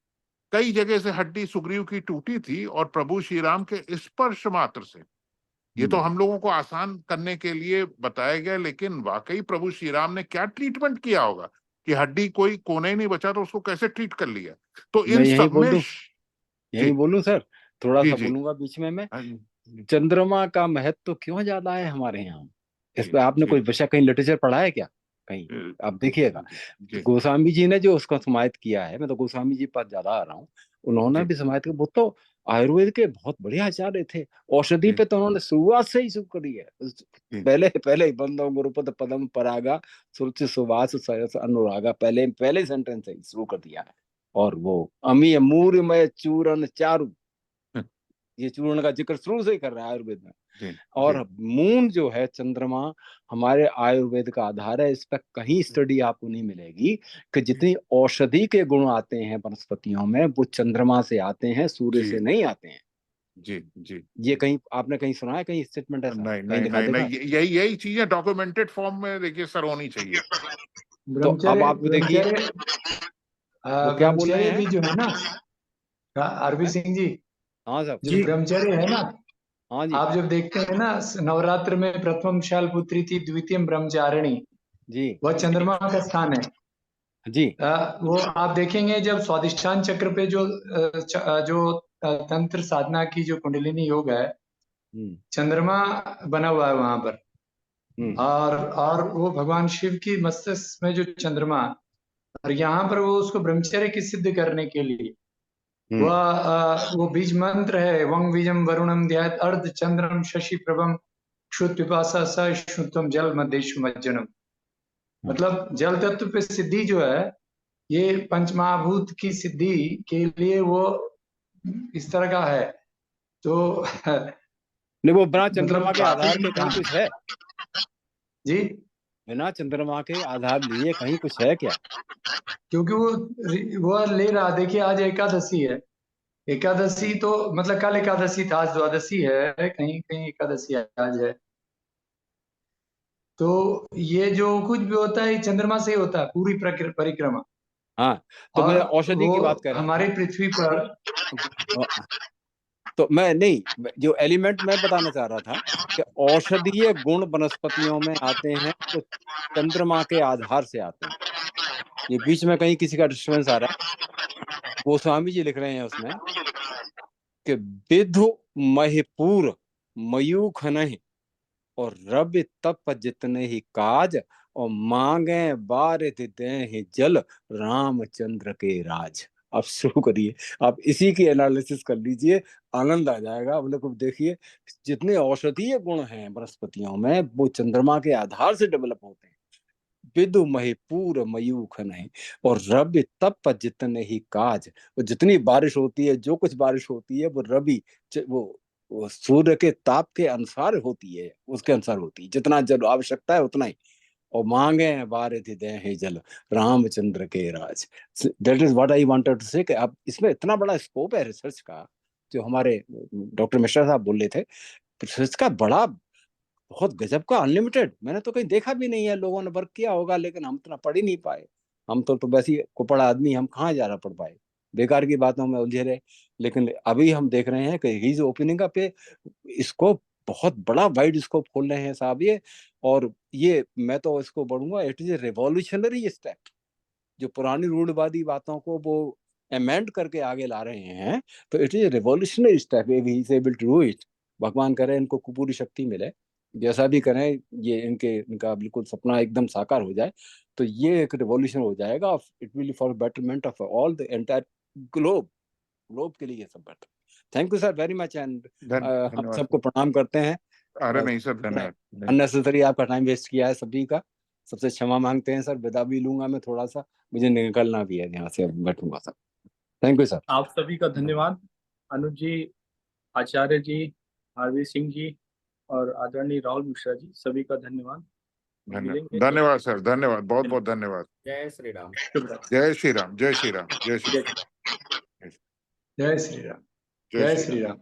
कई जगह से हड्डी सुग्रीव की टूटी थी, और प्रभु श्री राम के स्पर्श मात्र से, ये तो हम लोगों को आसान करने के लिए बताया गया, लेकिन वाकई प्रभु श्री राम ने क्या ट्रीटमेंट किया होगा कि हड्डी कोई कोने ही नहीं बचा, तो उसको कैसे ट्रीट कर लिया। तो इन सब में यही बोलूं सर, थोड़ा सा जी बोलूंगा बीच में मैं। चंद्रमा का महत्व क्यों ज्यादा है हमारे यहाँ, इस पे आपने कोई विषय कहीं लिटरेचर पढ़ा है क्या कहीं? आप देखिएगा, गोस्वामी जी ने जो उसका समाहित किया है, मैं तो गोस्वामी जी पर ज्यादा आ रहा हूँ, उन्होंने भी समाहित किया। वो तो आयुर्वेद के बहुत बढ़िया आचार्य थे, औषधि पे तो उन्होंने शुरुआत से ही शुरू करी है। पहले पहले ही बंदो गुरुपद पदम परागा सुरुचि सुवास सयस अनुरागा, पहले सेंटेंस से शुरू कर दिया है। और वो अमी मूर्मय चूर्ण चारु, ये चूर्ण का जिक्र शुरू से ही कर रहा है आयुर्वेद में। और मून जो है चंद्रमा, हमारे आयुर्वेद का आधार है। इस पर कहीं स्टडी आपको नहीं मिलेगी कि जितनी औषधि के गुण आते हैं वनस्पतियों में, वो चंद्रमा से आते हैं, सूर्य से नहीं आते हैं। जी ये कहीं आपने कहीं सुना है, कहीं स्टेटमेंट ऐसा नहीं, यही चीजें डॉक्यूमेंटेड फॉर्म में देखिए सर होनी चाहिए। तो अब आप देखिए वो क्या बोल रहे हैं भी जो है ना आरपी सिंह जी, हाँ सर, जो ब्रह्मचर्य है ना, हाँ जी, आप जब देखते हैं ना नवरात्र में प्रथम शालपुत्री थी, द्वितीय ब्रह्मचारिणी जी, वह चंद्रमा का स्थान है जी। वो आप देखेंगे जब स्वादिष्ठान चक्र पे जो तंत्र साधना की जो कुंडलिनी योग है, चंद्रमा बना हुआ है वहां पर। और वो भगवान शिव की मस्तिष्क में जो चंद्रमा, और यहाँ पर वो उसको ब्रह्मचर्य की सिद्ध करने के लिए वो बीज मंत्र है, वंग बीजम वरुणम ध्यात अर्ध चंद्रम शशि प्रभम क्षुत पिपासा सहिष्णुत्वम जल मध्येशु मज्जनम। मतलब जल तत्व पे सिद्धि जो है, ये पंचमहाभूत की सिद्धि के लिए वो इस तरह का है। तो नहीं, वो बिना चंद्रमा मतलब के आधार के कहीं हाँ कुछ है? जी, बिना चंद्रमा के आधार लिए कहीं कुछ है क्या? क्योंकि वो ले रहा, देखिए आज एकादशी है, एकादशी तो मतलब कल एकादशी था, आज द्वादशी है, कहीं कहीं एकादशी आज है। तो ये जो कुछ भी होता है ये चंद्रमा से ही होता है, पूरी परिक्रमा। हाँ, तो मैं और औषधि वो की बात कर रहा हमारी था। पृथ्वी पर तो मैं नहीं, जो एलिमेंट मैं बताना चाह रहा था कि औषधीय गुण वनस्पतियों में आते हैं तो चंद्रमा के आधार से आते हैं। ये बीच में कहीं किसी का डिस्टर्बेंस आ रहा है। गोस्वामी जी लिख रहे हैं उसमें कि विधु महिपुर मयूख नहीं और रवि तप जितने ही काज और मांगे बारिश दे जल रामचंद्र के राज। आप शुरू करिए, आप इसी की एनालिसिस कर लीजिए, आनंद आ जाएगा। आप लोग देखिए, जितने औषधीय गुण हैं वनस्पतियों में वो चंद्रमा के आधार से डेवलप होते हैं। विदु महिपूर मयूख नहीं और रवि तप जितने ही काज। और जितनी बारिश होती है, जो कुछ बारिश होती है वो रवि, वो सूर्य के ताप के अनुसार होती है, उसके अनुसार होती है। जितना जल आवश्यकता है उतना ही। और मांगे बारिश दे जल रामचंद्र के राज। That is what I wanted to say. अब इसमें इतना बड़ा स्कोप है रिसर्च का, जो हमारे डॉक्टर मिश्रा साहब बोल रहे थे, रिसर्च का बड़ा, बहुत गजब का, अनलिमिटेड। मैंने तो कहीं देखा भी नहीं है। लोगों ने वर्क किया होगा लेकिन हम इतना पढ़ ही नहीं पाए। हम तो वैसे ही कुपड़ा आदमी, हम कहाँ जा रहा पढ़ पाए, बेकार की बातों में उलझे रहे। लेकिन अभी हम देख रहे हैं कि ही इज ओपनिंग अप इसको, बहुत बड़ा वाइड स्कोप खोल रहे हैं साहब ये। और ये मैं तो इसको बढ़ूंगा, it is a revolutionary step. जो पुरानी रूढ़वादी बातों को वो अमेंड करके आगे ला रहे हैं, तो it is a revolutionary step. He is able to do it. भगवान करे इनको पूरी शक्ति मिले, जैसा भी करें ये इनका बिल्कुल सपना एकदम साकार हो जाए। तो ये एक रिवॉल्यूशन हो जाएगा। It will for betterment of all the entire globe. Globe के लिए ये सब better. Thank you sir very much. And हम धन्यवाद। सबको प्रणाम करते हैं। अरे नहीं सर, धन्यवाद। अननेसेसरी आपका टाइम वेस्ट किया है सभी का, सबसे क्षमा मांगते हैं सर। विदा भी लूंगा मैं थोड़ा सा, मुझे निकलना भी है यहाँ से, अब बैठूंगा सर। Thank you sir. आप सभी का धन्यवाद। अनुज जी, आचार्य जी, आरवी सिंह जी और आदरणीय राहुल मिश्रा जी, सभी का धन्यवाद। धन्यवाद सर, धन्यवाद, बहुत बहुत धन्यवाद। जय श्री राम। जय श्री राम, जय श्री राम, जय श्री राम, जय श्री राम, जय जय श्री राम।